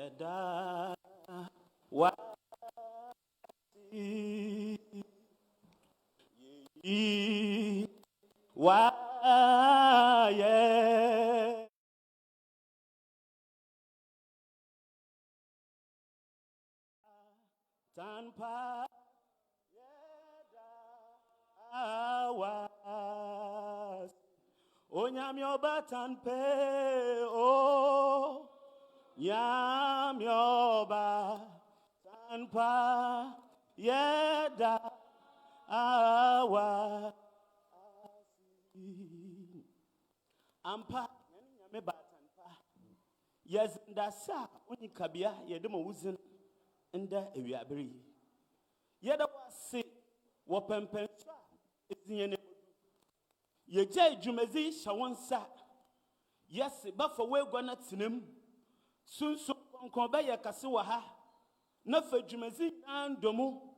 yeda wasi ye wa ye tanpa yeda awas onyame oba tanpe o nyame oba tanpa yeda awa ampa nyame ba tanpa yes ndasa oni kabia yedemo wuzin nda ewiabere yeda wase wo pempensa ezinyene yeje adwumezi hyawonsa yes bafa wegwa na tinem sunsun konkon ba ye kase wa ha na fa adwumezi andomu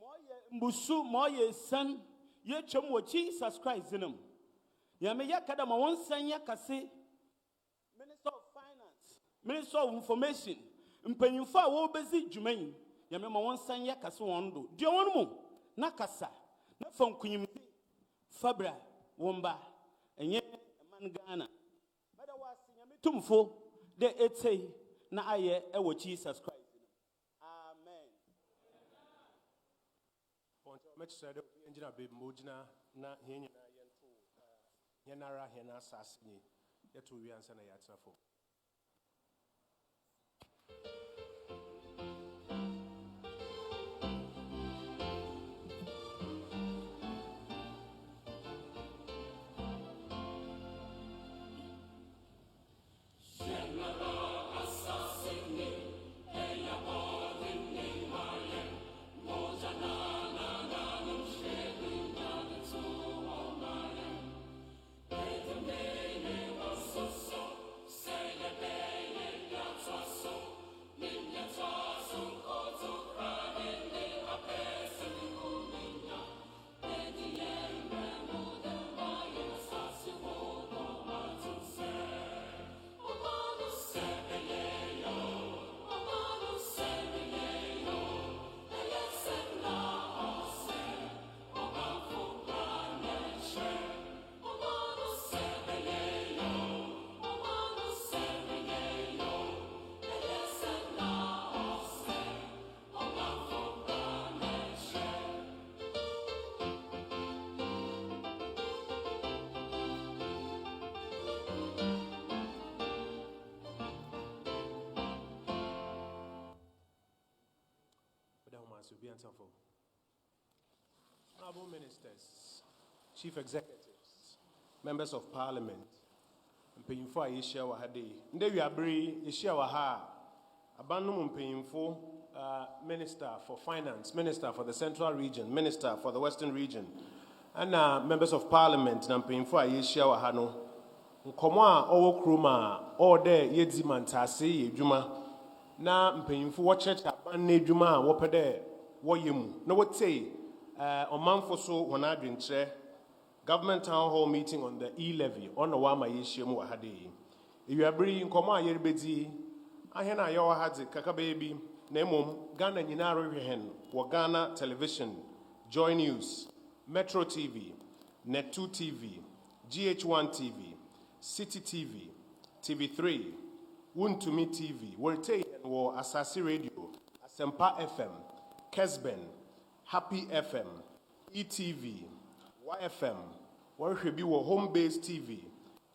moye mbusu moye san ye twem wo Jesus Christ zinam ya me yakada ma wonsan ya kase Minister of Finance, Minister of Information mpanyimfo a wo bezi dwuman ya me ma wonsan ya kase wondo de wonmu na kasa na fa nkunyim fabra womba enye man Ghana bada wasi nyame tumfo de etei na aye ewo Jesus Christ. Amen. Ponto mechsede engineer be mojina na henya na yento yenara hena sasni yeto wi ansa na yatsafo. Honorable ministers, chief executives, members of parliament, mpanyimfo a yeshia wa hade nde wiabere yeshia wa ha abanum mpanyimfo minister for finance, minister for the central region, minister for the western region, and members of parliament na mpanyimfo a yeshia wa ha no nkomo a owo kroma all there yedi mantase yedwuma na mpanyimfo wo church aban na edwuma a wo pede wo yemu na wo tei omanfo so wona adwenkyerɛ government town hall meeting on the E-Levy on the wama yeshiemu wa hade ewiabere nkomo a yerebedi ahena ayo wa hade kaka baby na emom Ghana nyina rehwehen wo Ghana television, Joy News, Metro TV, Net2 TV, GH1 TV, City TV, TV3, Wuntumi TV, Wolte and wo Asasi Radio, Asempa FM, Kesben, Happy FM, ETV, YFM, Warhebi wo Home Base TV,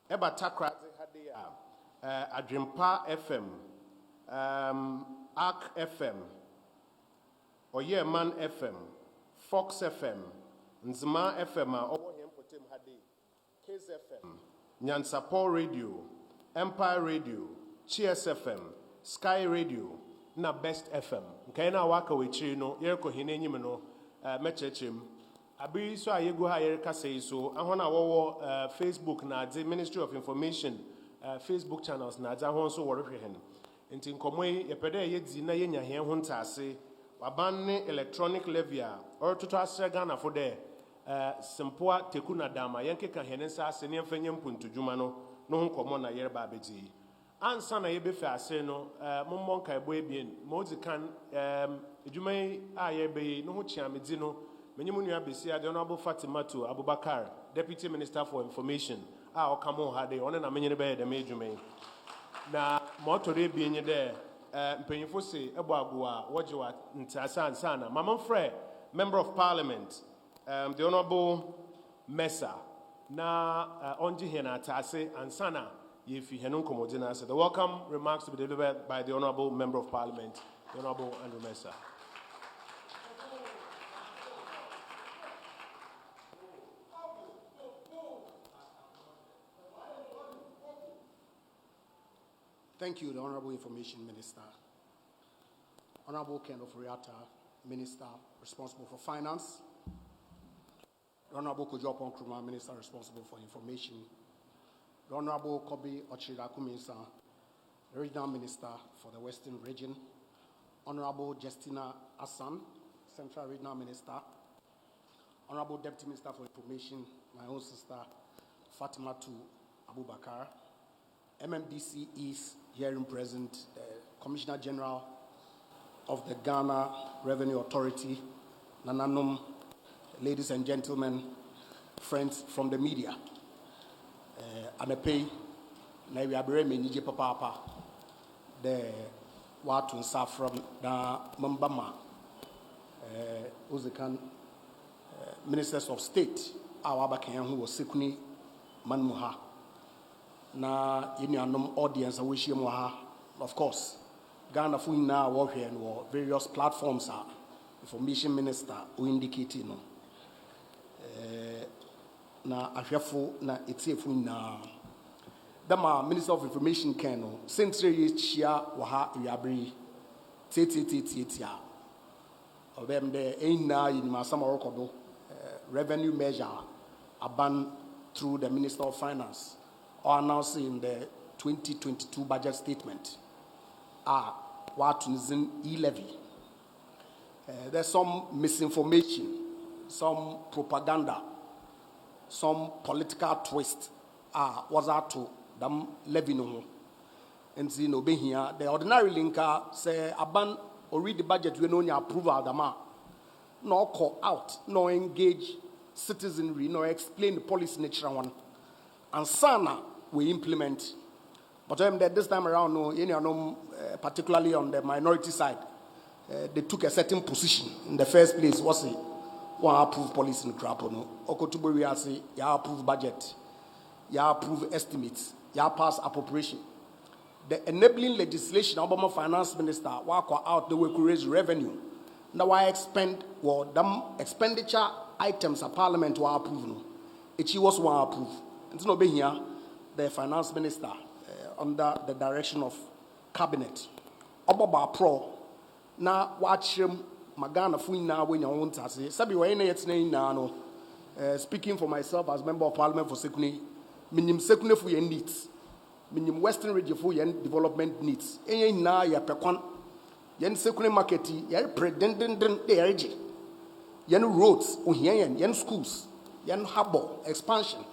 Eba Takrazi Hadea, Adrimpa FM, Arc FM, Oyeman FM, Fox FM, Nzima FM, Owohem Potem Hade, Case FM, Nyansapo Radio, Empire Radio, Cheers FM, Sky Radio, na Best FM. Nkaina waka wechiri no, yereko hine nyime no, mechechim. Abiri so a yegu ha yereka sei so, ahona wawo Facebook na adi Ministry of Information, Facebook channels na adi ahon so warehwehen. Inti nkomwe yepede yedi na yenya hien ho ntase, waban ne electronic levy a or toto asre Ghana for there, simpoa teku na dama, yenkeka hene nsa ase ne mfenye mpuntu dwuma no, no ho nkomo na yereba abedi. ansa na yɛbɛfɛ ase no mommɔ nkaebɔ ebien ma odzi kan adwuma yi a yɛbɛyi no ho kyeamedzi no menye mu nua besia the Honorable Fatima to Abubakar, Deputy Minister for Information a ɔka mo ha de ɔne na menye ne bɛyɛ dɛm adwuma yi na ma ɔtɔre ebien nye dɛ mpanyinfo se ɛbɔ ago a wɔgye wa ntiasa ansa na mama mfrɛ Member of Parliament the Honorable Mesa na ɔngye hɛn atase ansa na yefi hɛn nkɔmmɔdzi na ase. The welcome remarks to be delivered by the Honorable Member of Parliament, the Honorable Andrew Mesa. Thank you, the Honorable Information Minister. Honorable Ken Oforiatta, Minister responsible for Finance. The Honorable Kujopon Nkrumah, Minister responsible for Information. The Honorable Kobi Ochirakuminsa, the Regional Minister for the Western Region. Honorable Justina Assan, Central Regional Minister. Honorable Deputy Minister for Information, my own sister, Fatima to Abubakar. MMDC is hearing present, Commissioner General of the Ghana Revenue Authority, Nananum, ladies and gentlemen, friends from the media. Amepe, na wiabere menije papa the watu nsa from na mambama uzikan ministers of state awaba kan hu sekuni manmuha na yenuanom audience we hye mu ha. Of course Ghana fu na wo hwe no various platforms are information minister o indicate no na ahwefo na etiefu na dama Minister of Information Keno central chia wa ha wiabere tetiatia obem de ina yinima sama rekodo revenue measure aban through the Minister of Finance or announced in the 2022 budget statement what is in E-Levy. There's some misinformation, some propaganda, some political twist was out to them levy no. And see no be here. The ordinary linker say aban or read the budget we know your approval dama. No call out, no engage citizenry, no explain the policy nature one. And sana we implement. But this time around, no, particularly on the minority side, they took a certain position. In the first place, what's it? One approve policy in crap, no. Okotubori say, ya approve budget, ya approve estimates, ya pass appropriation. The enabling legislation, Obama Finance Minister, work out the way to raise revenue. Now I expend them expenditure items a parliament will approve. No, it was one approve. And no be here, the finance minister under the direction of cabinet. Obaba pro na watch him magana fuina when you want to say. Sabi wa ene yetne na no. Speaking for myself as member of parliament for Sekuni, minim Sekuni for your needs, minim Western region for your development needs. Enye na ya pekwan. Yen Sekuni marketi ya predendent de energy. Yen roads ohien yen schools, yen harbor expansion.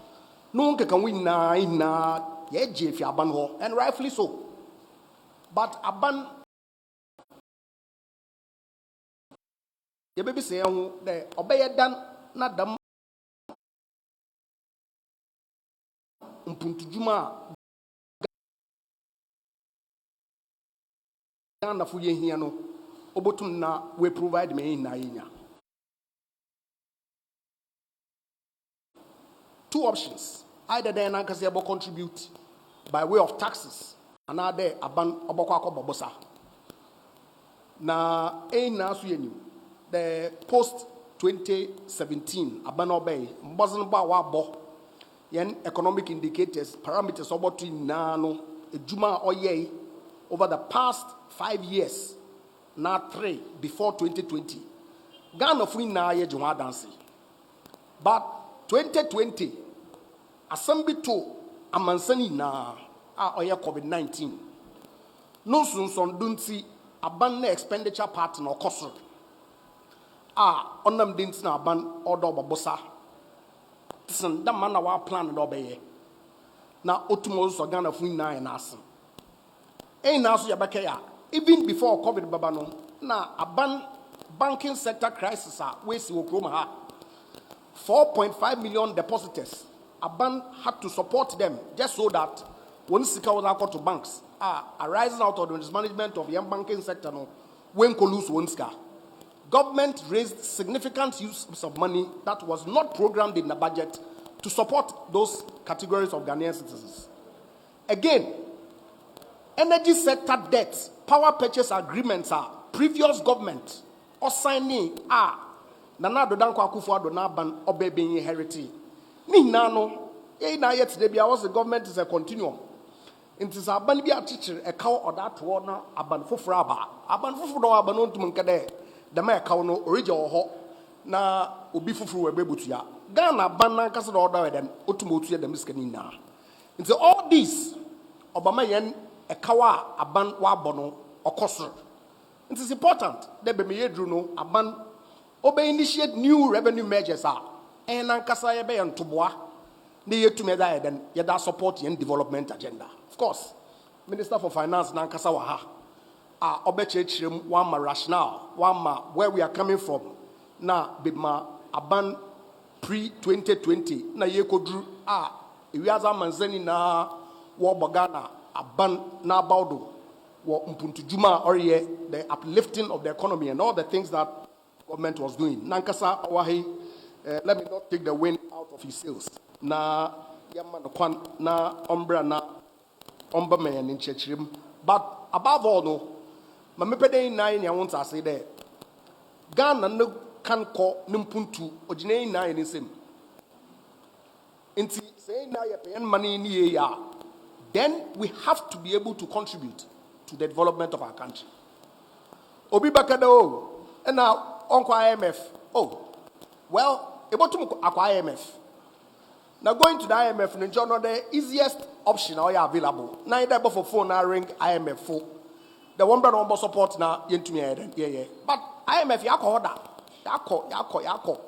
No one can win na yeje fi aban ho, and rightfully so. But aban ye baby say the obey dan na dam mpuntujuma Ghana fu ye hia no obotum na we provide me na yenya. Two options. Either then Ankasiabo contribute by way of taxes, another aban obokwa bobosa. Na na suyenu the post 2017 aban obey mbozin ba wa bo yen economic indicators parameters obotu na no ejuma oye over the past 5 years na 3 before 2020 Ghana fu na ye juma dance but 2020 assembly to amansani na oye COVID-19 no sunson dunti aban na expenditure part na okoso onam dinti na aban odo bobosa tsin da man na wa plan na obeye na otumo so Ghana fu na asen now so yabakaya. Even before COVID babano, na aban banking sector crisis we see Oklahoma 4.5 million depositors. Aban had to support them just so that when Sika was out to banks arising out of the mismanagement of the banking sector, no, when lose one ska. Government raised significant sums of money that was not programmed in the budget to support those categories of Ghanaian citizens. Again, energy sector debts, power purchase agreements are previous government or signing Nana Dodanko Akufo-Addo na ban obe being inherited. Ni nano, na yet today because the government is a continuum. It is a ban be a teacher a cow or that one aban fufraba. Aban fufu do abanon to munkade. The me cow no original ho na obi fufu we bebutua. Ghana ban na kasa do order them otumotu dem skani na. Into all this Obama yen a kawa aban wabono okoso. It is important that be me drew no aban obe initiate new revenue measures and ankasa yebe and toboa ne yetume da then yeda support yen development agenda. Of course, Minister for Finance nankasa wa ha obe chechirem one ma rationale, one ma where we are coming from. Na bima aban pre 2020 na ye kodru ewiaza manzani na wo bogana aban na baudo wo mpuntu juma or the uplifting of the economy and all the things that government was doing. Nankasa wahi, let me not take the wind out of his sails. Na yamma no kwan na ombra na omba me in chechrim. But above all no, mamepede na ya want to say there. Ghana no kan ko nimpuntu ojine na yin sim. Inti say na ya pay money ni ya. Then we have to be able to contribute to the development of our country. Obi bakado and now Uncle IMF. Oh, well, about to IMF. Now going to the IMF, and the easiest option available. Now you for phone now ring IMF for the one brother support now into me yeah. But IMF yako.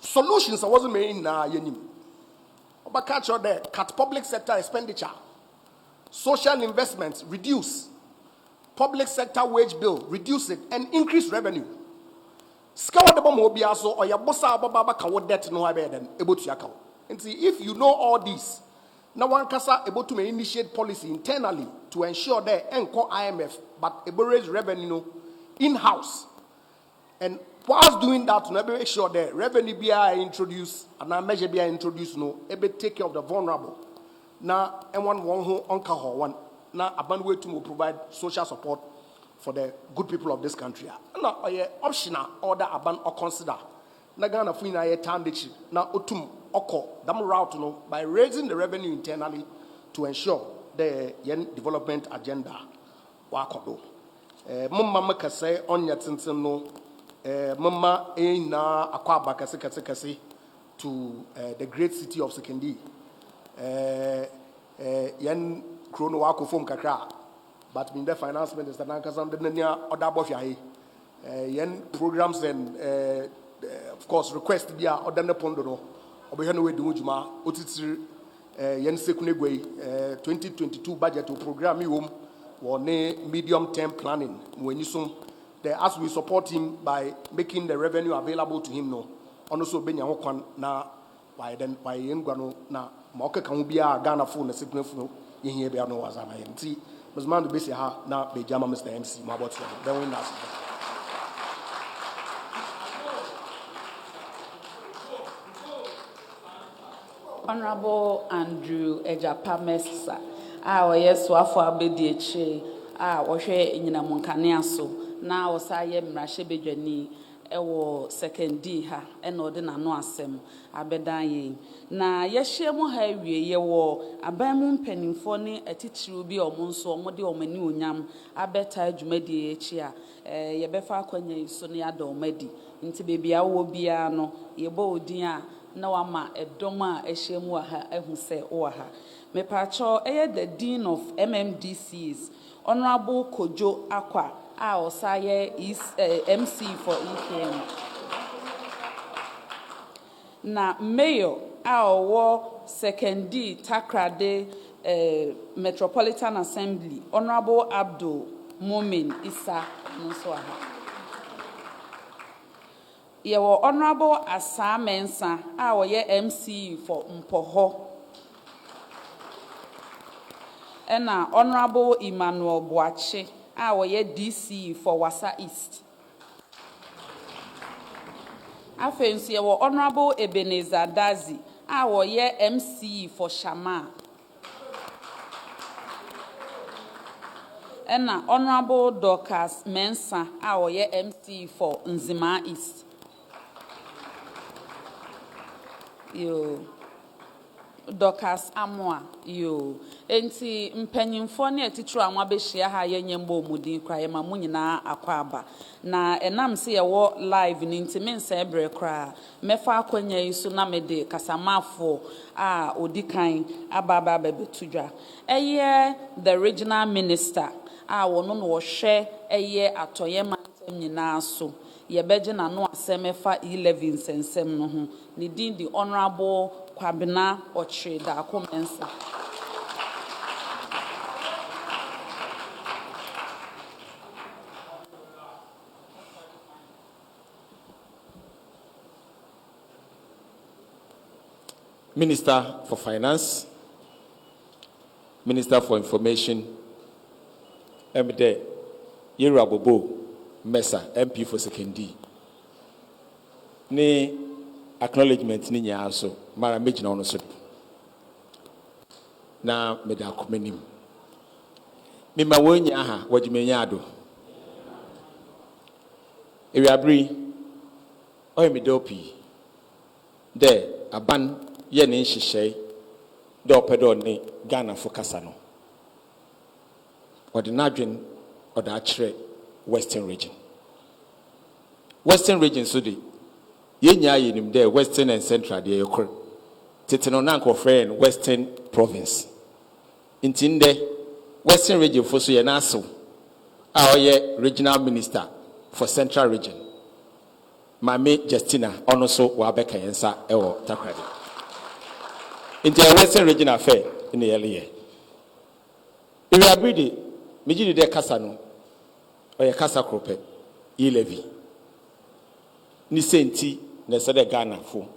Solutions I wasn't made in yenim. But catch your there, cut public sector expenditure, social investments, reduce. Public sector wage bill, reduce it and increase revenue. Skawa de bomo biaso or ya bossa baba kawo debt no habe then able to yakao. And see if you know all this, now one kasa able to initiate policy internally to ensure that enco IMF but able raise revenue in-house. And whilst doing that, no make sure that revenue be introduced and a measure be introduced no able take care of the vulnerable. Now and one who onka one. Now, a way to provide social support for the good people of this country. Now, optional order aban or consider. Nagana fina ye tandichi. Now, otum oko dam route no by raising the revenue internally to ensure the yen development agenda. Wakodo. Mama makase onya tintin no. Mama na akwa bakase to the great city of Sekendi. Yen Chrono wako form kakra, but in the finance minister nankasa ndenya other bofia yen programs and of course request dia odane pondo no obehano we dumujuma otitiri yen sekunegwe 2022 budget program yom wone medium term planning when you as we support him by making the revenue available to him no also benya ho kwan na why yengwa no na ma okeka ho bia Ghana phone na sekunefo here be no was an see was man to be ha now be jama Mr. MC my about then we nas Honorable Andrew Ejapa Mesa yes wafo abedi eche wohwe nyina munkane aso na wosaye mrahye bedwani ewo second D ha ena ode na no asem abedan ye na yehye mu ha wie ye wo aban mu mpanimfo ne atitiri bi omonso omode omani onyam abeta adwumadi echi a yebefa akwanya iso ne yada omadi nti bebia wo bia no yebo odin a na wama edom a ehye mu ha ehu se wo ha mepacho the dean of MMDCs Honorable Kojo Akwa Osaye is MC for EKM. Na mayor wo second D Takrade Metropolitan Assembly, Honorable Abdul Mumin Issa Nuswaha. Yewo Honorable Asa Mensa, our MC for Mpoho. And Honorable Emmanuel Boache, our DC for Wasa East. Afensi yewo Honorable Ebenezer Dazi, our MC for Shama. And Honorable Dorcas Mensa, our MC for Nzima East. Yo, Dorcas Amwa, yo. Enti mpanyimfo ne atitru anwa behia ha yenyembo mudin kraye ma munyina akwaba. Na enam se yewo live ni ntimi nsa ebre kra. Mefa akwanya yisu na mede kasamafo a odikan ababa bebetudwa. Eye the regional minister a wono no wo hwe eye atoye mantem nyina so. Yebeje na no asemefa E-Levy nsensem no ho. Ni din the Honorable Kwabena Ochida Akomensa. Minister for Finance, Minister for Information, Emide Yerabobo Mesa, MP for Sekendi. Ni acknowledgement ni nya so mara meji na ono so na meda komenim mema wonya aha wajimenya ado ewiabri oyemidopi de aban ye ne nhihye de opedo ne Ghana fo kasa no odinadwen oda akire Western region so de yenya yenim there Western and Central de yekor teteno na nko friend Western province intinde Western region for so ye na aso a oye regional minister for Central region Mame Justina ono so wa beka yensa ewo takrade inte Western region affair ni yele ye we abidi mejidi de kasa no oye kasa krope E-Levy ni senti na sede Ghana fo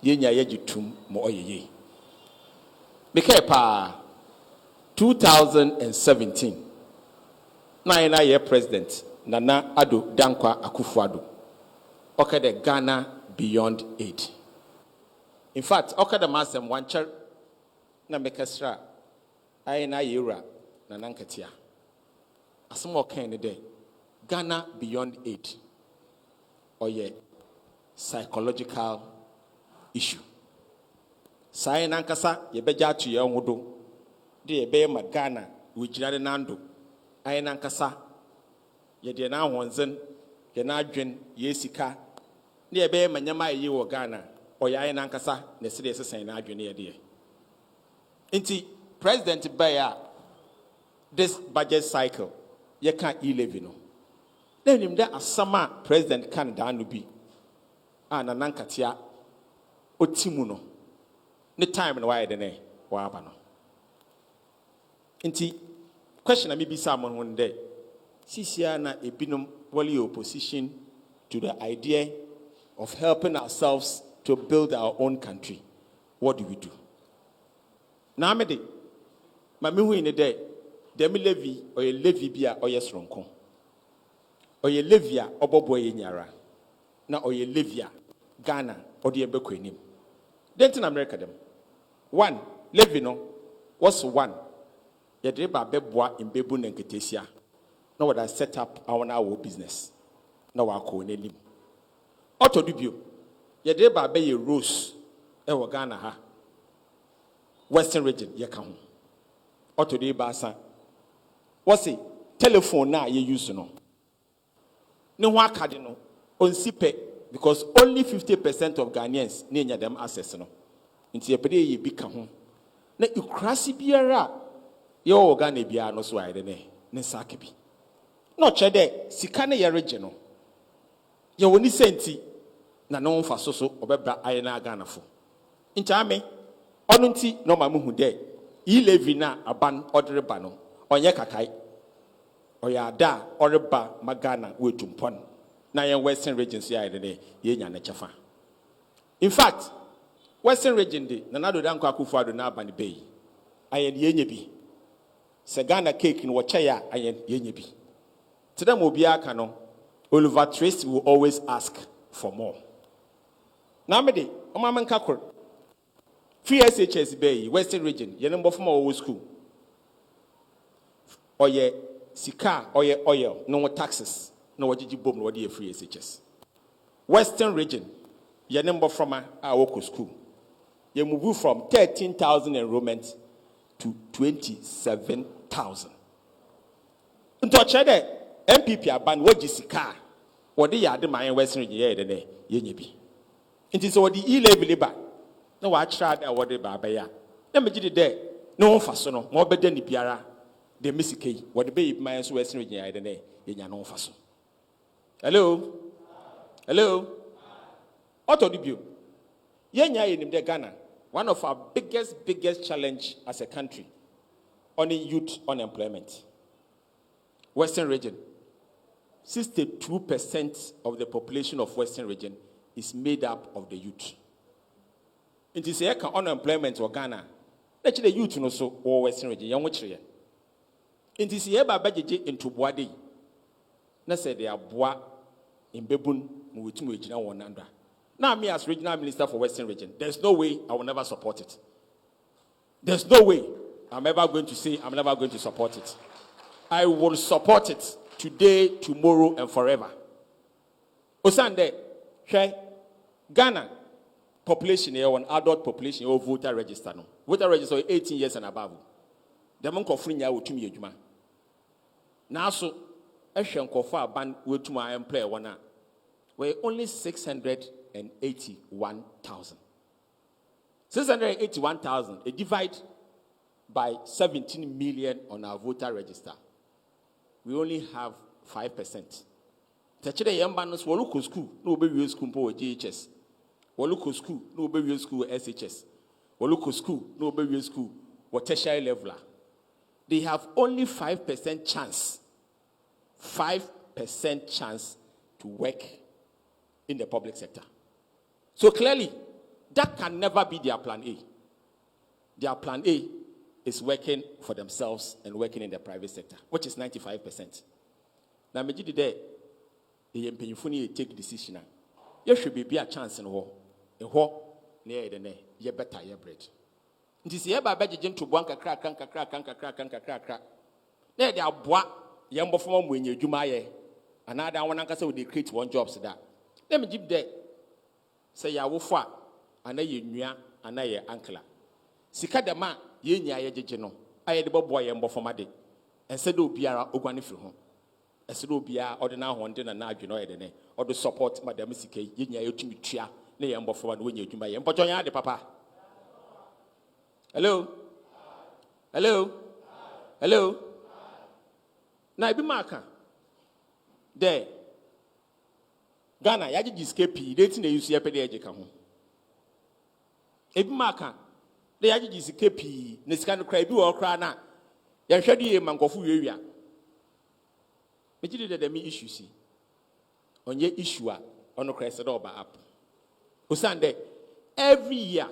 yenya yagitum mo oyeye meke pa 2017 na ye president Nana Ado Dankwa Akufo-Addo the Ghana beyond aid. In fact the masem wancher na mekasra ayena yera na nankatia asmo kan de Ghana beyond aid oye psychological issue. Sai nankasa yebeja atu ye hodo de yebe ma Ghana wujirade nando ai nankasa ye de na honzen ye na adwen ye sika ne yebe ma nyama yi wo Ghana oya ai nankasa ne sede sesen na adwen ye de. Inti President Baya this budget cycle ye kan E-Levy no. Then him there asama President kan da no bi na nankatia otimu no ne time no why de ne wa aba no nti question am bi samon won de sisia na ebinom wali opposition to the idea of helping ourselves to build our own country. What do we do na me de ma me hu ni de dem levy or ye levy bia or ye sronko or ye levy a obobo ye nyara na or ye levy Ghana or the ebeko enim dentin America dem one levy no what's one ye de ba beboa imbebu na nketesia na what I set up our business na wa ko nelim otodubio ye de ba be ye rose e wo Ghana ha Western region ye ka ho otodi ba san what's telephone na ye use no ne ho akade no onsipe because only 50% of Ghanaians need them access no nti epede ye bi ka ho na ikrasi biara ye wo Ghana biara no so ayde ne sake bi no chede sika ne ye region no ye woni senti na no mfa so obebra aye na Ghana fo nti ame ono nti no ma mu hu de E-Levy na aban order bano onye kakai oya da oreba magana wetumpon na yen Western regions ya ide ye nya na chefa. In fact, Western region de na nado dan kwa Akufo-Addo na abani bay ayen ye nya bi se Ghana cake no wacha ya ayen ye nya bi tedam obi aka no Oliver Tracy will always ask for more. Now me de o ma menka kor free SHS bay Western region ye number from our school oye sika oye oil no taxes no wajiji bom no wadi free SHS. Western region ye number from our school you move from 13,000 enrollment to 27,000. Nto chede MPP aban waji sika wadi ya de man Western region ye de ye nya bi. Nti so wadi E-Levy liba na wa tra da wadi ba ba ya na me gidi de no fa so no mo beda ni biara de misike wadi be man so Western region ye de ye nya no fa so. Hello Auto debut ye nya ye nim de Ghana one of our biggest challenge as a country on youth unemployment. Western region 62% of the population of Western region is made up of the youth. It is a unemployment or Ghana. Let the youth no so or Western region young which it is a babaji into Boadi. Na said they are bois in Bebun Mutum regional one under. Now me as regional minister for Western region, there's no way I will never support it. There's no way I'm ever going to say I'm never going to support it. I will support it today, tomorrow, and forever. Osande, Ghana population here, one adult population, or voter register. No. Voter register 18 years and above. The monk of Frinya will to me. Now, so, I shall confer ban with to my employer one. We're only 681,000. 681,000, a divide by 17 million on our voter register. We only have 5%. Techere yambanos woluko school no be school po GHS. Woluko school no be school SHS. Woluko school no be school or tertiary level. They have only 5% chance. 5% chance to work in the public sector. So clearly, that can never be their plan A. Their plan A is working for themselves and working in the private sector, which is 95%. Now, me today, the MP take decision. There should be a chance in war. In war, near the ne, ye better ye bread. It is here by budgeting to bank a crack. There they are bois, young before when you do my another one uncle say they create one job so that. Let me give that. Say ya wofa, and ye nya, and ye uncle. Sika the man, ye nya ye jeno. I had the boy young before my day. And said, oh, biara, ogani for home. I said, oh, biara, or the now one dinner now, you know, or the support, Madame Sike, ye nya you to me tria, nay, and before when you do my young, but on the papa. Hello? Now, be marker. There. Ghana, yaji escape, dating the UCP edge come home. Ebi marker. The yaji escape, Niscan cry, do or cry now. Yan shady a mangofu area. But you did the issue, see. On your issue, on the crest of our app. Usande, every year,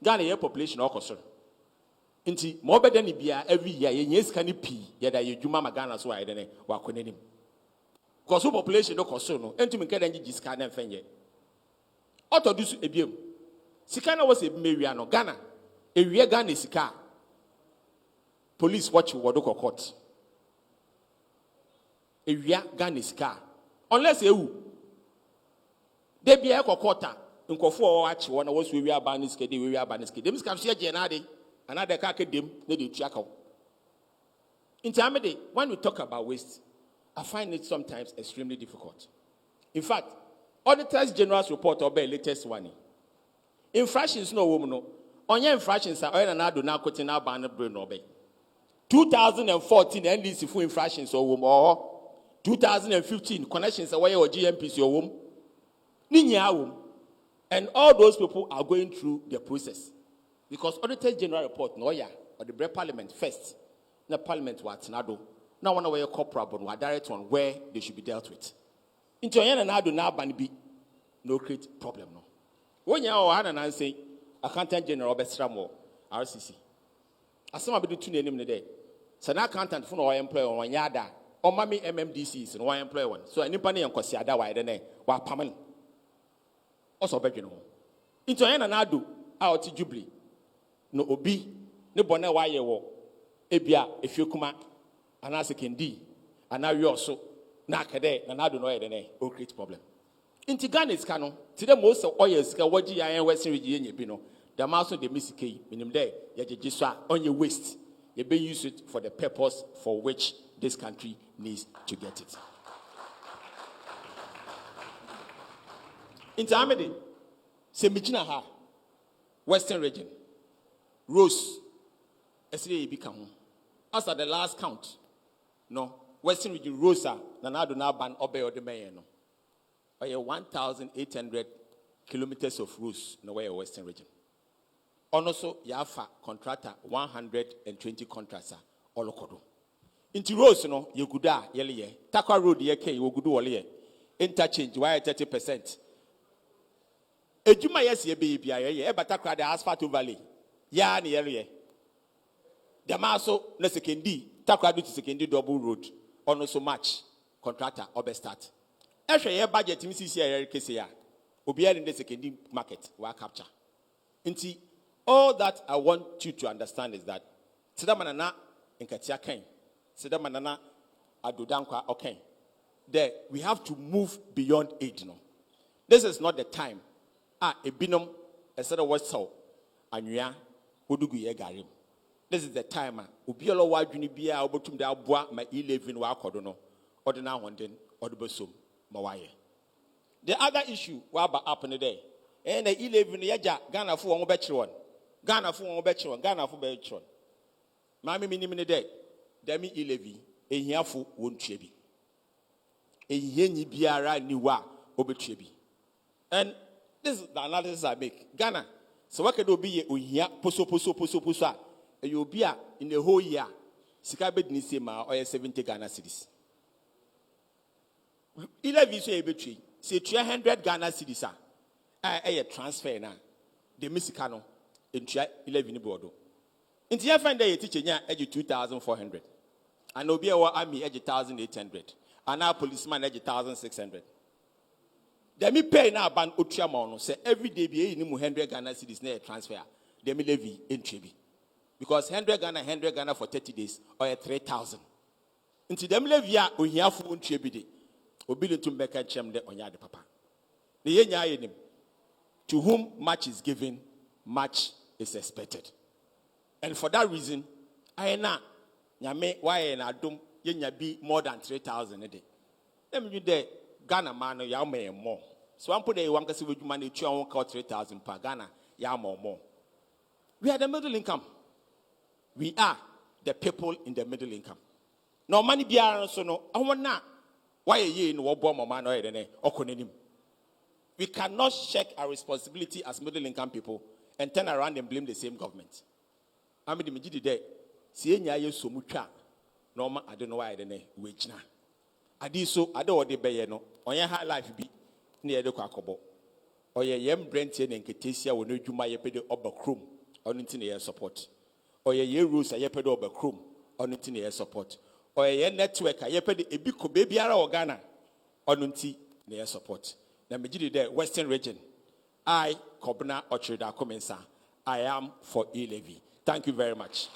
Ghana, your population, or concern. Inti more better than Ibia every year, yes, can you pee, yet I do Mama Ghana so I don't walk on him. Because population no concern, and to make an engine scan and fenye. Auto do a beam. Sikana was a Mariano Ghana. A real Ghana is car. Police watch Wadoko court. A real Ghana is car. Unless you. They be a quarter. In Kofu watch one of us we are Baniski, we are Baniski. Them can share Janadi. Another kake dem ne de tuaka. Intermediate, when we talk about waste, I find it sometimes extremely difficult. In fact, Auditors General's report or the latest one. Infractions no woman no. On your infractions are oil and do now quoting our banner brain obey. 2014 NDC full infractions or woman or 2015 connections away or GMPs your womb. Ninya womb. And all those people are going through the process. Because Auditor General report, no, yeah, or the bread parliament first. The parliament was nado. Now one way corporate but we direct on where they should be dealt with. Into and nado now ban be no create problem no. When you are and say accountant general Bestramo RCC. As some of the two name the day. So now accountant for no employer on yada. Or mommy MMDCs and one employer one. So any panny and Cosiada why the name wa permanent. Also begging home. Into and nado out to Jubilee. No obi ne bone wa ye wo ebia efiokuma anase kendi ana wi oso na akade na do no ye de o create problem inti Ghana is kano ti de most oil sika waji yan western region ye bi no the maso de misike minim de ye jeje a onye waste ye be use it for the purpose for which this country needs to get it. Inti amede se mijina ha western region Rose, as at the last count, no, Western region Rosa, Nanado now ban obey or the mayor, no. 1,800 kilometers of roads in the way of Western region. Also, Yafa contractor 120 contractors, all okodo. Into Rose, no, you could die, yelly, Takwa Road, ye can you good all year. Interchange, why 30%. A Juma, yes, ye be, but Takra the asphalt valley. Ya ni area. The maso na sekendi takwa do to sekendi double road ono so much contractor obe start. Ehwe ye budget mi sisi ya kese ya. Obi ya the sekendi market wa capture. Nti all that I want you to understand is that sidamana na nkatia kan. Sidamana na adodankwa okay. There we have to move beyond aid no. This is not the time. Ebinom esere what so anwia this is the time. Ubiolo wadwini bia obotum da aboa ma E-Levy wa akodo no ordinary honden odobosom mawaye. The other issue wa ba up in there and the E-Levy no yaja Ghana fo won be kire Ghana fo be kire mami minim ne dey demi E-Levy ehiafo wontua bi ehienyi biara ni wa obetua bi. And this is the analysis I make. Ghana so what can do be ohia poso you be in the whole year sika bed ni sema or 70 Ghana cedis. E-Levy so e betwi say 300 Ghana cedis a transfer na the misika no entua E-Levy ni bodo. Inti ya find dey teacher nya age 2,400 and obi e wa army age 1,800 and our policeman age 1,600. Demi pay na ban otua ma no say every day be ni mu 100 Ghana cedis na transfer demi levy entry because 100 Ghana for 30 days or 3,000 nti demi levy a ohiafo entry bi de obi le tum beka chem de onya de papa ne yenya ayenim to whom much is given much is expected, and for that reason ayena nyame why na adom yenya bi more than 3,000 a day dem you there Ghana man ya more. So I'm putting one kasi with money 3,000 per Ghana ya more. We are the middle income. We are the people in the middle income. No money biara so no. I want na why ye no bo mama no ede okonenim. We cannot shirk our responsibility as middle income people and turn around and blame the same government. I mean the mejidi there. Si enya ye so mutwa no ma ade no why ede we gina. Adi so ade ode beye no onye high life bi na ye de kwakobo oye yem brentie na nketesia wo no dwuma ye pede obakrom onu nti na ye support oye ye rules ye pede obakrom onu nti na ye support oye ye network ye pede ebi ko be biara wo Ghana onu nti na ye support na megidi there western region I Kobna Ochirida Komensa I am for E-Levy. Thank you very much.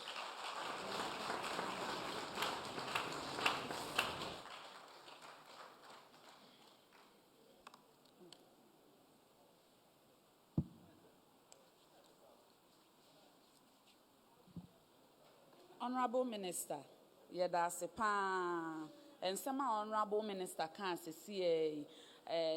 Honorable Minister, yedase pa and some honorable minister can see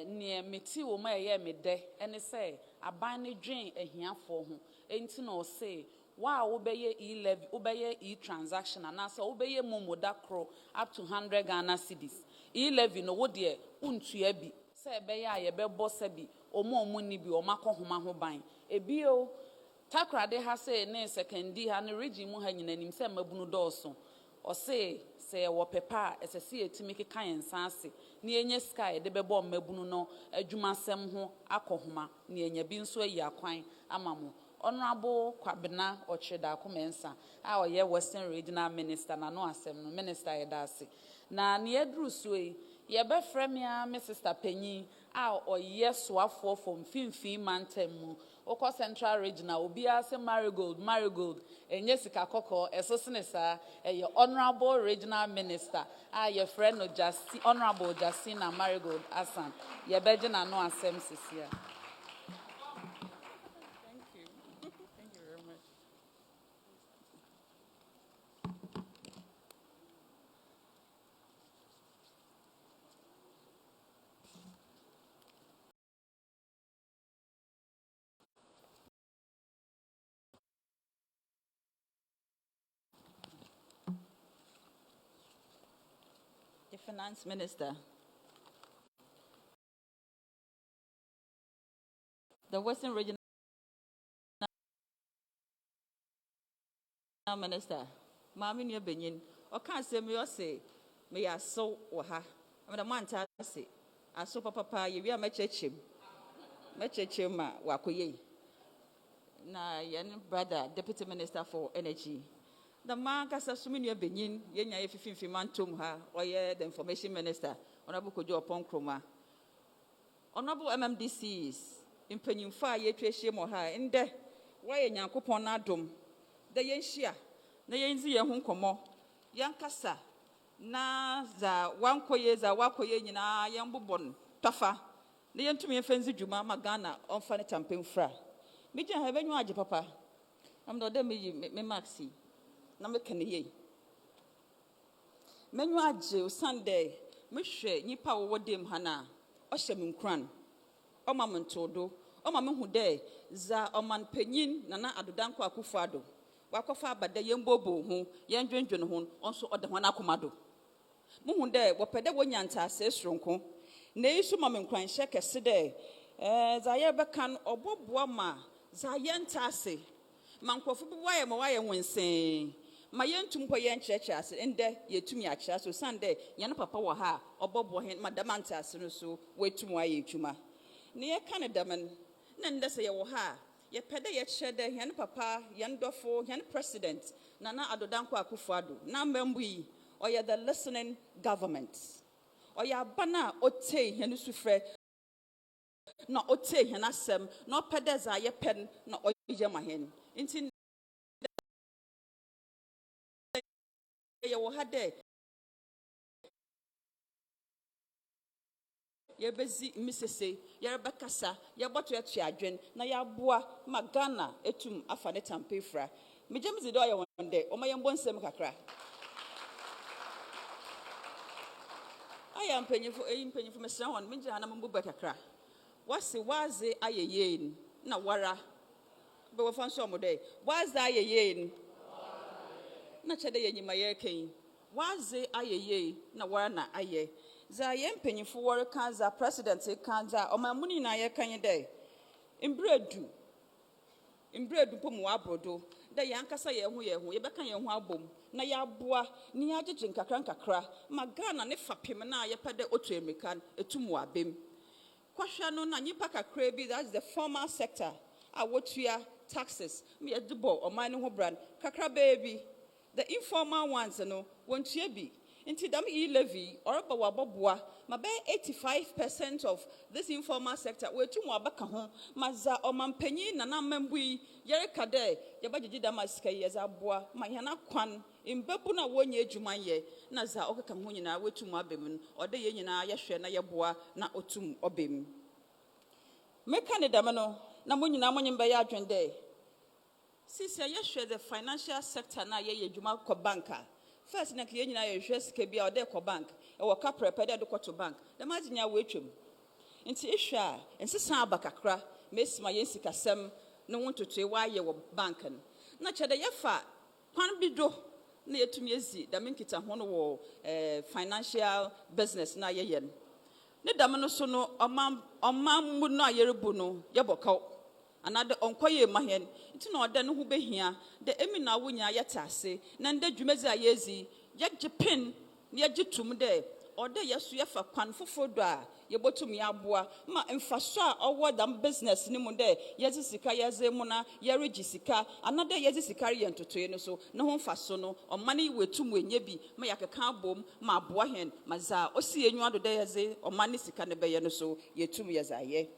near meti wo ma ye me de and say aban ne dwen ahia for ho enti no say wa wo be ye E-Levy wo be ye e-transaction and say wo be ye momoda kro up to 100 Ghana cedis E-Levy no wo de untua bi say be ya ye be bossa bi omo ni bi o makọ homa ho ban ebio takrade ha say ne sekendi ha ne region mu ha nyina nim se mabunu dɔɔso o say wo pepa esese etimi keka yensa ase ne enye sky de bɛbɔ mabunu no adwumasɛm ho akɔhoma ne enya bi nso ayi akwan amamo Honorable Kwabena Ochida Kumensa, our year Western Regional Minister, na no asem no Minister Edasi. Na niedru sui, ye be fremia me sister Penny, or yes wafo from Finfi Mantemu, Oko Central Regional, Obia se Marigold, and Jessica Coco, a sosinesa, your Honorable Regional Minister, your friend of Honorable Justina Marigold Asan, ye bejina no asem sisia. Finance Minister. The Western Regional Minister, Mami Nia Benin, or can't say me or say, may I so or her. I'm the man to say, I saw papa, you are mechechim. Mechechima, Wakuye. Na, yan brother, Deputy Minister for Energy. The man has a sumini Benin, Yenya if you mantum her, or ye the Information Minister, Honorable Kojo Ponkroma. Honorable MMDCs, in Penin Fire, ye trace more high, in there, why a young coupon adum, the yen shia, the yenzi home como, young cassa, na za 1 years, a wakoye na yambubon, tougher, the yen to me fancy Juma Magana, on funny tamping fra. Media have any idea, papa. I'm not me maxi. Na me kene menyu agye Sunday me hwe nipa wo dem hana o hyem nkran o ma mentodo o ma me hu de za oman panyin nana adodanko akufado wakofa abada yembobo hu yendwendwen hu onso ode ho na akomado mu hu de wo pede wo nyanta asesronko na yisu ma me nkran hye kese de za ye bekan oboboa ma za yenta ase mankofo bi waye wensen ma yentum po yen church ase ende yetumi akira so Sunday yan papa wo ha obobo hen madamanta ase no so wetum aye etuma ne ye kan daman na nde se ye wo ha ye pede ye chede yan papa yan dofo yan president nana adodanko akufado na membu yi oye the listening government oye abana otei yan sufre na otei yan asem na pede za ye pen na oye ma hen inti ye wo ha de ye bezi misese ye rebekasa ye boto etu adwen na ya boa magana etum afa ne tampefra mejemizi do ye wonde o maye mbonsem kakra aya mpanyifo mesra hon menje hana mbu kakra wase waze ayeyen na wara be wo fanso mo de waze ayeyen na chede ye nyima ye ken waze ayeye na wara na aye za ye mpanyifo wor kan za president kan za omamuni na ye kan de imbredu pomu abrodo da ye ankasa ye hu ye bekan ye hu abom na ya boa ni agege nkakra magana ne fapem na ye pede otu emekan etumu abem kwahwa no na nyipa kakra bi, that's the formal sector a wotua taxes me edubo oman ho brand kakra baby. The informal ones, won't you be? Into them E-Levy, or Bawaboboa, mabe 85% of this informal sector, we're too more back home. Maza or Mampenny, Nana Membui, Yerikade, Yabaji Damaska, Yazabua, Mayana Kwan, in Babuna 1 year Jumaye, Naza Okamunina, we to Mabim, or the Yenina, Yashena Yabua, na Otum Obim. Mekane Damano, Namunina Bayadran Day. Since I share the financial sector na ye juma ko banka first na kiye nyina ye hwese ke bia ode ko bank e wo ka prepare de ko to bank the maginya we twem nti ehwa ensesa abakakra mesima ye sikasem ne wontoto e wa ye wo bank na chede ye fa kwan bido na yetumi ezi da menkita ho no wo financial business na ye ye ne dam no so no omam mu no ayerebu no ye bokaw another onkoye mahen nti na oda no hu behia de emi na wonya yetase na nda dwumezi ayezi ye Japan ne ye tum de oda yeso ye fa kwan fofodo a ye botum ya aboa ma mfaso a owo dam business ni mu de ye sika ye ze mu na ye regi sika another ye sika ye ntotoye no so ne ho mfaso no omane wetum enye bi ma yakeka abom ma aboa hen ma za osi enyu ado de ye ze omane sika ne be ye no so ye tum ye za ye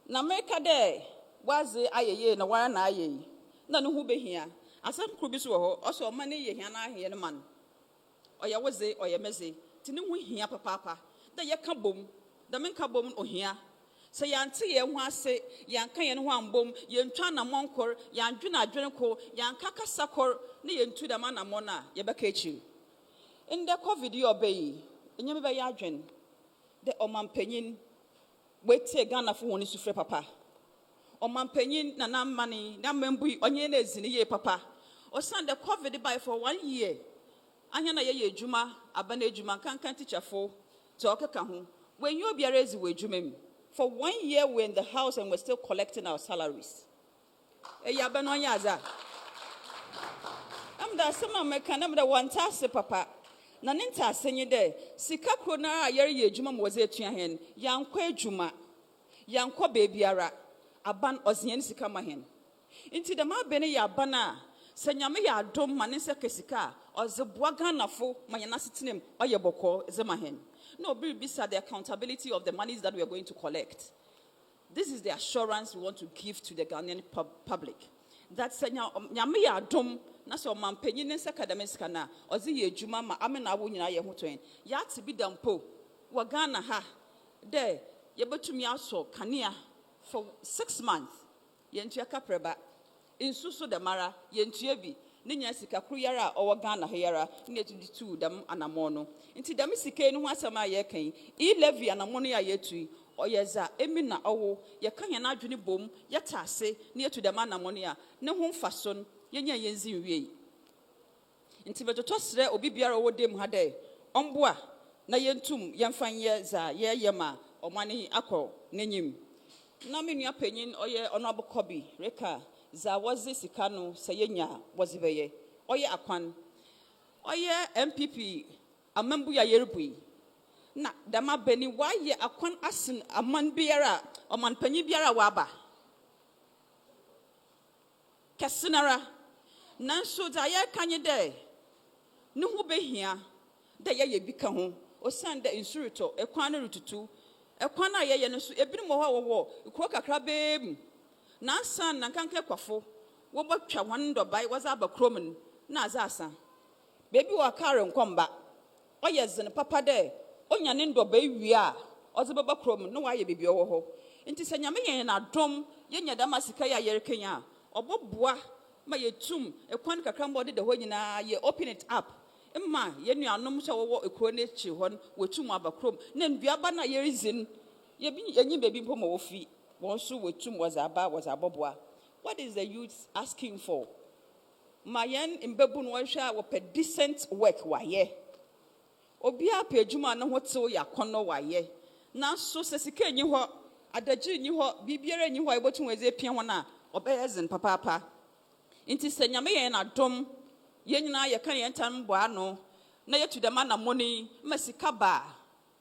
na meka de waze ayeye na wara na ayeyi na no hu behia asam kru bi so ho o so omane ye hia na ahye ne man oya woze oya meze tini hu hia papa da ye ka bom da men ka bom ohia se yante ye hu ase yanka ye no ho ambom ye ntwa na monkor yandwena adwene ko yanka kasa kor ne ye ntu da mana mona ye beka echi in the covid ye obey enyeme be ya adwen de omampanyin wetie Ghana fo woni sufre papa omampanyin na mani na membu onye na ezini ye papa osan the covid by for 1 year anya na ye ejuma abana ejuma kankan teacher fo to okeka ho when you obiara ezi we ejuma for 1 year we're in the house and we're still collecting our salaries ya bana onya aza am da sama meka na me da wantase papa na nenta asenye de sika kro na ayere ye ejuma mo ze etua hen yankwa ejuma yankwa beebiara aban ozenye sika ma hen inti da ma bene ya bana senyame ya adom mane se kesika ozeboa Ghanafo manyana sitinem oye boko zema hen no be bisa the accountability of the monies that we are going to collect. This is the assurance we want to give to the Ghanaian public that senyame ya adom na so mampanyin nse kadamesika na ozi ye ejuma ma amena wo nyina ye hotoen ya tibi dampo wa Ghana ha de ye betumi aso kanea for 6 months ye ntua kapreba insusu de mara ye ntua bi ne nya sika kru yara owo Ghana ha yara ne 22 dam anamo no nti dam sika ni ho asama ye kan E-Levy anamo no ya yetui oyeza emina owo ye kan ye na adwene bom ye tase ne yetu dam anamo no ya ne ho mfaso yenya yenzi wie nti betoto sre obi biara wo dem ha de omboa na yentum yemfanye za ye yema omane akọ n'enyim na menua panyin oye onobo kobi reka za wazi sika no se yenya wazi beye oye akwan oye MPP amambu ya yerbui na dama beni waye akwan asin aman biara oman panyin biara waba kasinara nanso da ye kanye de ne hu behia da ye bi ka ho osan da insurito ekwan na rututu ekwan na ye no so ebinu mo ho wo ikro kakra beem na san na kanka kwafo wo botwa wan dobai waza abakrom na azasa bebi wa kare nkomba oye zene papa de onya ne ndobai wi a oze babakrom no wa ye bebi wo ho nti sanyame ye na dom ye nya da masika ya yere kenya oboboa ma yetum ekwan kakra mbode de ho nyina ye open it up emma ye nuanom so wo ekro ne chi hon wetum abakrom na nduaba na ye rizin ye bi enyi bebi mpo ma wo fi won so wetum was aboboa. What is the youth asking for? Mayen imbebu no hwa wo pe decent work wa ye obia pe adwuma na ho tew yakono wa ye na so sesika enyi ho adagye enyi ho bibiara enyi ho ebotum weze pia ho na obeyezen papa inti senyame ye na dom ye nyina ye kan ye ntam bo ano na yetu dema na moni masika ba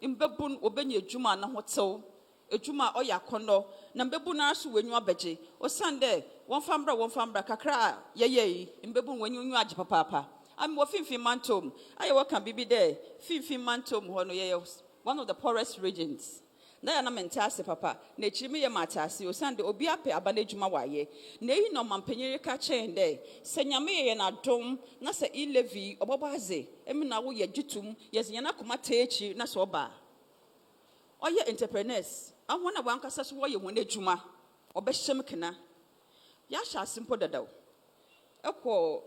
imbebu obenya adwuma na ho tew adwuma oyakono na mbebu na so wenyu abegye osande won fambra kakra ye mbebu wenyu agye papa am wo finfin mantom aye wo kan bibi there finfin mantom ho no ye one of the poorest regions na ya na mentase papa na chirimi ye matase osande obi ape abana adwuma waye na yi no mampanyere ka chen de senyame ye na dom na se E-Levy obobaze emi na wo ye gitum ye zenyana koma techi na so ba oye entrepreneurs ahona wankasa so wo ye won adwuma obehye mkena ya sha simple dadaw ekwo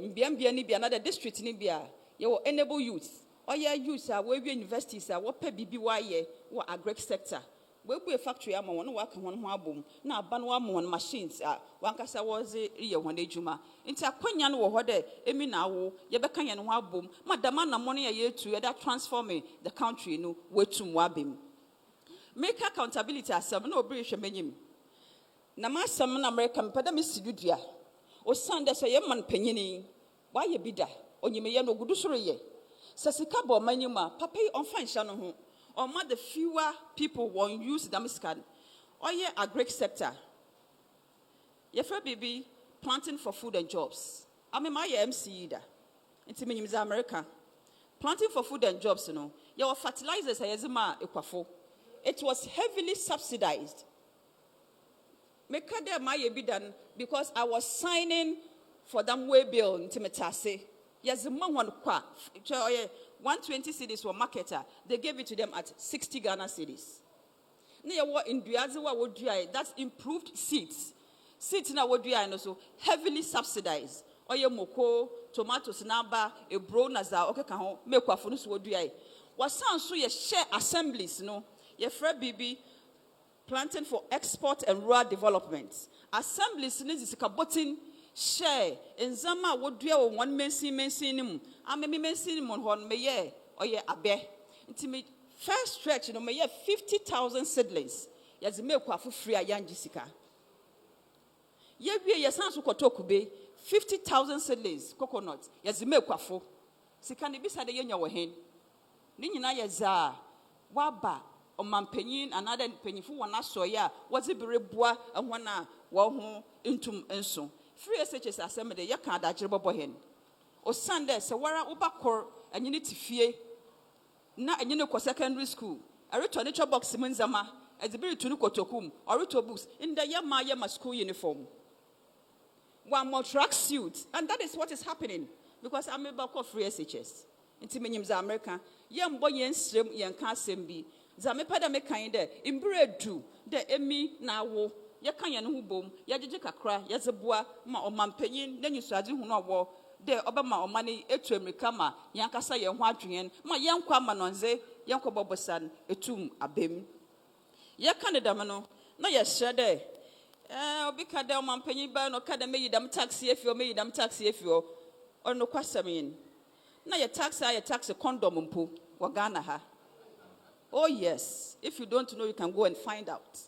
mbiambia ni bia na the district ni bia ye wo enable youth oye youth a we universities a wo pa bibi waye wo agric sector we bu factory ama won wa ka won ho abom na aba no ama won machines a wankasa wo ze ye won adwuma nti akwanya no wo ho de emi na wo ye be kan ye no ho abom madama na mo no ye yetu ye da transforming the country no wetum wa bem Make accountability as some no British menim. Nama some American Padamisidudia. O Sunday say a man penny. Why ye bida? On ye may no good ye. Sasikabo manuma, papa on fine shannon. Or mother fewer people won't use Damiscan. Or ye a great sector. Ye for baby planting for food and jobs. I mean my MC either. It's means America. Planting for food and jobs, you know. Your fertilizers ayezima ekwafo. It was heavily subsidized. Mekade my be done because I was signing for them way bill into Metase. Yes, the man 120 cedis were marketer. They gave it to them at 60 Ghana cedis. In Duaziwa would dry. That's improved seeds. Seeds now would dry and also heavily subsidized. Oye moko, tomatoes naba, a bro naza, okay, can make a funus would dry. What sounds so ye share assemblies, no? Ye Fred Bibi planting for export and rural development. Assemblies is a kabotin share in Zama would dwell one mensin. I may mensin on me or ye abe. Intimate first stretch, you know, may 50,000 seedlings. Yes, milk for free a young Jessica. Ye be your sons who kotoku be 50,000 seedlings, coconuts. Yes, milk for Sikani beside the young hen. Nina yaza waba or mampenyin another penny for one soya was a very bois and one wahoo into enso. Free SHS assembly, ya can't that jibbo hen. O Sunday, Sawara Ubakor, and you need to fear. Na and you know, secondary school. I read to a nature box, Simonzama, as a very tunuko tokum, or read to books in the Yama school uniform. One more track suit, and that is what is happening because I'm a bulk of free SHS. Intiminium America, young boy and stream, young Cassembi, Zamepada Mekinde, in bread do, the Emmy now wo, Yakan who boom, Yajika cry, Yazabua, ma or mampenyin, then you said who no war. De Obama or money etu Americama, Yankasa yan Wadrian, my young Quamanonze, Yanko Bobosan, etum abim. Ya Canada mano, no yes, shade. Because there man penny burn or cada made them taxi if you made them taxi if you or no quesamin. Now your tax I tax a condom umpu, Wagana ha. Oh yes, if you don't know, you can go and find out.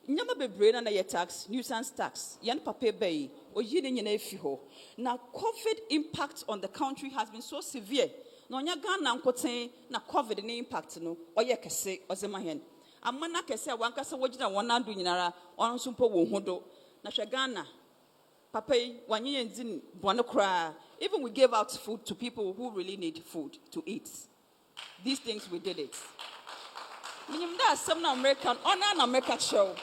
Nyama be brain na ye tax, nuisance tax, yan pape bay, or yin in your now, COVID impact on the country has been so severe. No, Ghana and na COVID impact no, or ye can say, or Zemahen. A mana can say, one cassa wajina one andu yinara, on sumpo wohodo, na Ghana. Papa, 1 year in Bonacra, even we gave out food to people who really need food to eat. These things we did it. Minimda, some American, on an American show.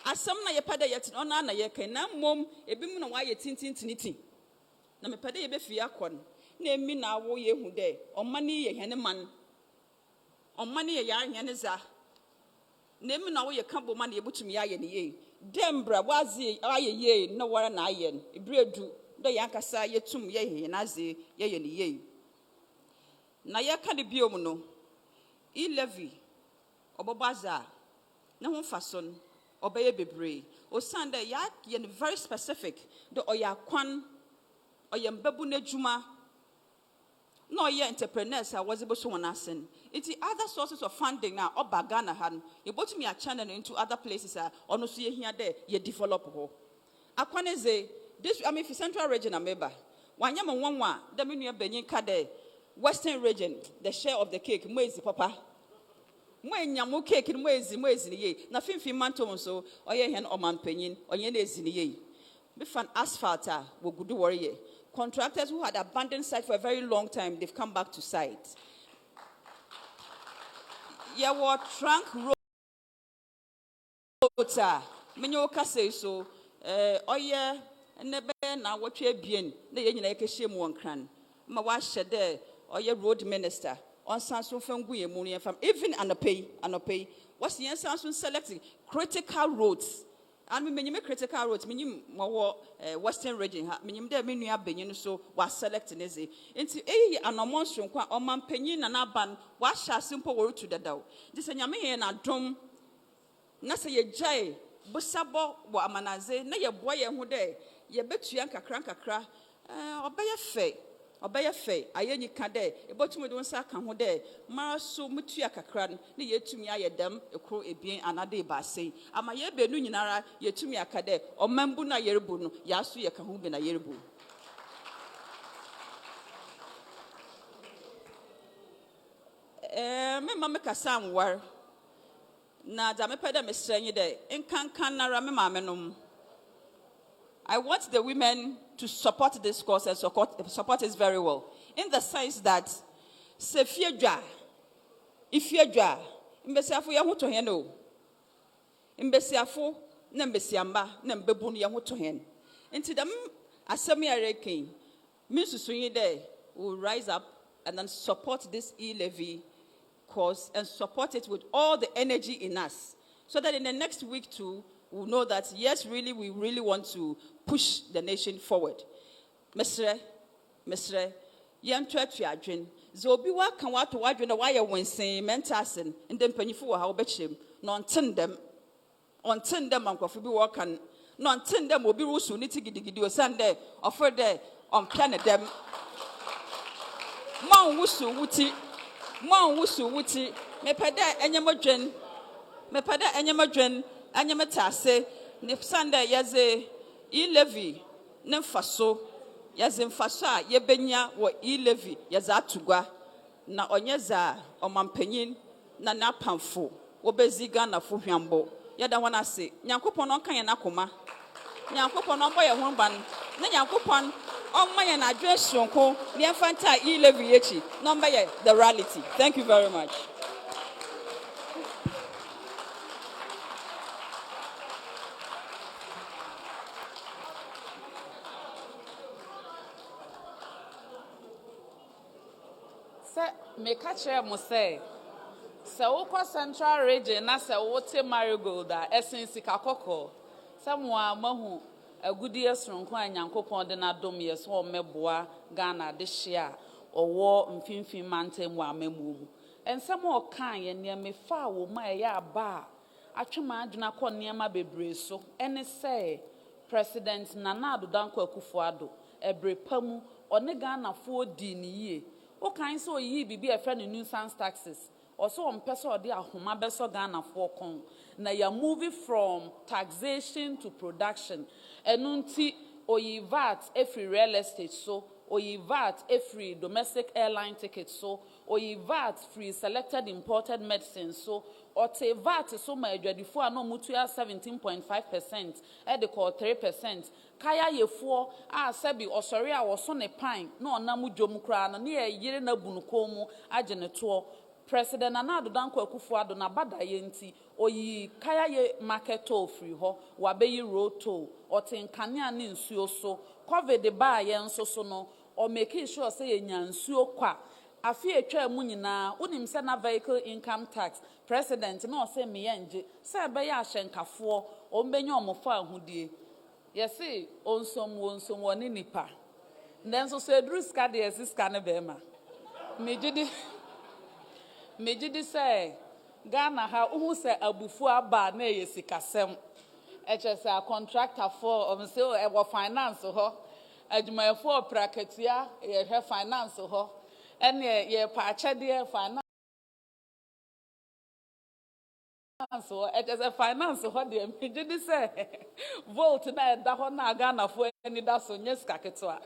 As some na ye pada yet on na ye can na mom e bi mu na wa ye tintin tiniti na me pada ye be fia kon na emi na wo ye hu de o mani ye hene man o mani ye ya hene za na emi na wo ye ka bo man ye butumi ya ye ne ye dembra wazi aye ye na wara na aye ebredu de ya kasa ye tum ye he na ze ye ne ye na ye ka de biom no E-Levy obobaza na ho fason obey bebre o Sunday ya yen very specific the oya kwan oyem babu na juma no ye entrepreneurs I was able to one asen it's other sources of funding now oba Ghana han you bought me a channel into other places ono so ye here there ye develop ho akwaneze this I mean for central region ameba wanyama wanwa the menu benyin ka there western region the share of the cake mwezi papa Mwenyamu cake in mwezi ye. Na fin mantom so oye hen omanpenyin onye na ezini ye. Be fan asphalta wo gudu worry. Contractors who had abandoned site for a very long time, they've come back to site. Yeah, what trunk roads are. Menyo kase so oye nebe na wotwe bien na ye nyina yekehye mu wankran. Ma wa hyede oye road minister. On Sanson Fangu Munian from even anopay. What's the answer selecting critical roads? And we mean critical roads, meaning more western region, meaning there mean you have been so was selecting is it. Into a monstrum or man penny and aban, what shall simple word to the dough. This and Yami and a drum Nasa ye jay, Busabo, what amanaze, na your boy and who day, ye bet you yanka crank a cra, or by a fay. Obey fe, ayeni kade, a bottom with one sack and hode, Maraso mutia kakran, the yetumi aye dem, a crow a bien another bassay. Ama ye be nunara, yetumi akade, or mambuna yerbun, yasu yakahubina yerbu. Me mama kasam war. Na da me peda me srenye de, in kan nara me mamenum. I want the women to support this cause and support it very well. In the sense that, se fiedwa, if fiedwa, mbesiafo ya huto hen o. Mbesiafo, na mbesiamba, na mbebunu ya huto hen. Inti dem asemi arekin, minsusunyi de will rise up and then support this E-Levy cause and support it with all the energy in us. So that in the next week too, we'll know that yes, really, we really want to push the nation forward. Mesre, yam twa adwen. Zobi wa kan wa to adwen na wa ye wensen mentasen ndem panyifo wa ha obechem. No nten dem ankofo bi wo kan. No nten dem obi rusu ni tigidigidi osande offer there on plan dem. Man wusu wuti. Mepeda enyemadwen anyemetase ne sande yaze E-Levy ne mfaso yaze mfaso a yebenya wo E-Levy yaze atugwa na onyeza omampanyin na napamfo wobeziga na fo hwambo yada hona se nyankopon on kan ye nakoma nyankopon on boye ho ban na nyankopon on maye na adwe sonko ne mfanta E-Levy echi number ye the reality. Thank you very much. Me catch mo say wokɔ central region na sɛ wote marigold a ɛsen sika kɔkɔ sɛ mo a mahu agudi esronko a nyankopɔn de na dom yɛ so ɔmɛboa Ghana de hye a ɔwɔ mfimfin mantam wɔ amamu mu ensɛm a ɔka yɛ nneɛma fa a wɔ ma ɛyɛ aba a atwema adwena kɔ nneɛma bebree so ɛne sɛ President Nana Addo Dankwa Akufo-Addo ɛbrɛ pa mu ɔne Ghanafoɔ di ne yie. O kan so yi bibi a friend nuisance taxes also on person odi ahoma beso Ghana for kon na ya moving from taxation to production enunti oyi VAT every real estate so oyi VAT every domestic airline ticket so oyi VAT free selected imported medicine so ote VAT so ma adwadifo a no mutua 17.5% e de call 3%. Kaya yefo a sebi osori a woso ne pan na onam dwom kra na ne yire na bunuko mu age ne to President Nana Addo Dankwa Akufo-Addo na bada ye nti oyi kaya ye market toll free ho wa be yi road toll otenkane ne nsuo so covid ba ye nso so no o make sure say ye nya nsuo kwa afi etwa mu nyina unim se na vehicle income tax president na o se me ye nje se be ya ahyenkafo o mbenya omofo ahudie. Yesi onsom woni nipa ndenso so edru ska de esiska ne bema mejidi say Ghana ha uhu se abufu aba na eyesikasem eche se a contractor for say e wo finance ho adwuma for praketia ye hwe finance ho ene ye pa achede finance so it is a finance what the did say vote na da ho na Ghana fo ani da so nyeska ketwa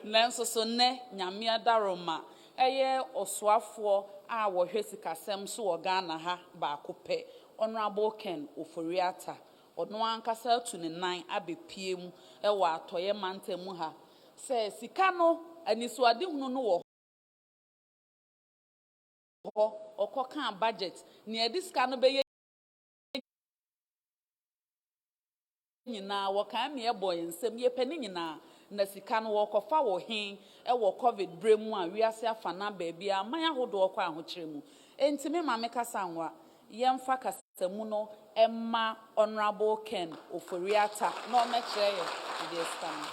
nanso so ne nyame adaroma eye osoafo a wo hwe sikasem so wo Ghana ha ba kope Honorable Ken Oforiatta ono ankasa tu ne nan abepie mu e wo atoye mantamu ha se sika no anisuade hunu no wo ho okoka budget ne ediska no be nyina wokan me eboy nsem ye pani nyina na sika no wokofa wo hen e wo covid bremu a wiase afa na ba bia man ahodo wokọ ahokyere mu entime ma meka sanwa yemfa kasamu no emma Honorable Ken Oforiatta no mekere ye the stand.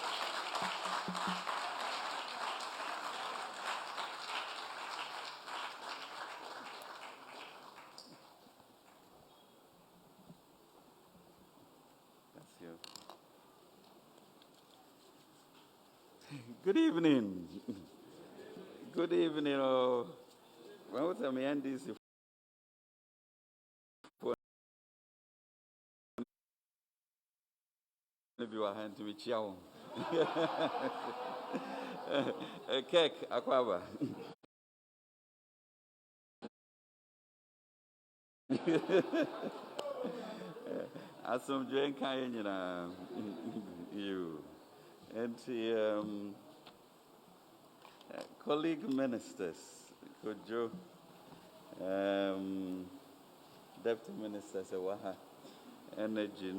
Good evening. Good evening. When was I end this? Maybe you are hand to me, chow. Cake, aquaba. As some drink, you and colleague ministers, could you, deputy ministers, energy,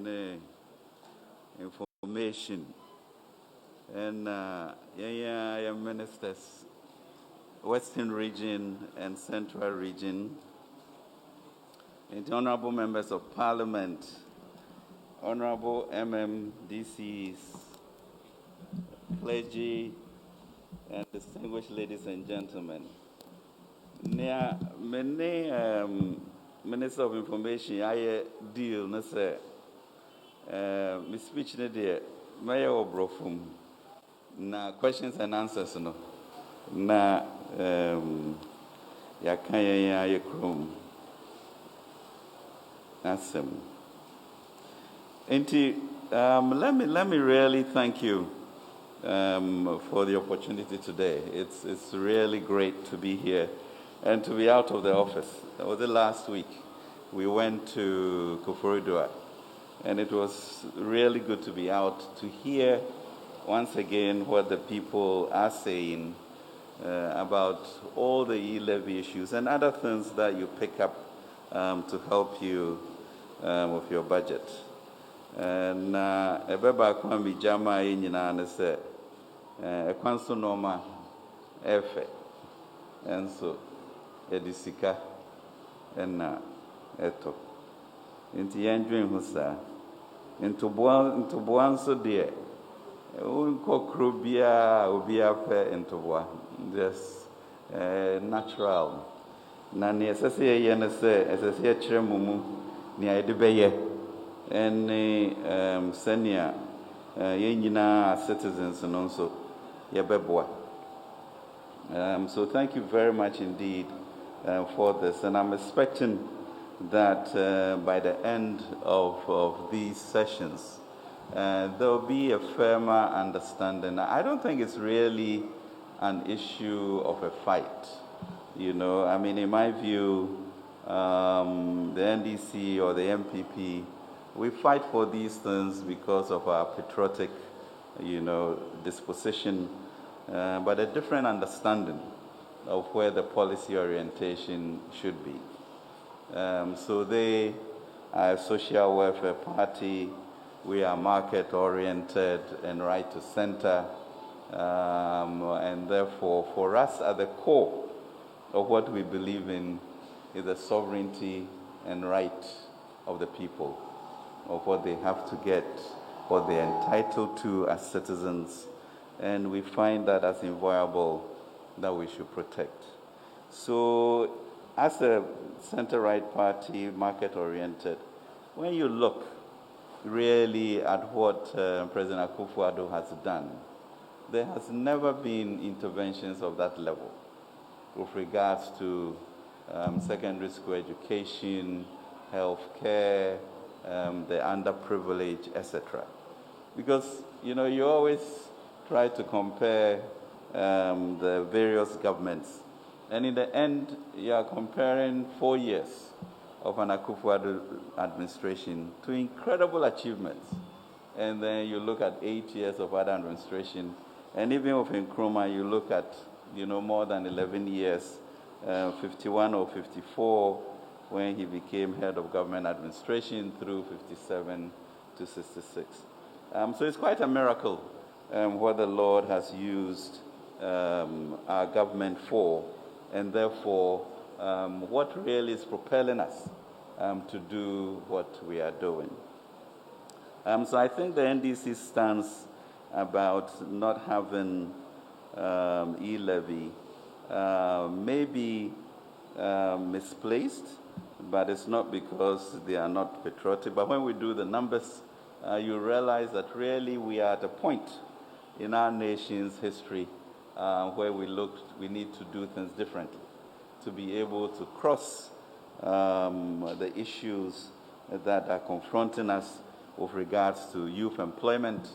information, and ministers, Western region and Central region, and honorable members of Parliament, honorable MMDCs, clergy, and distinguished ladies and gentlemen. Many Minister of Information, I deal, no sir. My speech today, may I from na questions and answers no na ya kan ya krom asem. Let me really thank you for the opportunity today. It's really great to be here and to be out of the office. That was the last week. We went to Koforidua, and it was really good to be out to hear once again what the people are saying about all the E-Levy issues and other things that you pick up to help you with your budget. And ebeba kwambi jama nyina ne se ekwanso norma efe enso edisika enna eto inti yandwen ho sa ntoboa nso de unkokro bia obi afa ntoboa just natural na ne esese ye ne se esese ye kire mumu ni ayde beye and senior yenyina citizens and also yebeboa. So thank you very much indeed for this, and I'm expecting that by the end of these sessions there will be a firmer understanding. I don't think it's really an issue of a fight, you know. I mean, in my view, the NDC or the MPP, we fight for these things because of our patriotic, you know, disposition, but a different understanding of where the policy orientation should be. So they are a social welfare party. We are market-oriented and right to center. And therefore, for us, at the core of what we believe in is the sovereignty and right of the people, of what they have to get, what they're entitled to as citizens, and we find that as inviolable that we should protect. So, as a center-right party, market-oriented, when you look really at what President Akufo-Addo has done, there has never been interventions of that level with regards to secondary school education, health care, the underprivileged, etc. Because, you know, you always try to compare the various governments, and in the end, you are comparing 4 years of an Akufo-Addo administration to incredible achievements. And then you look at 8 years of other administration, and even with Nkrumah, you look at, you know, more than 11 years, 51 or 54, when he became head of government administration through 57 to 66. So it's quite a miracle what the Lord has used our government for, and therefore what really is propelling us to do what we are doing. So I think the NDC stance about not having E-Levy may be misplaced, but it's not because they are not patriotic. But when we do the numbers, you realize that really we are at a point in our nation's history where we need to do things differently to be able to cross the issues that are confronting us with regards to youth employment,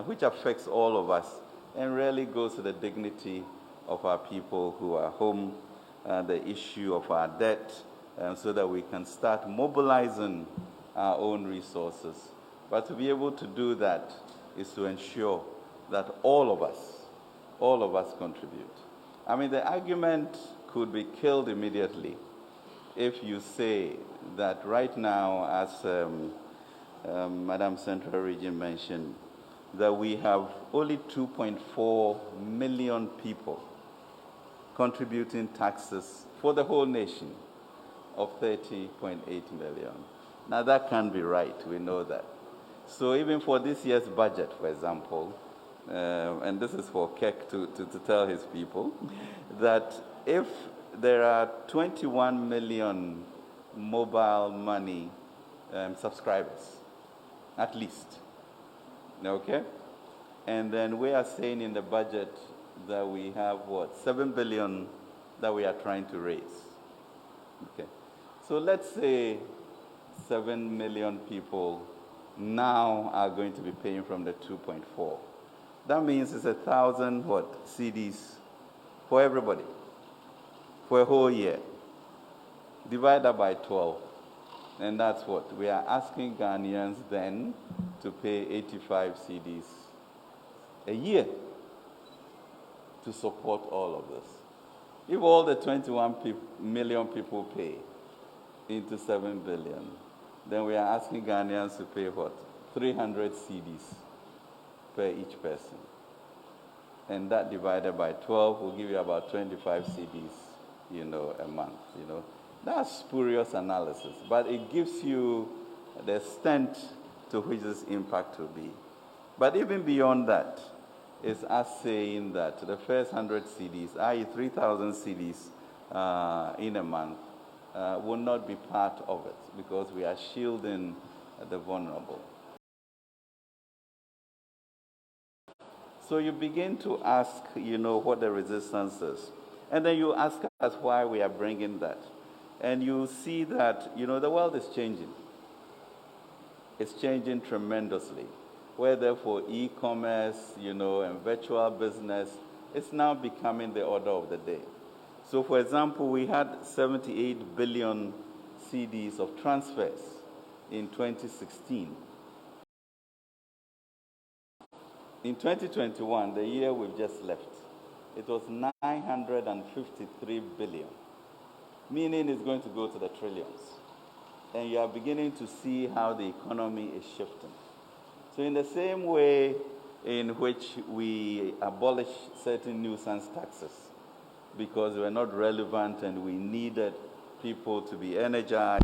which affects all of us and really goes to the dignity of our people who are home, the issue of our debt, so that we can start mobilizing our own resources. But to be able to do that is to ensure that all of us contribute. I mean, the argument could be killed immediately if you say that right now, as Madam Central Region mentioned, that we have only 2.4 million people contributing taxes for the whole nation of 30.8 million. Now that can't be right, we know that. So even for this year's budget, for example, and this is for Keck to tell his people, that if there are 21 million mobile money subscribers, at least, okay? And then we are saying in the budget that we have, 7 billion that we are trying to raise. Okay. So let's say 7 million people now are going to be paying from the 2.4. That means it's 1,000 CDs for everybody for a whole year. Divide that by 12. And that's what we are asking Ghanaians then to pay 85 CDs a year to support all of this. If all the 21 million people pay into 7 billion, then we are asking Ghanaians to pay 300 CDs per each person. And that divided by 12 will give you about 25 CDs, a month, That's spurious analysis, but it gives you the extent to which this impact will be. But even beyond that, it's us saying that the first 100 CDs, i.e. 3,000 CDs in a month, will not be part of it because we are shielding the vulnerable. So you begin to ask, what the resistance is. And then you ask us why we are bringing that. And you see that, the world is changing. It's changing tremendously. Where therefore e-commerce, and virtual business is now becoming the order of the day. So for example, we had 78 billion CDs of transfers in 2016. In 2021, the year we've just left, it was 953 billion, meaning it's going to go to the trillions. And you are beginning to see how the economy is shifting. So in the same way in which we abolished certain nuisance taxes because they were not relevant and we needed people to be energized.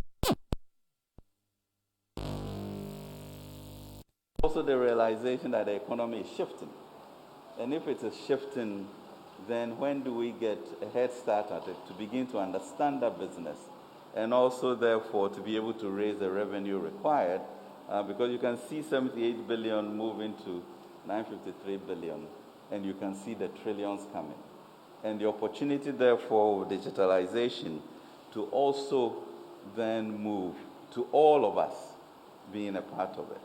Also the realization that the economy is shifting. And if it is shifting, then when do we get a head start at it to begin to understand that business and also therefore to be able to raise the revenue required? Because you can see 78 billion move into 953 billion, and you can see the trillions coming. And the opportunity, therefore, with digitalization to also then move to all of us being a part of it,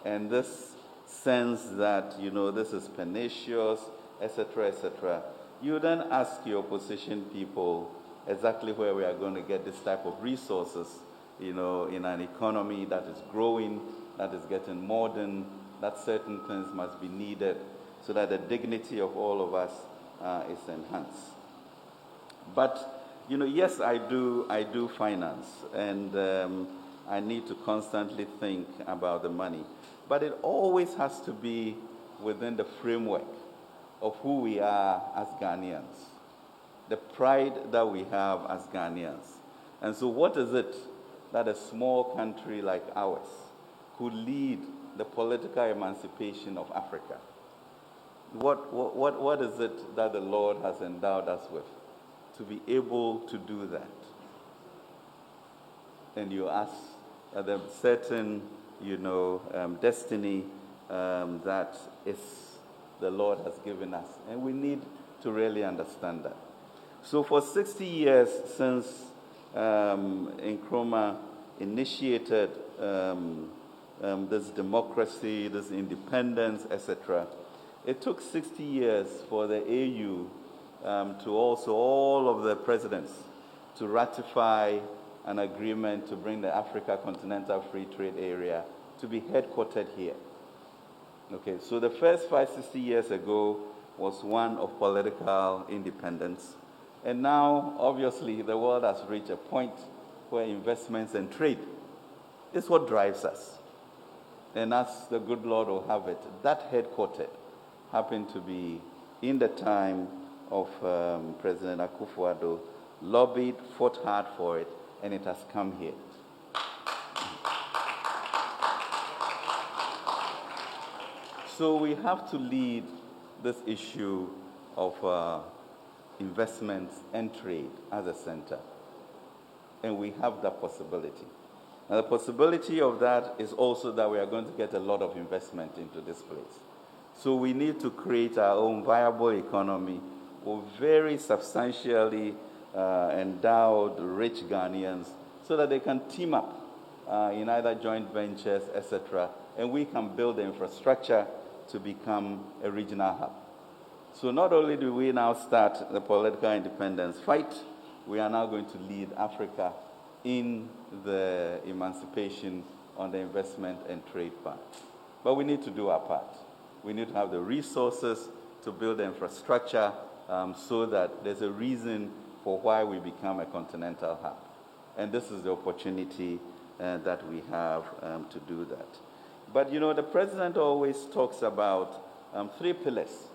And this sense that, this is pernicious, etc., you then ask your opposition people exactly where we are going to get this type of resources, in an economy that is growing, that is getting modern, that certain things must be needed so that the dignity of all of us is enhanced. But, yes, I do finance, and I need to constantly think about the money. But it always has to be within the framework of who we are as Ghanaians, the pride that we have as Ghanaians. And so what is it that a small country like ours could lead the political emancipation of Africa? What is it that the Lord has endowed us with to be able to do that? And you ask the certain, destiny that is the Lord has given us. And we need to really understand that. So for 60 years since Nkrumah initiated this democracy, this independence, etc., it took 60 years for the AU to also, all of the presidents, to ratify an agreement to bring the Africa Continental Free Trade Area to be headquartered here. Okay, so the first 60 years ago was one of political independence. And now, obviously, the world has reached a point where investments and trade is what drives us. And as the good Lord will have it, that headquarters happened to be in the time of President Akufo-Addo, lobbied, fought hard for it, and it has come here. So we have to lead this issue of investments and trade as a center. And we have that possibility. Now, the possibility of that is also that we are going to get a lot of investment into this place. So we need to create our own viable economy with very substantially endowed, rich Ghanaians so that they can team up in either joint ventures, etc., and we can build the infrastructure to become a regional hub. So not only do we now start the political independence fight, we are now going to lead Africa in the emancipation on the investment and trade part. But we need to do our part. We need to have the resources to build the infrastructure so that there's a reason for why we become a continental hub. And this is the opportunity that we have to do that. But, you know, the president always talks about 3 pillars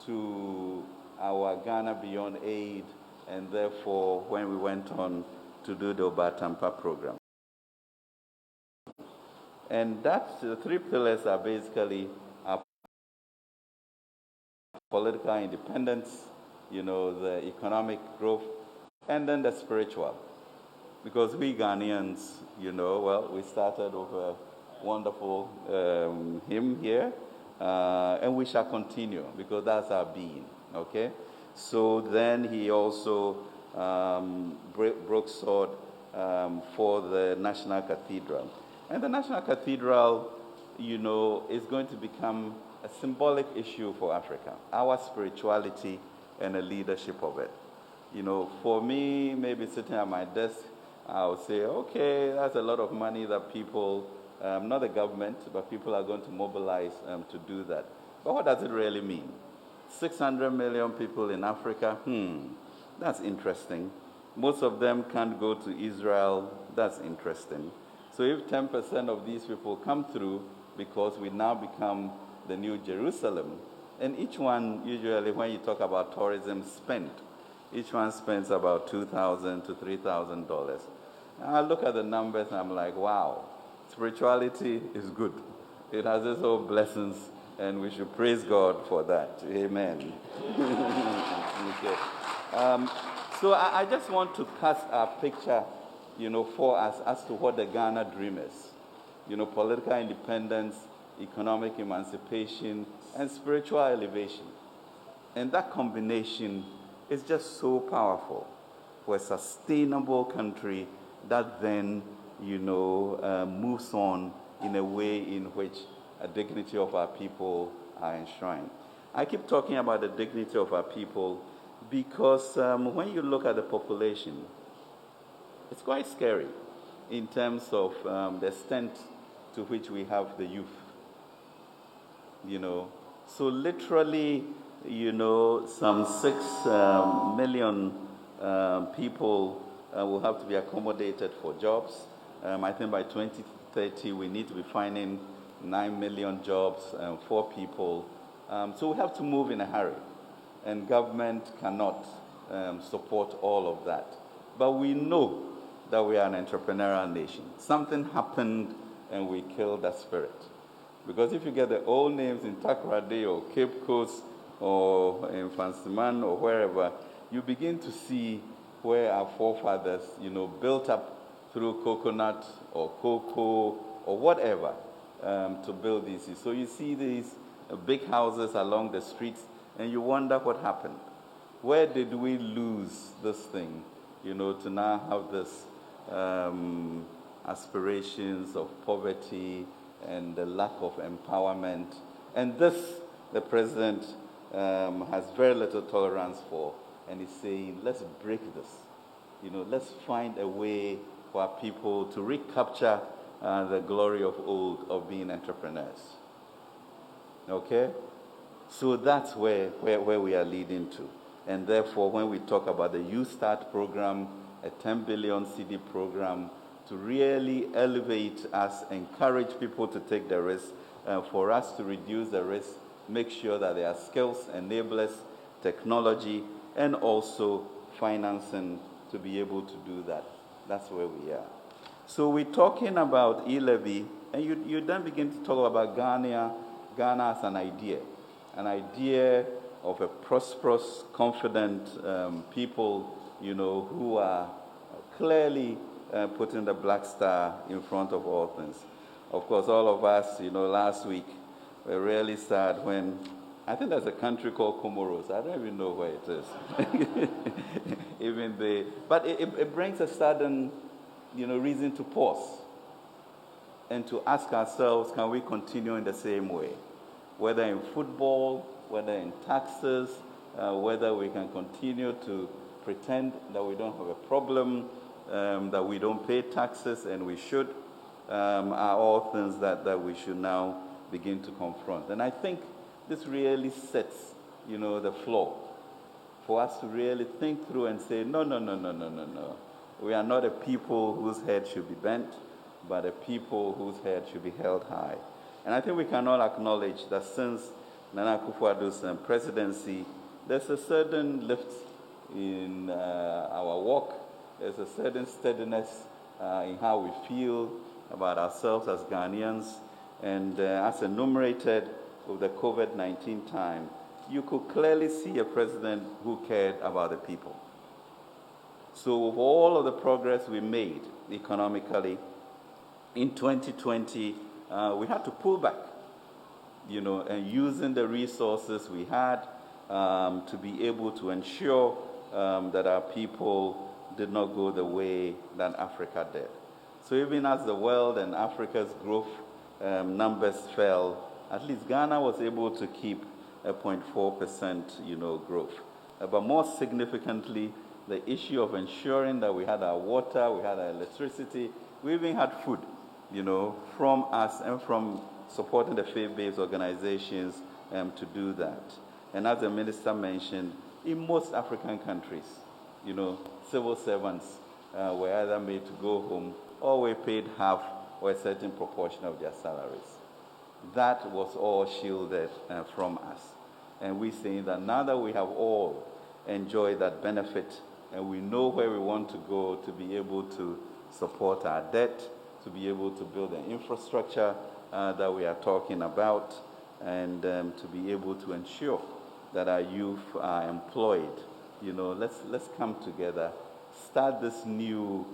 to our Ghana Beyond Aid, and therefore when we went on to do the Obatampa program. And the 3 pillars are basically our political independence, you know, the economic growth, and then the spiritual. Because we Ghanaians, you know, well, we started with a wonderful hymn here, and we shall continue because that's our being, okay? So then he also broke sword for the National Cathedral. And the National Cathedral, you know, is going to become a symbolic issue for Africa, our spirituality and the leadership of it. You know, for me, maybe sitting at my desk, I would say, okay, that's a lot of money that people, not the government, but people are going to mobilize to do that. But what does it really mean? 600 million people in Africa? That's interesting. Most of them can't go to Israel. That's interesting. So if 10% of these people come through, because we now become the new Jerusalem, and each one, usually when you talk about tourism spend, each one spends about $2,000 to $3,000. I look at the numbers and I'm like, wow, spirituality is good. It has its own blessings, and we should praise God for that. Amen. Okay. So I just want to cast a picture, you know, for us as to what the Ghana dream is. You know, political independence, economic emancipation, and spiritual elevation. And that combination is just so powerful for a sustainable country that then, you know, moves on in a way in which a dignity of our people are enshrined. I keep talking about the dignity of our people because when you look at the population, it's quite scary in terms of the extent to which we have the youth. You know, so literally, you know, some 6 million people will have to be accommodated for jobs. I think by 2030, we need to be finding 9 million jobs for people. So we have to move in a hurry, and government cannot support all of that. But we know that we are an entrepreneurial nation. Something happened, and we killed that spirit. Because if you get the old names in Takoradi or Cape Coast or in Fansiman or wherever, you begin to see where our forefathers, you know, built up through coconut or cocoa or whatever to build these. So you see these big houses along the streets, and you wonder what happened. Where did we lose this thing, to now have this aspirations of poverty and the lack of empowerment? And this, the president has very little tolerance for, and he's saying, let's break this. Let's find a way for our people to recapture the glory of old of being entrepreneurs. Okay? So that's where we are leading to. And therefore, when we talk about the Youth Start program, a 10 billion CD program, to really elevate us, encourage people to take the risk, for us to reduce the risk, make sure that there are skills, enablers, technology, and also financing to be able to do that. That's where we are. So we're talking about E-Levy, and you then begin to talk about Ghana as an idea of a prosperous, confident people, who are clearly putting the black star in front of all things. Of course, all of us, last week, were really sad when, I think there's a country called Comoros. I don't even know where it is. But it brings a sudden, reason to pause and to ask ourselves, can we continue in the same way? Whether in football, whether in taxes, whether we can continue to pretend that we don't have a problem, that we don't pay taxes and we should, are all things that we should now begin to confront. And I think this really sets, the floor for us to really think through and say, no. We are not a people whose head should be bent, but a people whose head should be held high. And I think we can all acknowledge that since Nana Akufo-Addo's presidency, there's a certain lift in our walk. There's a certain steadiness in how we feel about ourselves as Ghanaians. And as enumerated with the COVID-19 time, you could clearly see a president who cared about the people. So with all of the progress we made economically, in 2020, we had to pull back, and using the resources we had to be able to ensure that our people did not go the way that Africa did. So even as the world and Africa's growth numbers fell, at least Ghana was able to keep a 0.4%, growth. But more significantly, the issue of ensuring that we had our water, we had our electricity, we even had food, from us and from supporting the faith-based organizations to do that. And as the minister mentioned, in most African countries, civil servants were either made to go home or were paid half or a certain proportion of their salaries. That was all shielded from us. And we're saying that now that we have all enjoyed that benefit and we know where we want to go to be able to support our debt, to be able to build the infrastructure that we are talking about, and to be able to ensure that our youth are employed. Let's come together, start this new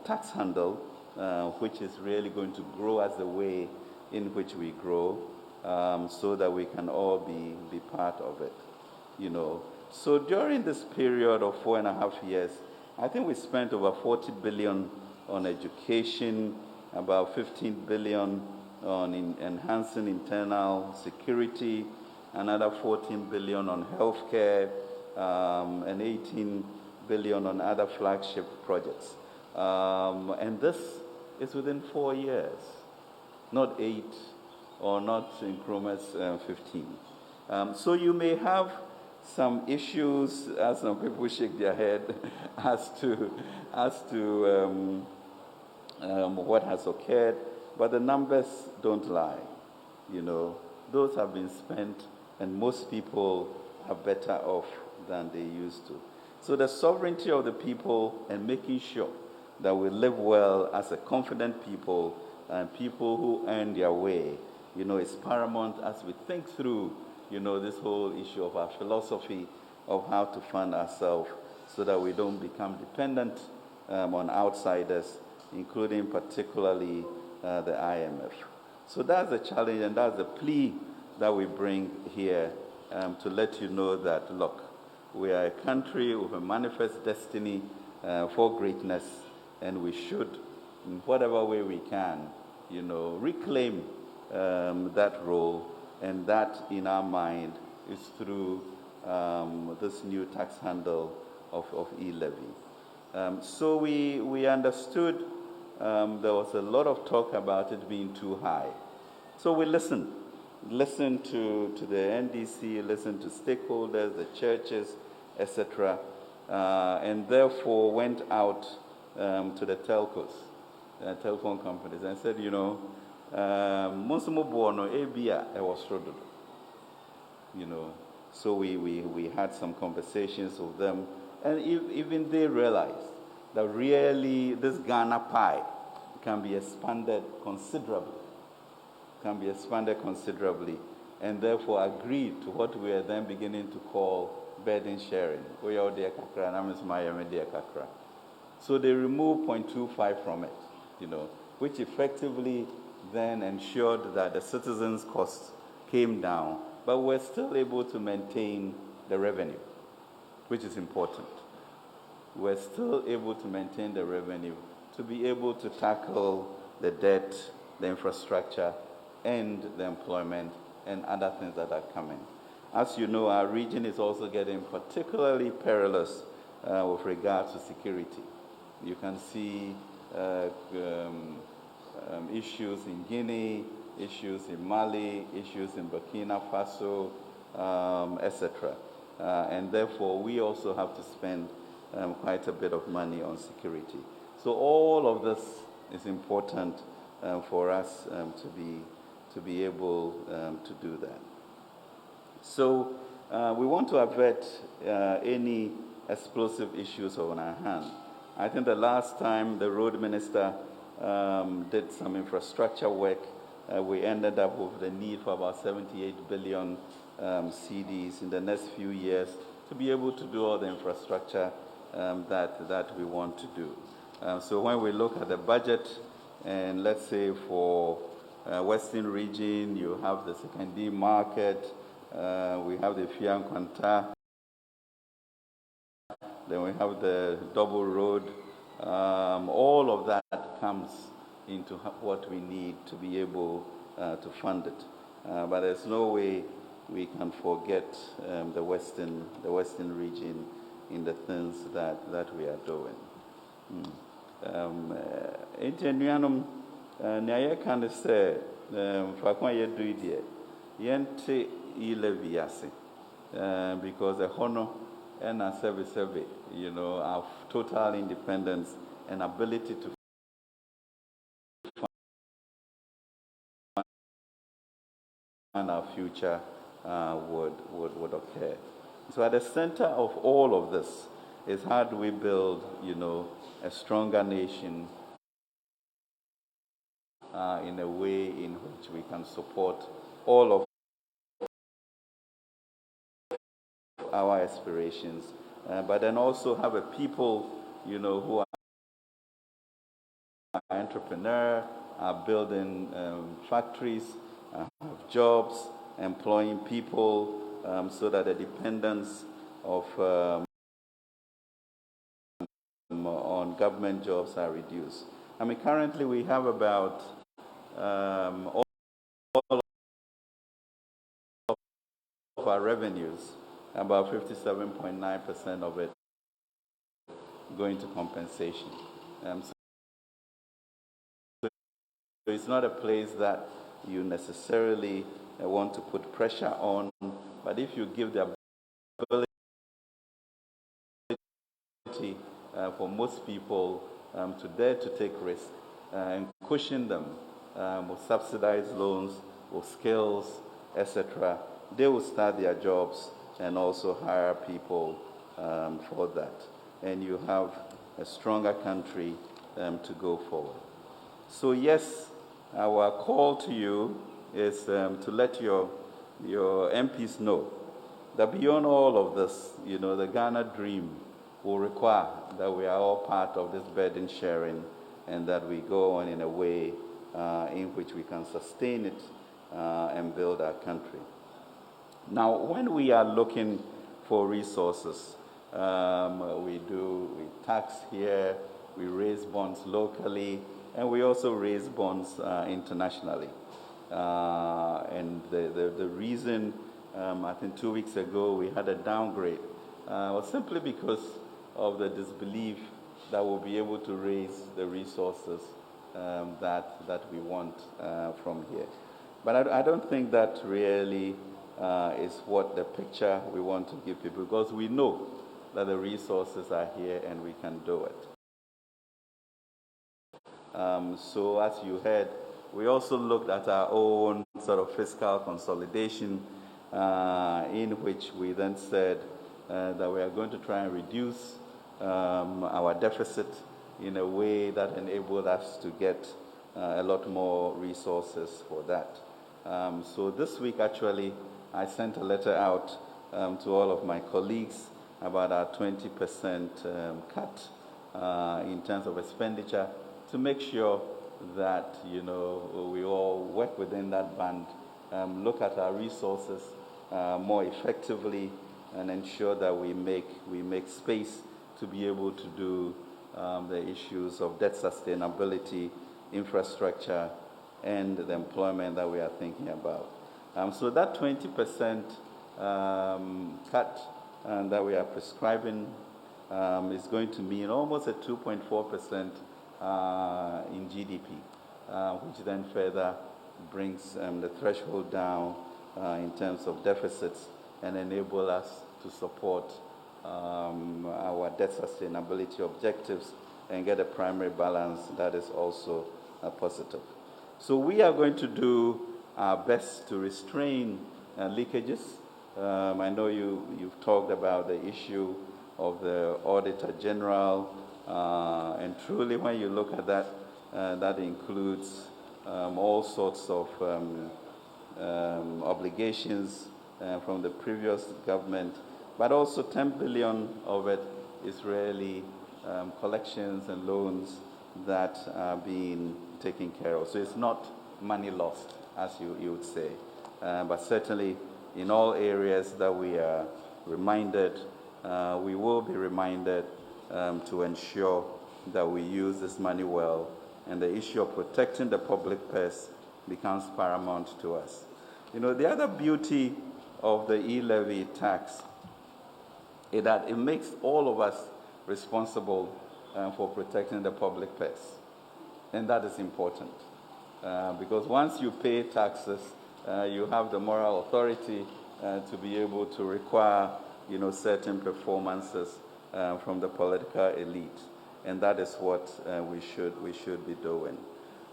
tax handle, which is really going to grow as the way in which we grow, so that we can all be part of it. So during this period of 4.5 years, I think we spent over 40 billion on education, about 15 billion on enhancing internal security, another 14 billion on healthcare, and 18 billion on other flagship projects. And this is within 4 years, not 8 or not increments 15. So you may have some issues, as some people shake their head, as to what has occurred, but the numbers don't lie. Those have been spent, and most people are better off than they used to. So the sovereignty of the people and making sure that we live well as a confident people and people who earn their way, is paramount as we think through, this whole issue of our philosophy of how to fund ourselves so that we don't become dependent on outsiders, including particularly the IMF. So that's the challenge, and that's the plea that we bring here to let you know that, look, we are a country with a manifest destiny for greatness, and we should, in whatever way we can, reclaim that role, and that, in our mind, is through this new tax handle of E-Levy. So we understood there was a lot of talk about it being too high. So we listened to the NDC, listened to stakeholders, the churches, etc., and therefore went out to the telcos, telephone companies, and said, Monsumo Buono, Ebia, I was struggling. So we had some conversations with them, and even they realized that really this Ghana pie can be expanded considerably, and therefore agreed to what we are then beginning to call burden sharing. So they removed 0.25 from it, which effectively then ensured that the citizens' costs came down, but we're still able to maintain the revenue, which is important. We're still able to maintain the revenue to be able to tackle the debt, the infrastructure, and the employment, and other things that are coming. As you know, our region is also getting particularly perilous with regards to security. You can see issues in Guinea, issues in Mali, issues in Burkina Faso, etc. And therefore, we also have to spend quite a bit of money on security. So all of this is important for us to be able to do that. So we want to avert any explosive issues on our hand. I think the last time the road minister did some infrastructure work, we ended up with the need for about 78 billion CDs in the next few years to be able to do all the infrastructure that we want to do. So when we look at the budget, and let's say for Western region, you have the Sekandi market, we have the Fiankwanta, then we have the double road. All of that comes into what we need to be able to fund it. But there's no way we can forget the Western region in the things that we are doing. Ingenuanum, Naya can say, Fakwa Yeduide, Yente E-Levy ase, because the honor and our service, our total independence and ability to fund our future would occur. So at the center of all of this is how do we build, a stronger nation in a way in which we can support all of our aspirations, but then also have a people, who are entrepreneur, are building factories, have jobs, employing people, so that the dependence of on government jobs are reduced. I mean, currently we have about all of our revenues, about 57.9% of it going to compensation. So it's not a place that you necessarily want to put pressure on, but if you give the ability for most people to dare to take risks and cushion them with subsidized loans, with skills, etc., they will start their jobs and also hire people for that. And you have a stronger country to go forward. So yes, our call to you is to let your MPs know that beyond all of this, the Ghana dream will require that we are all part of this burden sharing, and that we go on in a way in which we can sustain it and build our country. Now, when we are looking for resources, we tax here, we raise bonds locally, and we also raise bonds internationally. And the reason, I think 2 weeks ago, we had a downgrade was simply because of the disbelief that we'll be able to raise the resources that we want from here. But I don't think that really is what the picture we want to give people, because we know that the resources are here and we can do it. So as you heard, we also looked at our own sort of fiscal consolidation, in which we then said that we are going to try and reduce our deficit in a way that enabled us to get a lot more resources for that. So this week, actually, I sent a letter out to all of my colleagues about our 20% cut in terms of expenditure, to make sure that, we all work within that band, look at our resources more effectively, and ensure that we make space to be able to do the issues of debt sustainability, infrastructure, and the employment that we are thinking about. So that 20% cut that we are prescribing is going to mean almost a 2.4% in GDP, which then further brings the threshold down in terms of deficits and enable us to support our debt sustainability objectives and get a primary balance that is also positive. So we are going to do our best to restrain leakages. I know you've talked about the issue of the Auditor General, and truly when you look at that, that includes all sorts of obligations from the previous government, but also 10 billion of it is really collections and loans that are being taken care of. So it's not money lost, as you would say. But certainly in all areas that we are reminded, we will be reminded to ensure that we use this money well, and the issue of protecting the public purse becomes paramount to us. The other beauty of the E-Levy tax is that it makes all of us responsible for protecting the public purse. And that is important. Because once you pay taxes, you have the moral authority to be able to require, certain performances from the political elite. And that is what we should be doing.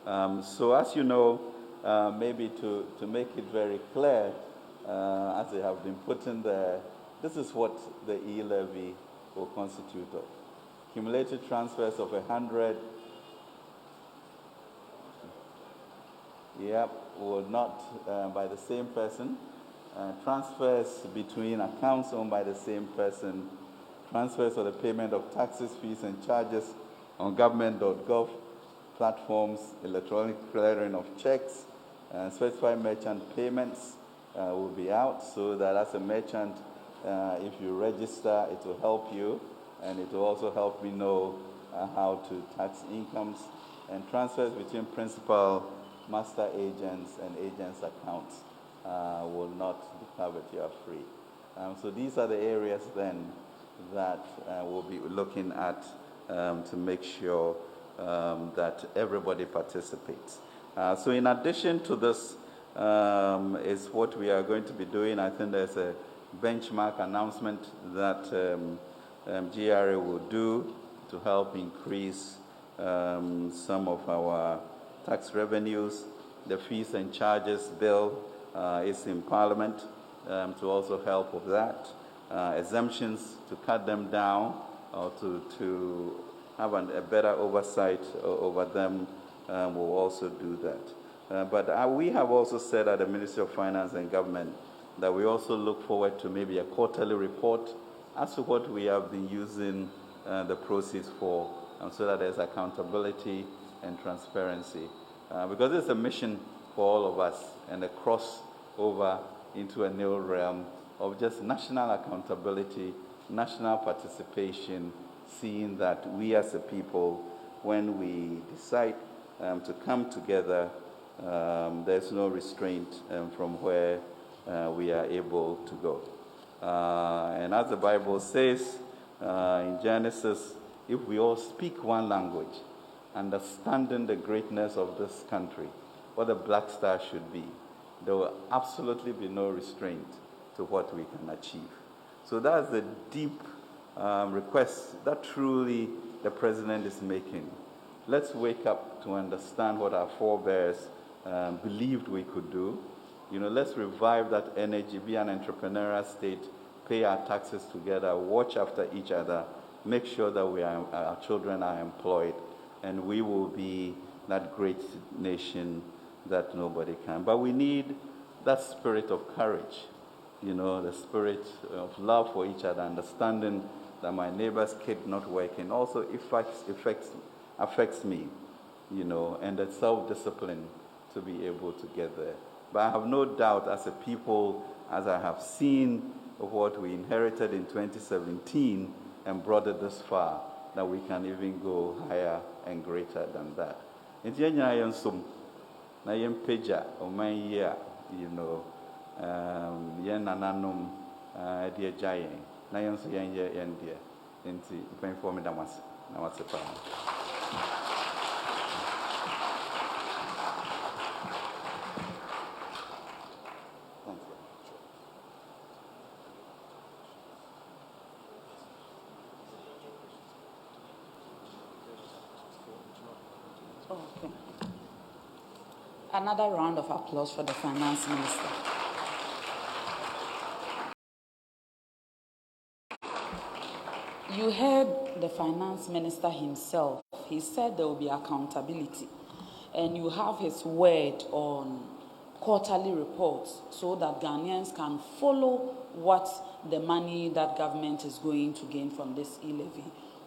So as you know, maybe to make it very clear, as they have been put in there, this is what the E-Levy will constitute of. Cumulative transfers of 100, will not by the same person. Transfers between accounts owned by the same person. Transfers for the payment of taxes, fees, and charges on government.gov platforms, electronic clearing of checks, specified merchant payments will be out, so that as a merchant, if you register, it will help you, and it will also help me know how to tax incomes, and transfers between principal, master agents, and agents' accounts will not be covered. You are free. So these are the areas then that we'll be looking at to make sure that everybody participates. So in addition to this is what we are going to be doing. I think there's a benchmark announcement that GRA will do to help increase some of our tax revenues. The fees and charges bill is in Parliament to also help with that. Exemptions to cut them down or to have a better oversight over them will also do that. But we have also said at the Ministry of Finance and Government that we also look forward to maybe a quarterly report as to what we have been using the proceeds for, so that there's accountability and transparency. Because it's a mission for all of us, and a crossover into a new realm of just national accountability, national participation, seeing that we as a people, when we decide to come together, there's no restraint from where we are able to go. And as the Bible says in Genesis, if we all speak one language, understanding the greatness of this country, what the Black Star should be, there will absolutely be no restraint to what we can achieve. So that's the deep request that truly the President is making. Let's wake up to understand what our forebears believed we could do. Let's revive that energy, be an entrepreneurial state, pay our taxes together, watch after each other, make sure that our children are employed, and we will be that great nation that nobody can. But we need that spirit of courage, the spirit of love for each other, understanding that my neighbor's kid not working also affects me, and the self-discipline to be able to get there. But I have no doubt as a people, as I have seen what we inherited in 2017 and brought it this far, that we can even go higher and greater than that. Na yen peja oman ye a yen nananom de agyayen na yen so yen ye yen de enti pen for me damas na wase pa. Okay. Another round of applause for the Finance Minister. You heard the Finance Minister himself. He said there will be accountability, and you have his word on quarterly reports so that Ghanaians can follow what the money that government is going to gain from this E-Levy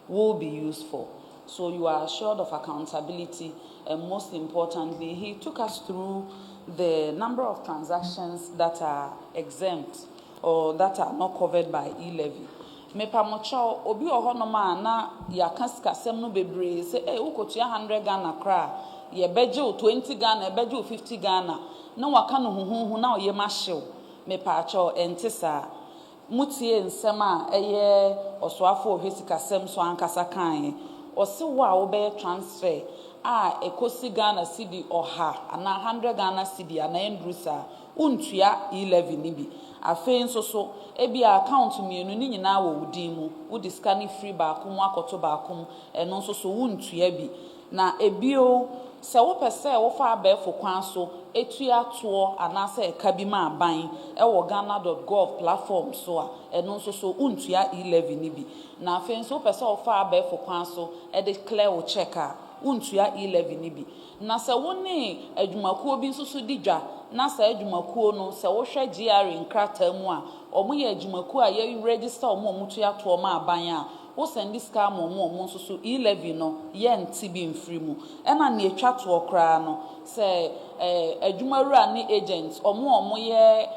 will be used for. So you are assured of accountability, and most importantly, he took us through the number of transactions that are exempt or that are not covered by E-Levy. Me pamocho obi ohonoma na yakaskasem no bebre say ukotua 100 Ghana kra ye beje 20 Ghana beje 50 Ghana na waka no huhuhu na oye mahyew me paacho entisa mutie nsem a eye osoafo ohwesikasem so ankasa kan ose wo a wo be transfer a ekosi Ghana cedi oha ana 100 Ghana cedi ana endrusa untua E-Levy ni bi afei nso so ebi account mienu ni nyina wo wudin mu wudi scan free ba ko mu akoto ba ko eno nso so wuntua bi na ebio se wo pese wo fa abefo kwan so etua to anase eka bi ma aban wo ghana.gov platform so a eno nso so untua E-Levy ni bi na afei nso pese wo fa abefo kwan so e declare wo check a untua E-Levy ni bi na se wo ne adwumakuo bi nso so didwa na se adwumakuo no se wo hwe GR nkrata mu a omo ye adwumakuo a ye register omo mutua to ma aban a wo send this car mo nso so E-Levy no ye nti bi mfiri mu e na ne atwa to okra no se adwumaru ani agents omo ye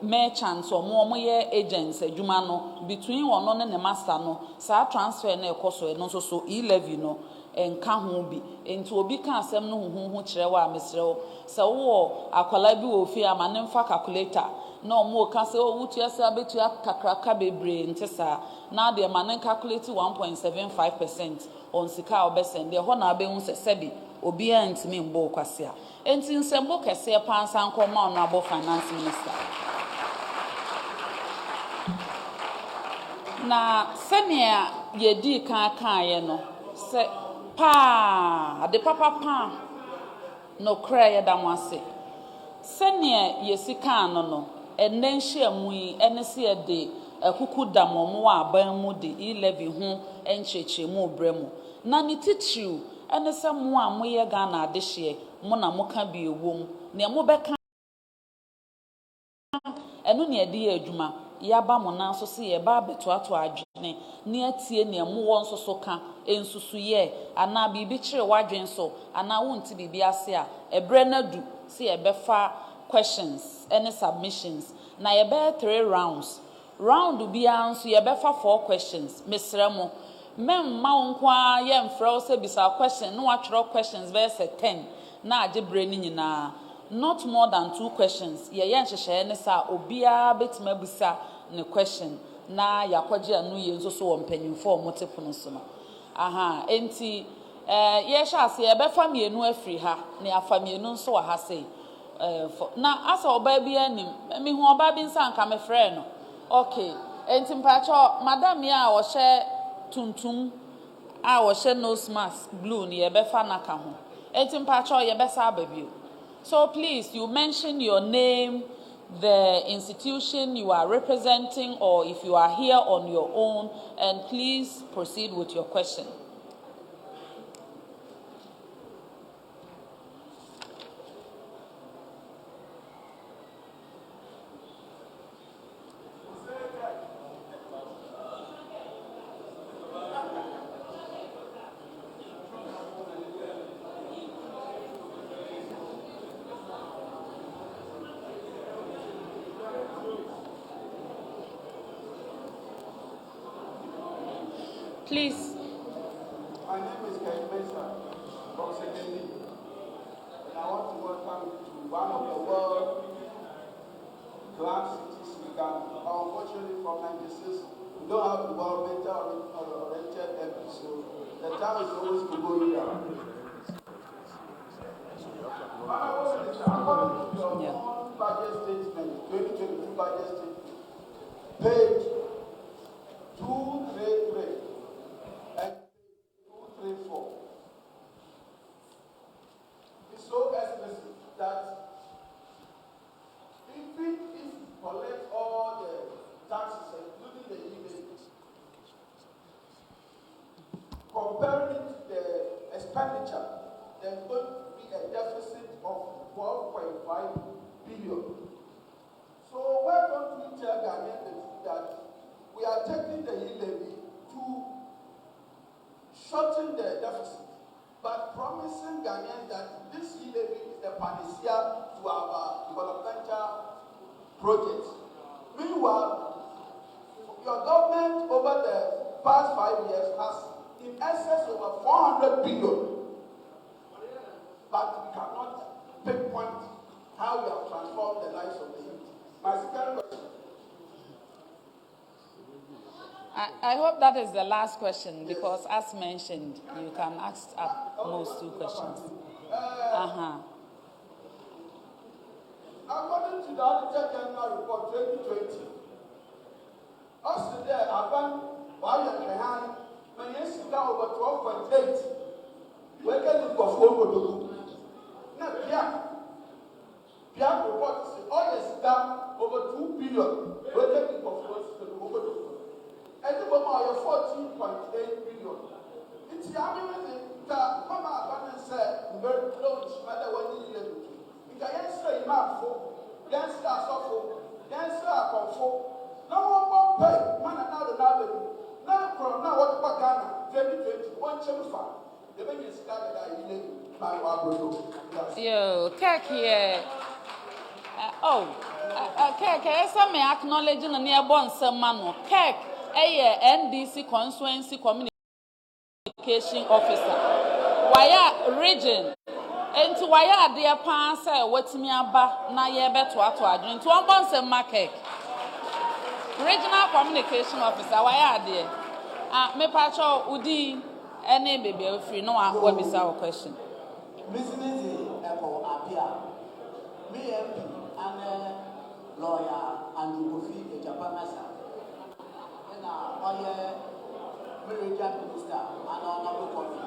merchants omo ye agents adwuma no between ono ne master no sa transfer na ekoso no nso so E-Levy no enka ho bi enti obi ka asem no huhu kire wa mesrew se wo akwala bi wo fi ama ne mfa calculator na omo ka se o wutu ase abetu akakraka bebre ntesa na de ma ne calculate 1.75% on sika obesende ho na abehu se sebi obi antimi mbo kwase a enti nsembo kese pansa nkoma Honorable Finance Minister na senia yedi kan ye no se pa de papa no kra ye da mwase senia yesika no enenhye amui enese ye de akuku da momo aban mu de E-Levy ho encheche mu bremu na ni titiriu enese mo a mo ye Ghana adehye mo na mo ka bi ewom na mo beka enu ne de adwuma ya ba mo na so se ye ba beto ato adwe near tie near more so so can in susuye, and now be bitchy wadrin so, and I won't be biasia, a brenner do, see a befa questions, any submissions. Now you bear 3 rounds. Round will be answer, you befa 4 questions, Miss Remo. Mem Mount Qua, yam froze bisa question, no actual questions, verse 10. Na je braining na not more than 2 questions. Ye yan share ne sa obia betima busa ne question. Na yakwaje anu ye nso so mpanyimfo multiple so no aha enti ye sha se ye be famienu afri ha na afamienu nso wa ha sei na asa oba bi anim me hu oba bi nsa nka me frɛ no okay enti mpacho madam ya wo hye tuntum a wo hye nose mask blue ni ye be fa naka ho enti mpacho ye be sa babio. So please you mention your name, the institution you are representing, or if you are here on your own, and please proceed with your question. Please. My name is Ken Mesa from Secondly, and I want to welcome you to one of the world class cities we can. Unfortunately, from 96, we don't have the environmental-oriented MP, so the town is always going down. According to your own budget statement, 2022 budget statement, page 233. And 234. It's so explicit that even if you collect all the taxes, including the E-Levy, comparing it to the expenditure, there's going to be a deficit of 12.5 billion. So why don't we tell Ghanaians that we are taking the E-Levy to shorten the deficit, but promising Ghanaians that this E-Levy is the panacea to our developmental projects. Meanwhile, your government over the past 5 years has in excess over 400 billion, but we cannot pinpoint how we have transformed the lives of the youth. My second question. I hope that is the last question because, as mentioned, you can ask at most 2 questions. According to the Auditor General Report 2020, us today, Aban, Wayan, when you sit down over 12.8, we're getting for 4. Now, Pierre report is all is down over 2 billion, we're getting for 4. And the Boma 14.8 billion. It's the argument that Mama Aban said, very close, matter what you live. If I answer Imam for, against us for, against our comfort, no one will pay, man another level. Now from now, what about Ghana 2020, 1 chemical, the baby is started at E-Levy by Wabro. Yo, Kek here. Kek, I acknowledging a nearborn some man, Kek. NDC Constituency Communication Officer. Waya region. And to waya dear pan say what me aba na ye beto ato adwin to one say market. Regional Communication Officer waya dear. Me pacho udi any baby free no what be our question. Business echo appear. Me MP and lawyer and Kofi Ejapamasa. Minister and honorable coffee.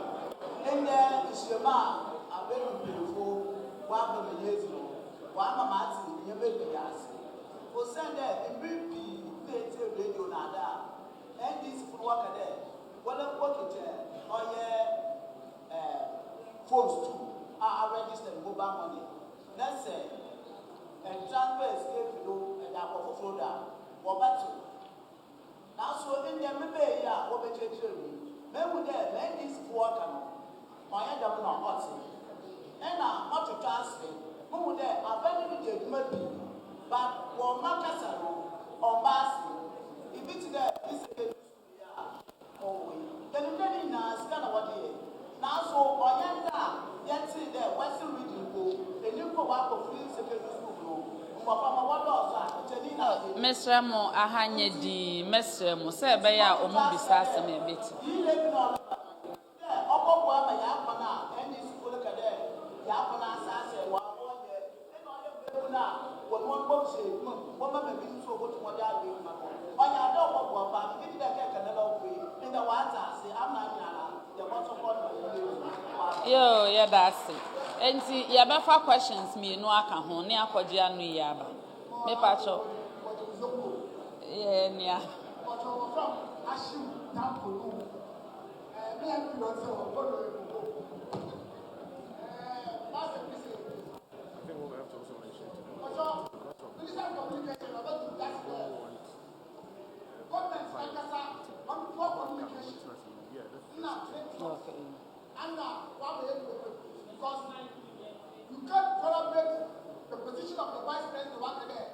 And then it's your man, a very beautiful 1 years ago. One Mamati, you may be asked. For send a BP, radio nada, and this worker there. Well, I'm working there. Phones too are registered mobile money. Let's say, and transfer escape to do and I for Florida or battle. Now, so in the maybe, yeah, what the church, maybe there, let this water, my head of no hot. And I'm not to translate, who there, I've been with maybe, but one Macasaro or Bassi, if it's there, this is oh, then you really know, kind of what it is. Now, so Oyanda, yet see there, Western region, the new co-op of free secondary school. Mr. Mo ahanye di Mr. Mo se be ya omu bisa asem e beti. Yo, yeah, that's it. And see, you have four questions. Me no aka ho ne akwaji anu yaba. Me pacho. Yeah, nia. Okay. Because you can't tolerate the position of the vice president one day.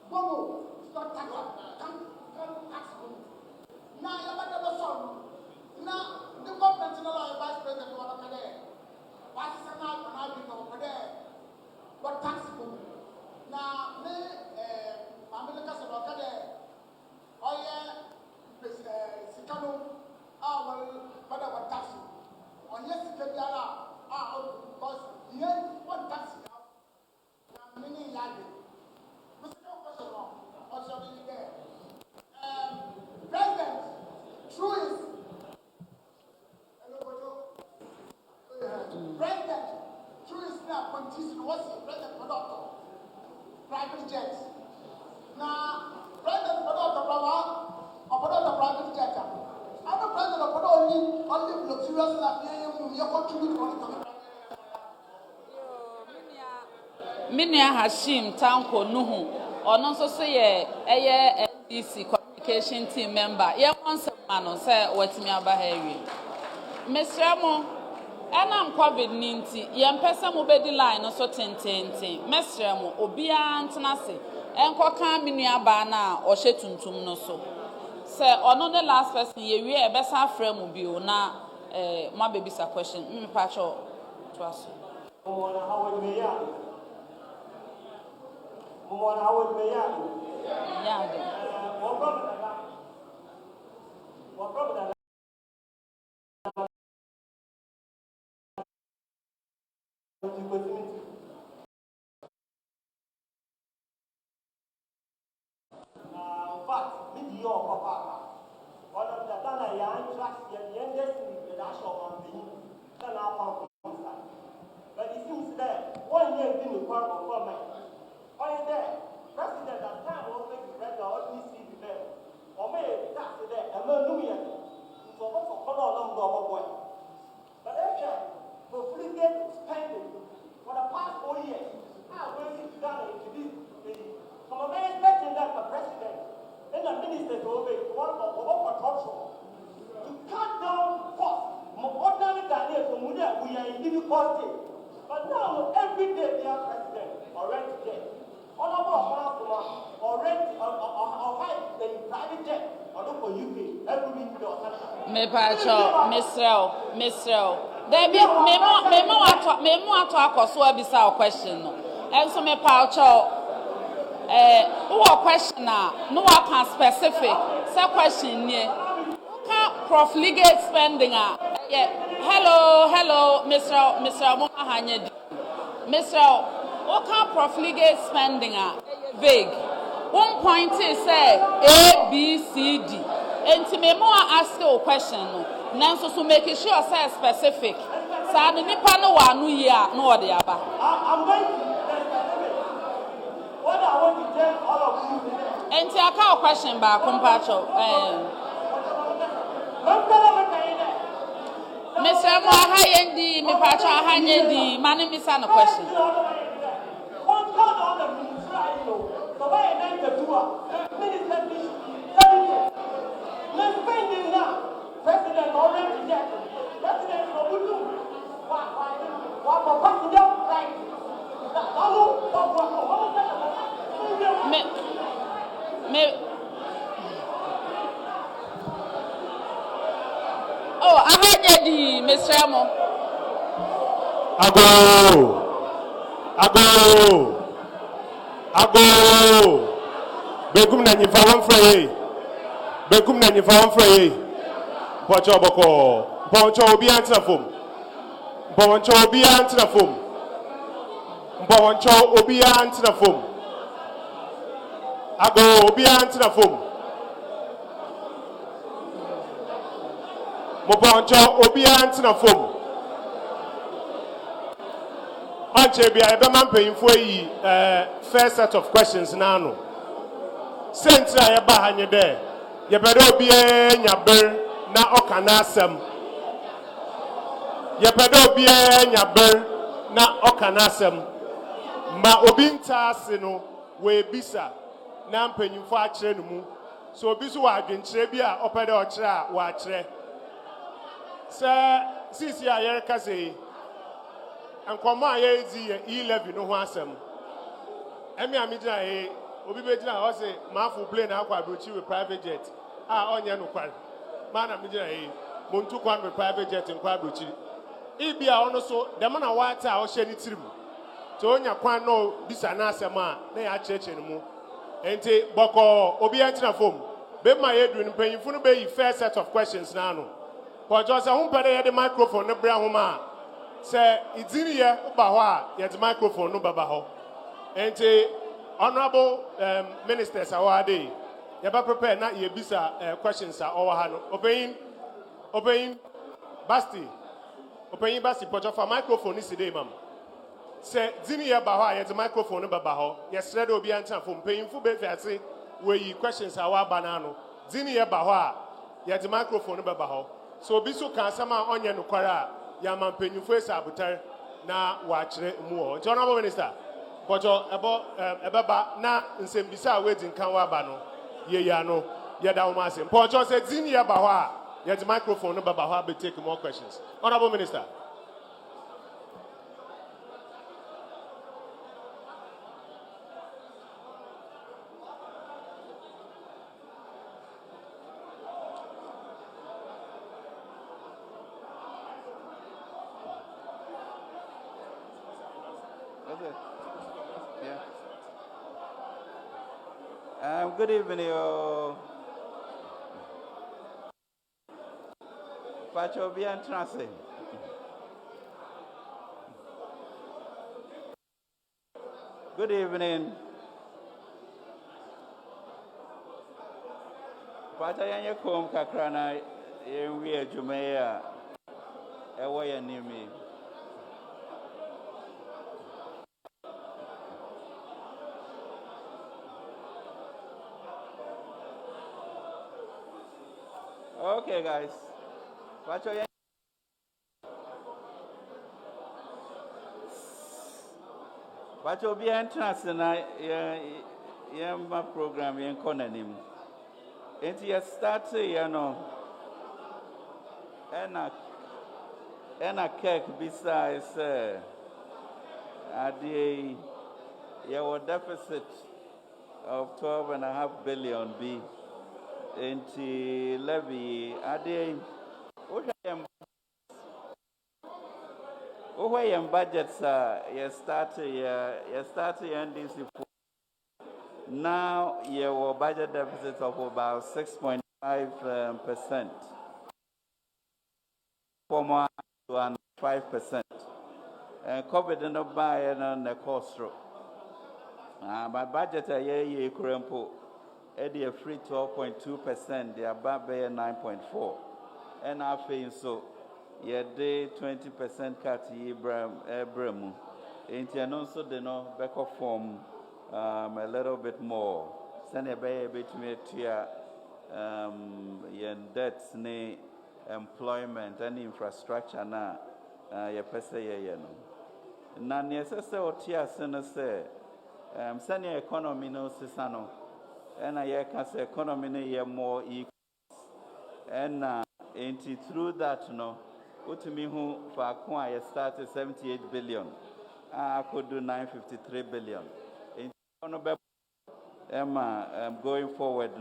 Bomo, it's not tax. Can't tax Bomo. Now you have never solved. Now the government no law vice president one day. What is now over there? What tax Bomo? Now me, America se va there. Oh yeah, Sikano, what tax? On yes, because here one tax now many yard. Also there. President, true is President, true is now continues what's the President Product private jets. Now President Product of private jet. I'm a president of only luxurious life. You contribute to Minia Hashim Townhall Nuhu ono nso so ye eye NDC communication team member ye wonse mano say watimi aba ha awie Mr. Mo enam COVID-19 ye mpesa mo bedi line no so tententen Mr. Mo obia ntena se enkoka minua ba na o hye tuntum no so say ono the last person ye wie e besa afra mu bio na ma baby sa question me pa cho to aso But it seems that 1 year didn't require for government. Only there, President at the time was making the ordinary city there. Or maybe that's there, and no New Year. So what's a color number of boy? But actually, for free spending for the past 4 years, how will it done into this? From a very expecting that the president and the minister to obey one of control to cut down costs. Ordinary Ghanaians from we are in difficulty. But now, every day, they are president already there. Honorable already high the private jet or look for UK every week. Me pacho, Mr. There be memo ato akoso abisa question no. Enso me pacho who question na no one specific. Say question nie. Ka profligate spending hello Mr. Mo ahanye Mr. What can profligate spending vague? One point is say A, B, C, D. And to me more ask you a question no. Now so make sure say specific. So the nipa no wa no year no the aba. I'm going to what I want to tell all of you. And to a question ba compacho. Mr. Mo ahayendi me pacho ahanye mani mi sa no question. spending now, President already rejected. President Obudu, what president right? Oh, I heard you, Mr. Amo. Ago. Begum na nyifa wan frey. Begum na nyifa wan frey. Pocho boko. Pocho obi antina fom. Pocho obi antina fom. Pocho obi antina fom. Ago obi antina fom. Mo pocho obi antina fom. Anche bia ebe man payinfo yi first set of questions na no. Sentra ya ba hanye de. Ye bedo obi nyaber na okana asem. Ye bedo obi nyaber na okana asem. Ma obi nta ase no we bisa na mpanyinfo a kire no mu. So obi so wa adwenkyere bi a opede o kire a wa kire. Se sisi a ye ka sei and come on, E-Levy no one sem. Emi amidina obi bedina ho say mafu plane akwa brochi with private jet. Onye no kware. Man amidina muntu kwan with private jet in kwa brochi. Ibi a ono so dem na wata a o hye ni tirim. To onya kwan no bisa na asem a na ya cheche no mu. Enti boko obi antina fom. Be ma yedu ni panyimfu no be yi first set of questions na no. But just a pere ye the microphone no bra ho ma. Say it's in here about yet microphone no baba. And honorable ministers award you better prepare na ye bisa questions are over hand. Obeying Basti put off a microphone is today, ma'am. Say it's in here about yet microphone no baba. Yes, ready will be answer from paying for say where you questions are banana. Zini here about yet microphone no baba. So bisu can sama on no kwara. Yaman penyufo sabutar na wachire mu. Honorable Minister, but ebaba na nsembisa wedding kan wa ba no ye ya no ye da wo asem. Pocho say zini ya ba ho a ye the microphone no ba ho be take more questions. Honorable Minister. Good evening, Pacho bien trance. Good evening. Pacho yanye kom kakrana yewe jumea ewa ya nimi. Okay, guys. Pacho be entrance na my program yen konanim. Enti ya start you know. Ena cake besides adi your deficit of 12.5 billion B. Into levy, ade, Ohayam budgets you start NDC. Now your budget deficit of about 6.5%. Former to 5%. And COVID no buy on the cost. My budget a year current. Eddie free 12.2%, the above 9.4%. And I think so, ye day 20% cut Abraham. Ain't you also the no back of form a little bit more. Send a baby to me to your debts, employment and infrastructure now. Your person, you know. None necessary or tears, say, send your economy no sisano. And I can say economy more equal. And through that, utumi hu faako a started 78 billion. I could do 953 billion. Going forward,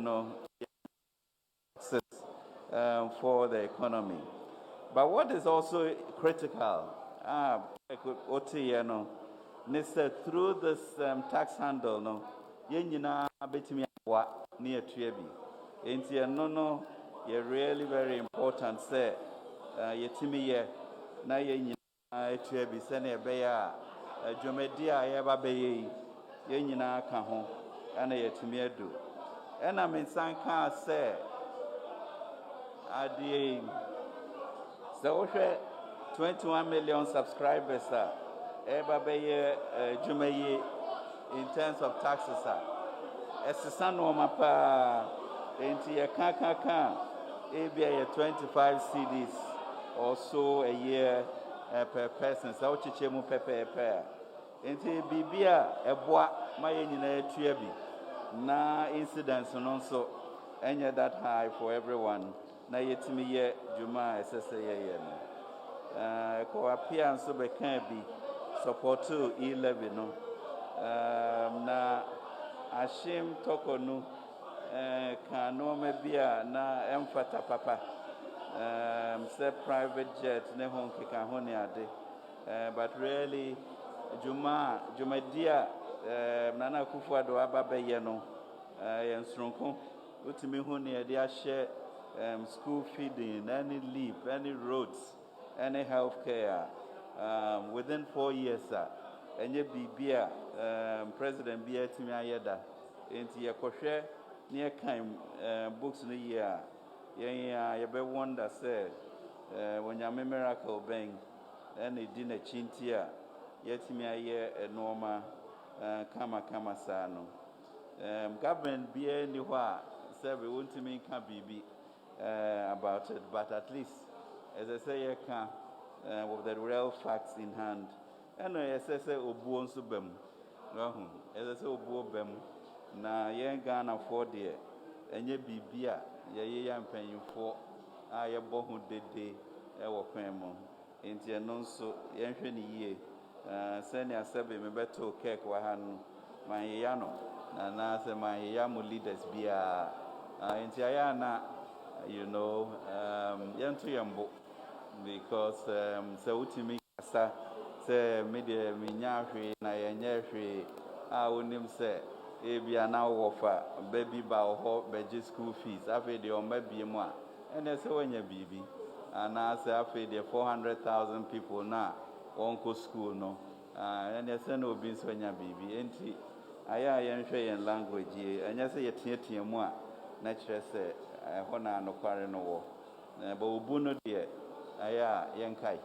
for the economy. But what is also critical, through this tax handle, yenina betimi wa near Trebi. You're really very important. Say, yetimi ye na yenina Trebi sene beya Jomedia yaba beye yenina kaho and yetimi edu. And I mean, some can say, at the so 21 million subscribers, every Jumaye in terms of taxes. As the son of my pa, into a can, 25 CDs or so a year per person. So, Chichemu Pepe pair. Into Bibia, a bois, my engineer Trebi. Na incidents and also any that high for everyone. Na yetimi ye Juma SSA ko appearance be can be support to E-Levy no. Na ashim toko no kano mebia na emfata papa. Say private jet ne hon keka honi ade. But really Juma dia Nana Kufuado Ababe Yeno, Yensronko, Utimi Huni, they share school feeding, any leave, any roads, any health care. Within 4 years, and ye be President Bia Timiayeda, into your kosher near Kaim books in the year. You be wonder, say, when you're a miracle bang, and it didn't chintia, yet me a year a normal. Kama sano. Government be anywhere, say we want to make a BB about it, but at least, as I say, I can with the real facts in hand. And as I say, Obuon Subem, as I say, Obuobem, na yen Ghana for dear, and ye BBA, ye am paying for, I am born de day, our cremo, into your non so, yen ye. Senior Sebi me beto cake wahan my yano and as my yamu leaders be in Tiana, yantu yambo because so ultimate say media minyafi na yanyafi unim say ebia now offer baby bow ho beji school fees after the maybe more and that's when you baby and I say after the 400,000 people now. Onko school no and you say no beans when you baby enti aya yen language and you say yetie mu a natural say hona no kware no wo but obu no de aya yen kai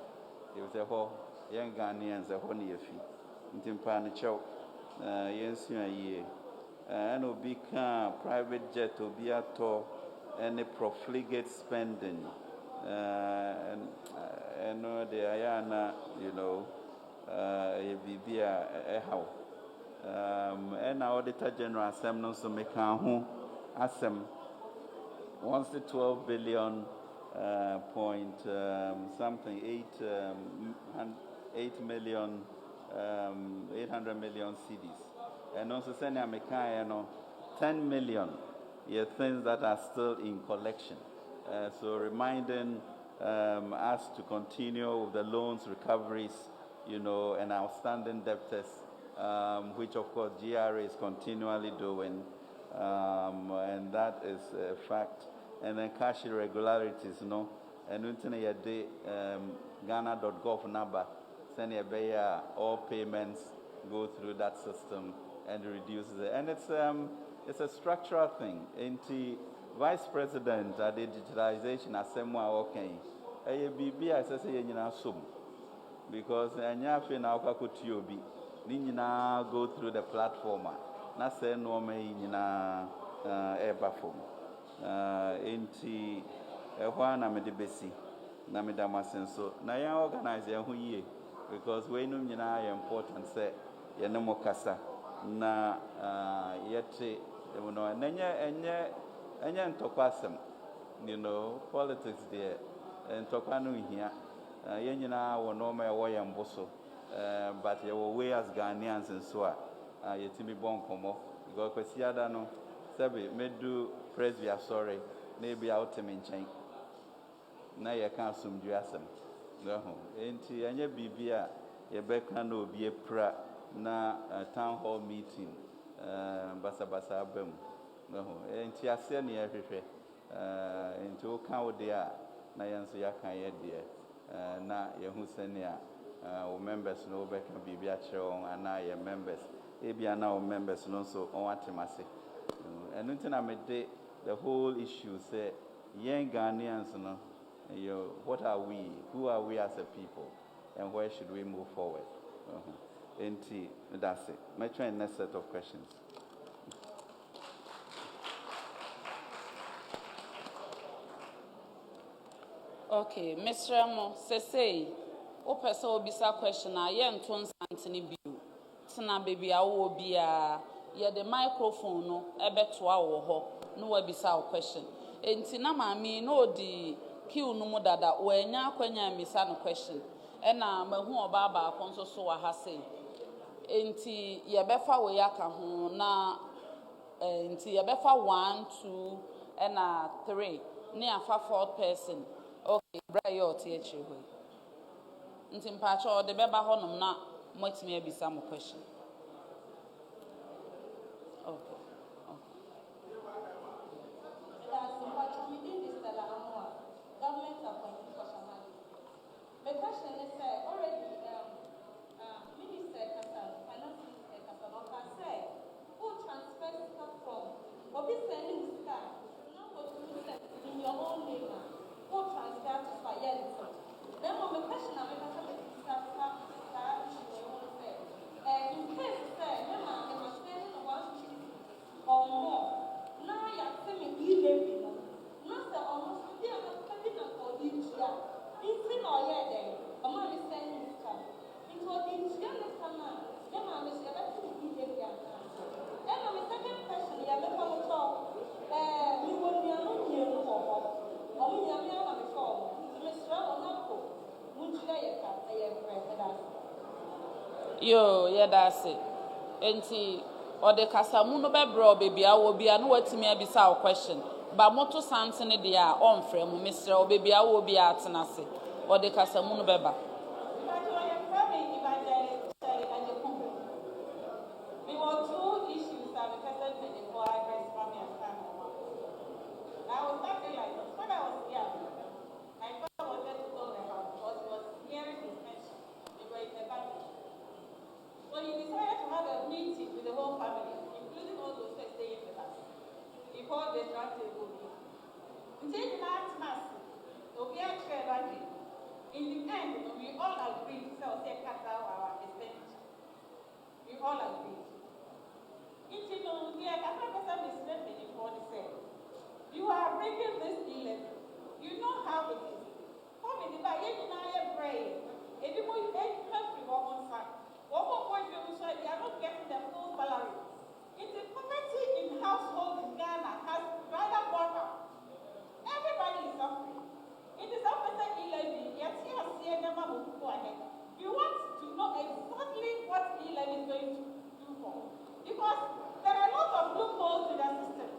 you say ho yen Ghanaians ho ne yafi nti mpa ne chew yen sua ye and obi kan private jet obi ato any profligate spending and the ayana, Bibia how. And our Auditor General Assembly so make Assem once the 12 billion point something 8 million 800 million CDs. And also sending a 10 million things that are still in collection. So reminding us to continue with the loans recoveries, and outstanding debtors, which of course GRA is continually doing, and that is a fact. And then cash irregularities, and the Ghana.gov number, send all payments go through that system and reduces it. And it's a structural thing. Into Vice President at the digitalization assembly okay. BB I say you sum because anyafe na okakotuobi ni nyina go through the platform na say no me nyina eba form enti ehwa na me de besi na me da masenso na ya organize ehun yie because we no nyina important say ye no mokasa na yete enye ntokwa asem You know, politics there. And Tokano here. Yenina will no more way and bosso. But you will way as Ghanaians and so on. You timi bon come because Kwesiada no, Sabi, may do praise we are sorry, maybe out to maintain. Now you can't assume you ask them. No, ain't any BBA, your background will be a pra na Townhall meeting, Basa Bem. No, ain't you send everywhere into account there, Nayansu Yakaya dear, na Yahusenia, members no back can be Biachon, and I am members. Maybe I now members no so on what I say. And until I made the whole issue say, young Ghanaians, no, what are we? Who are we as a people? And where should we move forward? And that's it. My try next set of questions. Okay, Mr. Amo, say, open so bisa question. I am to Anthony Bill. Tina baby, I will be the microphone no ebe to our ho no bisa question. Entina mami no di kill no mo dada o enya kwanya misa no question. Ena mahu oba ba konso so wa ha say. Enti ye befa we aka ho na enti ye befa 1 2 ena 3 ne afa 4th person. Okay, bra yo tie chi ho. Enti mpacho de beba ho nom na motimi abisa mo question. Okay. Government appointed for Shamali. The question is already Minister Kassan, Finance Minister Kassan, said who transfers stuff from Bobby sending stuff, not what you said in your own name, who transfer to Fayette. Then on the question I'm going to in case Mama was spending or more, now you're telling E-Levy. Not the almost for each year. In or year day, a man is sending his car. It was in Janet Command, the man is ever to be the and on the second question, you have never talk. We will be alone here no more. Or we are never before. Mr. Onako, would you like a Yo, yeah, that's it. Enti, or the Casamuno Bebro, baby, I will be a no to me abisa question. But moto something they are on frame, Mr. or baby, I will be at Tanasi, or the Casamuno Beba. We were 2 issues that the president made before I raised from your family. I was talking like this. When I was young, I thought I wanted to go the house because it was hearing his mention. We were in the family. So he decided to have a meeting with the whole family, including all those that stay in the house. He called the round table meeting. Until the last mass, we had shared ranking. In the end, we all agreed to say cut down our expenditure. We all agreed. You are bringing this E-Levy. You know how it is. Come in the back, you are praying. If you want to country, one side. One more point, they are not getting their full salary. It's a poverty in household in Ghana has rather gone up. Everybody is suffering. It is after E-Levy, yet here, never will go ahead. You want to know exactly what E-Levy is going to do for. Because there are a lot of loopholes in the system.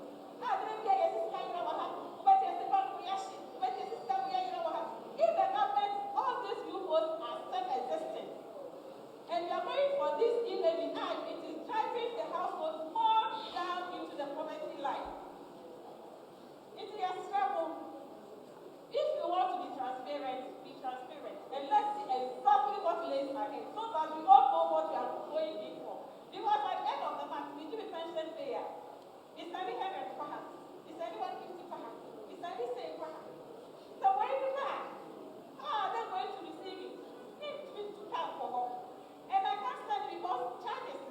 If the government, all these loopholes are self-existent, and you are going for this E-Levy act, it is driving the household more down into the poverty line. It is a struggle. If you want to be transparent, and let's see exactly what lays ahead, so that we all know what we are going in for. Because at the end of the month, we do a pension payer. It's only 100 perhaps. It's only 150 perhaps. It's only say perhaps. So where is that? How are they going to receive it? Need to count for all. And I can't stand because charges,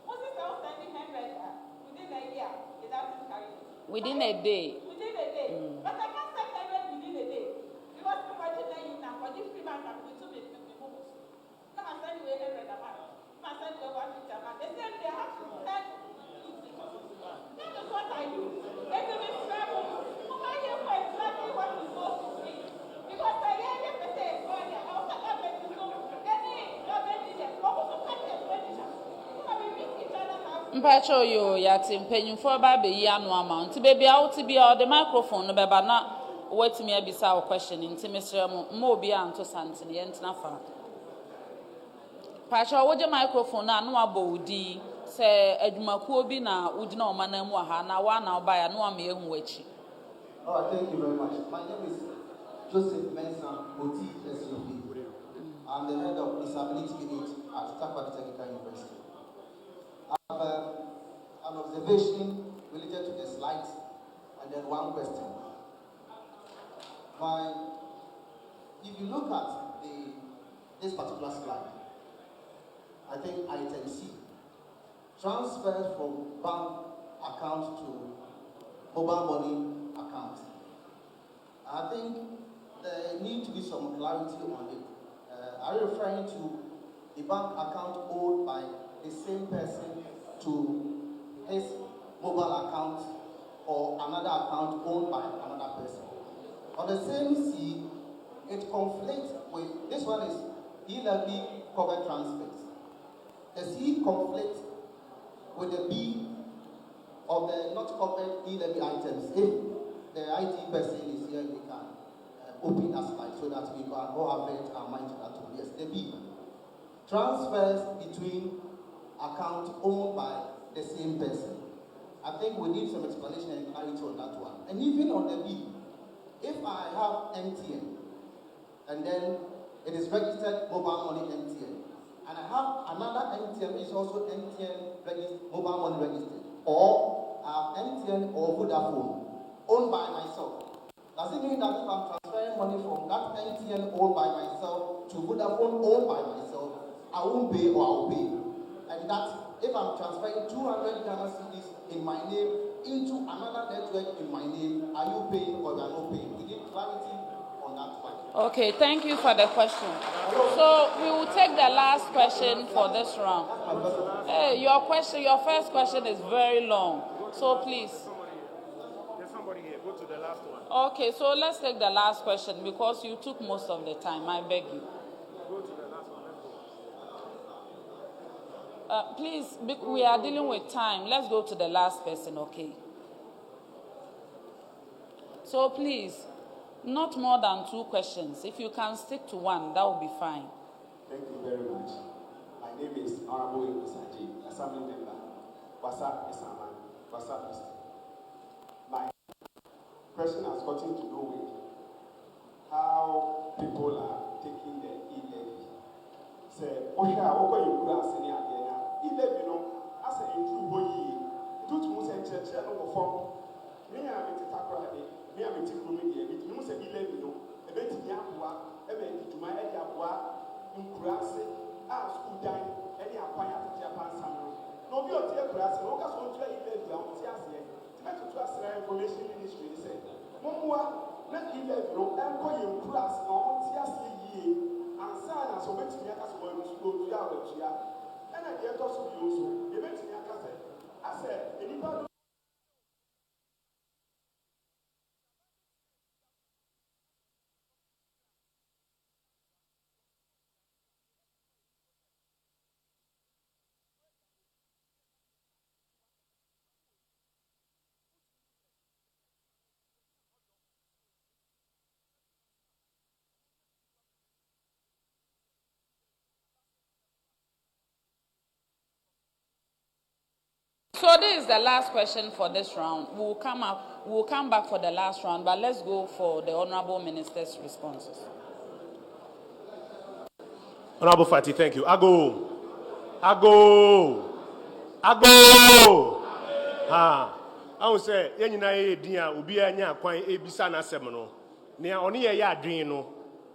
Moses was sending 100 within a year. It doesn't carry it. Within a day. Within a day. But I can't send 100 within a day. Because if I did that, you now, for this 3 months, I'm going to be moved. Come and send you 100 a month. Come and send you 150 a month. They said they have to send. That is what I do. They give me trouble. Who are you for? Mpacho yo yati mpenyimfo ba be yi anu ama nti baby out be all the microphone no beba na wetimi abisa o question nti mesre mo obi anto santene ye ntina fa Pacho woje microphone na anu abodi se adwumakuo bi na wudi na oma na mu aha na wa na oba ya no am ehu achi. Oh, thank you very much. My name is Joseph Mensah, OT SUV. I'm the head of Disability Aid at Stafford Technical University. I have an observation related to the slides and then one question. If you look at this particular slide, I think item C, transfers from bank account to mobile money account. I think there needs to be some clarity on it. Are you referring to the bank account owned by the same person to his mobile account or another account owned by another person? On the same C, it conflicts with, this one is E-Levy covered transfers. The C conflicts with the B of the not covered E-Levy items. If the IT person is here, we can open that slide so that we can all have it our mind to that one. Yes, the B. Transfers between accounts owned by the same person. I think we need some explanation and clarity on that one. And even on the B, if I have MTN and then it is registered mobile money MTN, and I have another MTN which is also MTN mobile money registered, or I have MTN or Vodafone owned by myself. Does it mean that if I'm transferring money from that MTN owned by myself to Vodafone owned by myself, I won't pay or I'll pay? And that if I'm transferring 200 Ghana cedis in my name into another network in my name, are you paying or are you not paying? We need clarity on that one. Okay, thank you for the question. So we will take the last question for this round. Hey, your first question is very long. So please. There's somebody here. Go to the last one. Okay, so let's take the last question because you took most of the time. I beg you. Go to the last one. Let's go. Please, we are dealing with time. Let's go to the last person, okay? So please, not more than 2 questions. If you can stick to one, that will be fine. Thank you very much. My name is Honorable Isaji, Assembly Member, Wasa Esaman, Wasa East. My question has gotten to do with how people are taking the E-Levy. Say, E-Levy, as a true boy, do to Musa and Church, no form. Me, I'm a Takradi, me, I'm a Tikrumi, me, Musa E-Levy, a bit of Yapua, a bit to my Yapua, in Kurasi, school dine, any appointment to Japan Samuel. No, be a tear grass, no, that's one tray E-Levy, I'm Tiasia. To trust the information ministry, he said, Mumwa, let E-Levy, and go in class, or Tiasia ye, and sign us over to Yakas or to go to Yahweh. And I get also you, eventually, I said, anybody. So this is the last question for this round. We'll come back for the last round, but let's go for the Honorable Minister's responses. Honorable Fati, thank you. Ago. I will say, Yanina, dear, Ubia, Quine, Ebisana Semino. Near only a yardrino,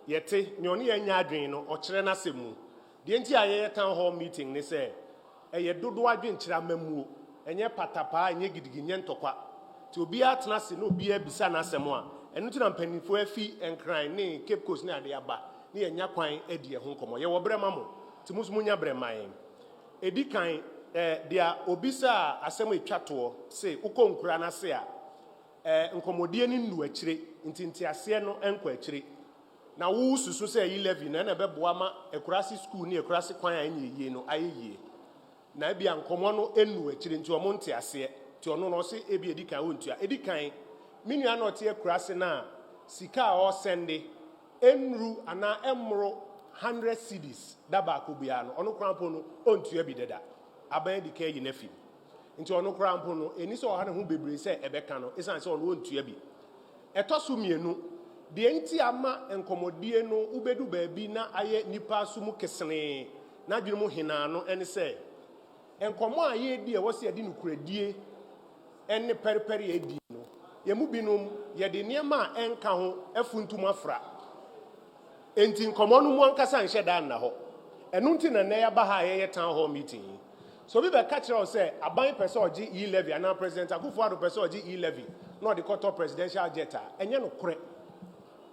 yet, Noni and Yardrino, or Chrena Semu. The entire town hall meeting, they say, a Yadudua Vintra Memu. Enye patapa enye gidiginen tokwa ti obi atena se no obi abisa na asemo a enu ti na mpanifo afi enkran ne Cape Coast ne ade aba ne enya kwan adi ho nkomo ye wo brema mo ti musu nya breman edi kan dia obisa asemo etwato se ukonkura na se a nkomodie ni nnu akire ntinti ase no enko akire na wo susu se E-Levy na na beboa ma ekurasi school ne ekurasi kwan a enye yie no ayeye na ebia nkɔmɔ no enu akyire nti ɔmo nte aseɛ ti ɔno no ɔse ebi edikan wontua edikan minua na ɔte akura se na sika a ɔsɛnde enru ana emro 100 cedis daba ko bia no ɔno krampo no ontua bi deda aban edikan yi na fi nti ɔno krampo no eni sɛ ɔha ne ho bebre sɛ ɛbɛka no esan sɛ ɔno ontua bi ɛtɔso mienu de enti ama nkɔmɔdie no ubedu baabi na ayɛ nipa so mu kesene na dwene mu hina no ɛne sɛ nkɔmɔ a yɛdi ɛwɔ sɛ yɛdi nukuradie ɛne pɛrepɛre yɛdi no yɛmu binom yɛde nneɛma a ɛnka ho afuntum afra enti nkɔmɔ no mu ankasa nhyɛ da nna hɔ ɛno nti na nnɛ yɛaba ha a yɛyɛ town hall meeting so bi bɛka kyerɛ wo sɛ aban pɛ sɛ ɔgye E-Levy anaa president Akufo-Addo pɛ sɛ ɔgye E-Levy na ɔde kɔtɔ presidential jet a ɛnyɛ no korɛ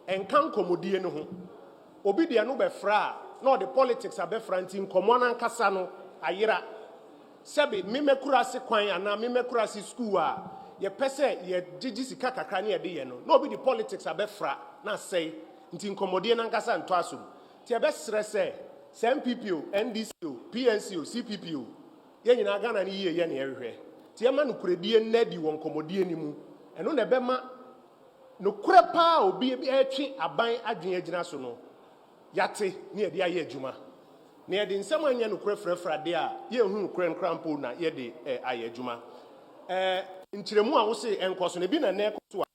ɛnka nkɔmɔdie no ho obi deɛ no bɛfra a na ɔde politics abɛfra nti nkɔmɔ no ankasa no ayera sɛbi memɛkura se kwan anaa memɛkura se school a yɛpɛ sɛ yɛgyegye sika kakra ne yɛde yɛ no na obi de politics abɛfra na asɛe nti nkɔmmɔdeɛ no ankasa ntɔ asom nti yɛbɛserɛ sɛ MPP o NDC o PNC o CPP o yɛn nyinaa Ghana ne yie yɛ ne yɛhwehwɛ nti yɛma nokoradie nna di wɔ nkɔmmɔdeɛ no mu ɛno na ɛbɛma nokorɛ paa obi ɛtwe aban adwene agyina so no yate ne yɛde ayɛ adwuma na yɛde nsɛm anya nokorɛ frɛfrade a yɛhu nokorɛ nkrampo na yɛde ayɛ adwuma nkyerɛmu a wo se ɛnkɔ so no bi na nnɛ kɔ so a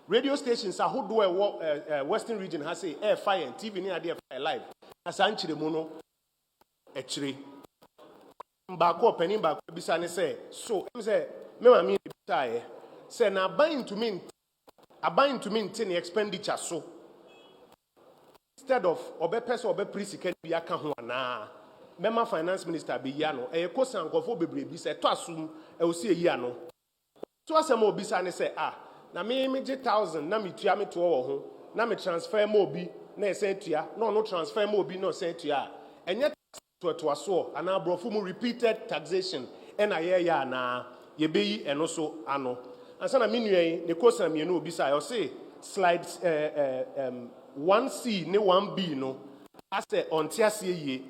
radio stations ahodoɔ ɛwɔ western region ha se ɛɛfa yɛn TV ne adeɛ ɛfa live na saa nkyerɛmu no akyire baako ɔpanin baako bisa ne sɛ so ɛm sɛ mema me bisaeɛ sɛ na aban ntumi nte ne expenditure so instead of ɔbɛpɛ sɛ ɔbɛpere sika bi aka ho anaa mɛma finance minister bɛyia no ɛyɛ kosa nkɔfoɔ bebree bi sɛ ɛtɔ asom ɛwɔ sɛ ɛyia no so asɛm a obisa ne sɛ na megye 1,000 na metua metoɔ wɔ ho na me transfer ma obi na ɛsɛ tua na ɔno transfer ma obi na ɔsɛ tua a ɛnyɛ toatoa soɔ anaa aborɔfo mu repeated taxation ɛna yɛyɛ anaa yɛbɛyi ɛno so ano ansa na me nua yi ne kosa mmienu obisa ɔse slide 1C ne 1B no asɛ ɔnte aseɛ yie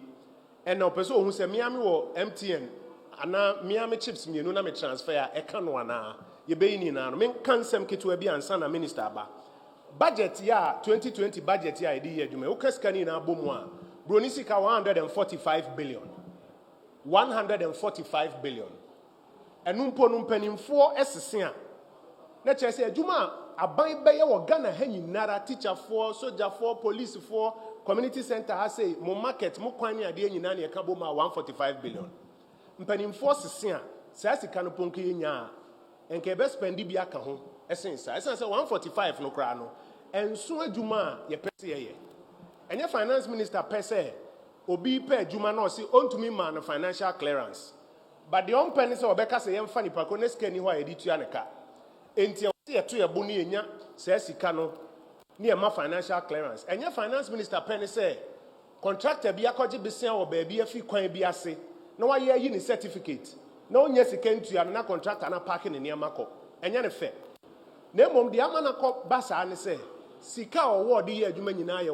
ɛna ɔpɛ sɛ ɔhu sɛ meame wɔ MTN anaa meame chips mmienu na me transfer a ɛka no anaa yɛbɛyi nyinaa no menka nsɛm ketewa bi ansa na minister aba budget yɛ a 2020 budget yɛ a yɛde yɛ adwuma woka sika no nyinaa bɔ mu a broni sika 145 billion 145 billion ɛno mpo no mpanimfoɔ ɛsese a na kyerɛ sɛ adwuma a aban bɛyɛ wɔ Ghana ha nyinara teacherfoɔ sogyafoɔ policefoɔ community center ha say mo market mo kwan ne adeɛ nyinaa ne ɛka bɔ mu a 145 billion mpanimfoɔ sese a saa sika no ponko yɛnya a ɛnka ɛbɛspendi bi aka ho ɛsen saa ɛsen sɛ 145 no koraa no ɛnso adwuma a yɛpɛ sɛ yɛyɛ ɛnyɛ finance minister pɛ sɛ obi pɛ adwuma na ɔse ɔntumi ma no financial clearance but deɛ ɔmpɛ ne sɛ ɔbɛka sɛ yɛmfa nipa ko ne sika ni hɔ a yɛde tua ne ka enti yɛto yɛbo ne yɛnya saa sika no ne yɛma financial clearance ɛnyɛ finance minister pɛ ne sɛ contractor bi akɔgye besia wɔ baabi afi kwan bi ase na wayɛ ayi ne certificate na ɔnyɛ sika ntua no na contractor na park ne nneɛma kɔ ɛnyɛ ne fɛ na mmom deɛ ama no kɔ ba saa ne sɛ sika a ɔwɔ de yɛ adwuma nyinaa yɛ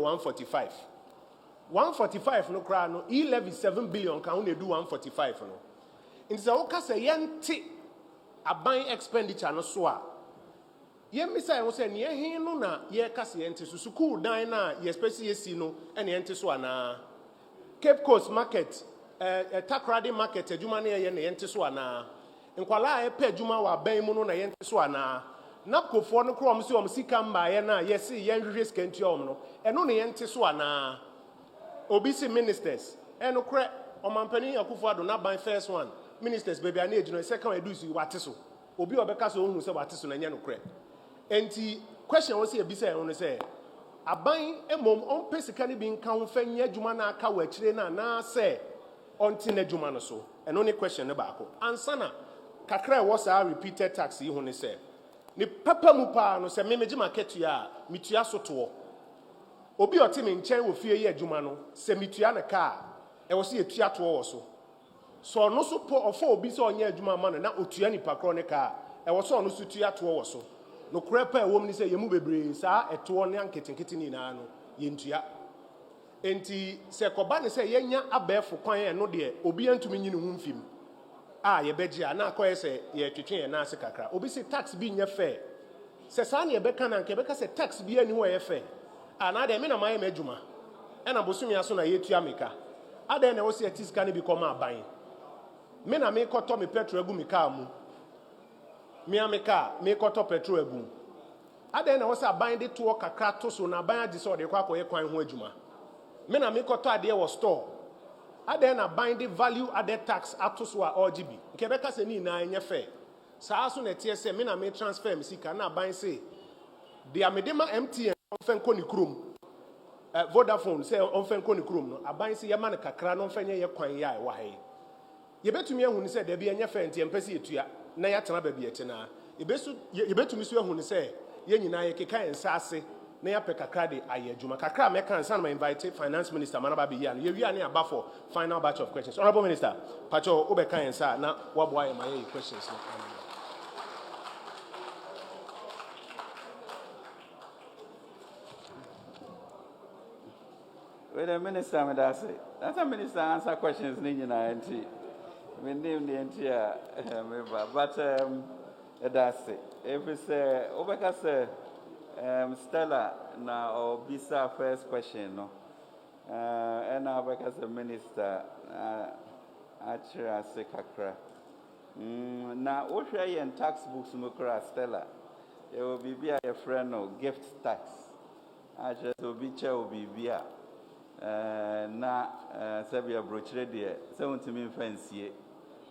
145 no koraa no E-Levy 7 billion ka ho na ɛdu 145 no nti sɛ woka sɛ yɛnte aban expenditure no so a yɛmmisa yɛn ho sɛ neɛ he no na yɛka sɛ yɛnte so sukuu dan no a yɛspɛ sɛ yɛsi no ɛne yɛnte so anaa Cape Coast market Takoradi market adwuma no yɛyɛ ne yɛnte so anaa nkwalaa a yɛpɛ adwuma wɔ aban mu no na yɛnte so anaa napkofoɔ no korɔ ɔm sɛ ɔm sika mbaeɛ no a yɛse yɛnhwehwɛ sika ntua ɔm no ɛno ne yɛnte so anaa obi si ministers ɛno korɛ ɔmampanin Akufo-Addo n'aban first one ministers baabi a na ɛgyina second edu wate so obi ɔbɛka sɛ ɔhu sɛ wate so na ɛnyɛ no korɛ enti question wɔ sɛ ebisa ɛho no sɛ aban mmom ɔmpɛ sika no bi nka ho fa nyɛ adwuma no aka wɔ akyire no anaasɛ ɔnte n'adwuma no so ɛno ne question no baako ansa na kakra ɛwɔ saa repeated tax yi ho ne sɛ ne papa mu paa no sɛ memegye maketua a metua so toɔ obi ɔte me nkyɛn wɔ fie yɛ adwuma no sɛ metua ne ka a ɛwɔ sɛ yɛtua toɔ wɔ so so ɔno so ɔfa obi sɛ ɔnyɛ adwuma ma no na ɔtua nipa korɔ ne ka a ɛwɔ sɛ ɔno so tua toɔ wɔ so no korɛ pa ɛwɔ mu ne sɛ yɛmu bebree saa ɛtoɔ ne anketenkete nyinaa no yɛntua enti sɛ kɔba ne sɛ yɛnya abɛɛfo kwan ɛno deɛ obi antumi nyine ho mfim yɛbɛgye a na akɔyɛ sɛ yɛtwetwe yɛn nan ase kakra obi sɛ tax bi nyɛ fair sɛ saa ne yɛbɛka na nka yɛbɛka sɛ tax bi ani hɔ ɛyɛ fair na deɛ me na mayɛ m'adwuma ɛna bosomia so na yɛtua meka adɛn na ɛwɔ sɛ yɛte sika no bi kɔma aban me na mekɔtɔ me petrol agu me kaa mu mea me kaa mekɔtɔ petrol agu mu adɛn na ɛwɔ sɛ aban de toɔ kakra to so na aban agye sɛ ɔde kɔ akɔyɛ kwan ho adwuma me na mekɔtɔ adeɛ wɔ store adɛn na aban de value added tax ato so a ɔregye bi nke bɛka sɛ ne nyinaa ɛnyɛ fair saa so na ɛteɛ sɛ me na me transfer me sika na aban sɛ deɛ mede ma mtn ɔmfa nkɔ ne kurom Vodafone sɛ ɔmfa nkɔ ne kurom no aban sɛ yɛma no kakra na ɔmfa nyɛ yɛ kwan yɛ a ɛwɔ ha yi yɛbɛtumi ahu ne sɛ dabi ɛnyɛ fair nti ɛmpɛ sɛ yɛtua na yɛatena baabi yɛte naa yɛbɛtumi so ahu ne sɛ yɛn nyinaa yɛkeka yɛn nsa ase na yɛapɛ kakra de ayɛ adwuma kakra a mɛka nsa na ma invite finance minister manaba bɛyia no yɛwia ne aba for final batch of questions honorable minister patro wobɛka yɛn nsa na waboa yɛ ma yɛyɛ questions no Wait a minister, me that's it. That's a minister answer questions in NT. My name the NT, but that's it. If it's Obeka say Stella na or Bisa first question no. And now Obeka say minister actually I say kakra. Na Osha yen tax books mukra Stella. It will be a friend no gift tax. I just will be chair will be via. Na Sabia brochure dear, 70 fancy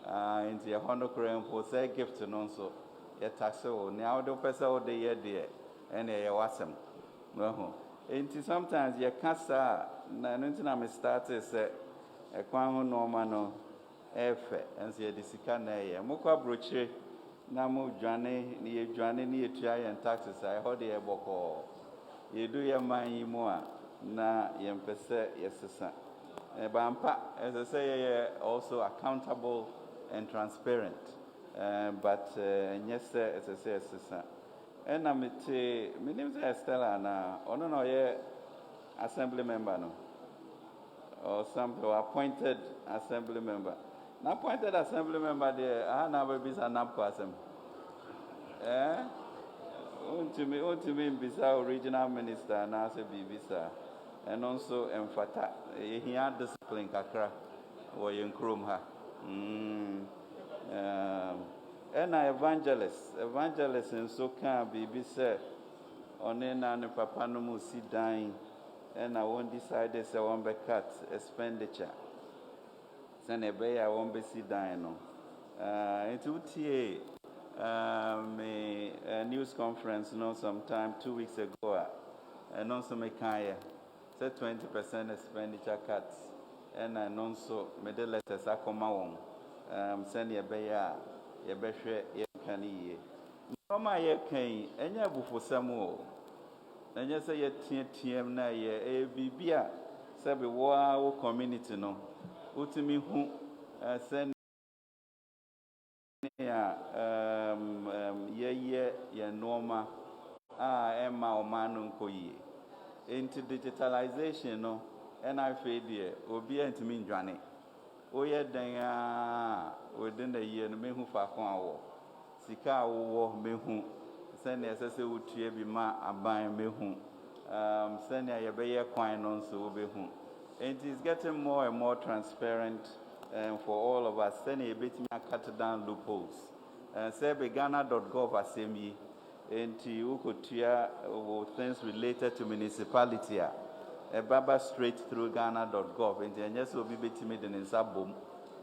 into a Honda Korean for say gift and also a taxo. Now the person of the year dear, and a wasam. No, into sometimes your casa, Nantina started say a quamo normano, F, and see a disicana, a mocha brochure, Namu Johnny, near Johnny near try and taxes. I hold the boko. You do your mind more. Na yempese yesesa bampa as I say also accountable and transparent but yes as I say yesesa and na me name is Stella na ono no ye assembly member no or some appointed assembly member na appointed assembly member there na be bisa napko assembly ultimate bisa original minister na se bibisa and also emphata he had discipline kakra or in chrome ha and evangelist and so can be say on and papa no mu si dying and I won't decide this I won't be cut expenditure send a bay I won't be si dying no into TA me news conference no sometime 2 weeks ago and also me kaya 20% expenditure cuts, and I also made the letters I come on. Send your bear, your beshe, your canny. No, my year cane, and your buffer some more. And you say your TM na ye, a bibia, sabi war community no. Utimi who send ye norma, Emma or Manun Koye. Into digitalization, no, and I feel dear, will be into me, Johnny. Oh, yeah, then within the year, me who for Congo. Sika war me who send as I say, would you be ma a buy me who send ya be a coin on so be whom. And it is getting more and more transparent for all of us. Send a bit me cut down loopholes. Say Ghana.gov as me. And you could hear things related to municipality. A baba straight through Ghana.gov. And yes, will be timid in Sabum.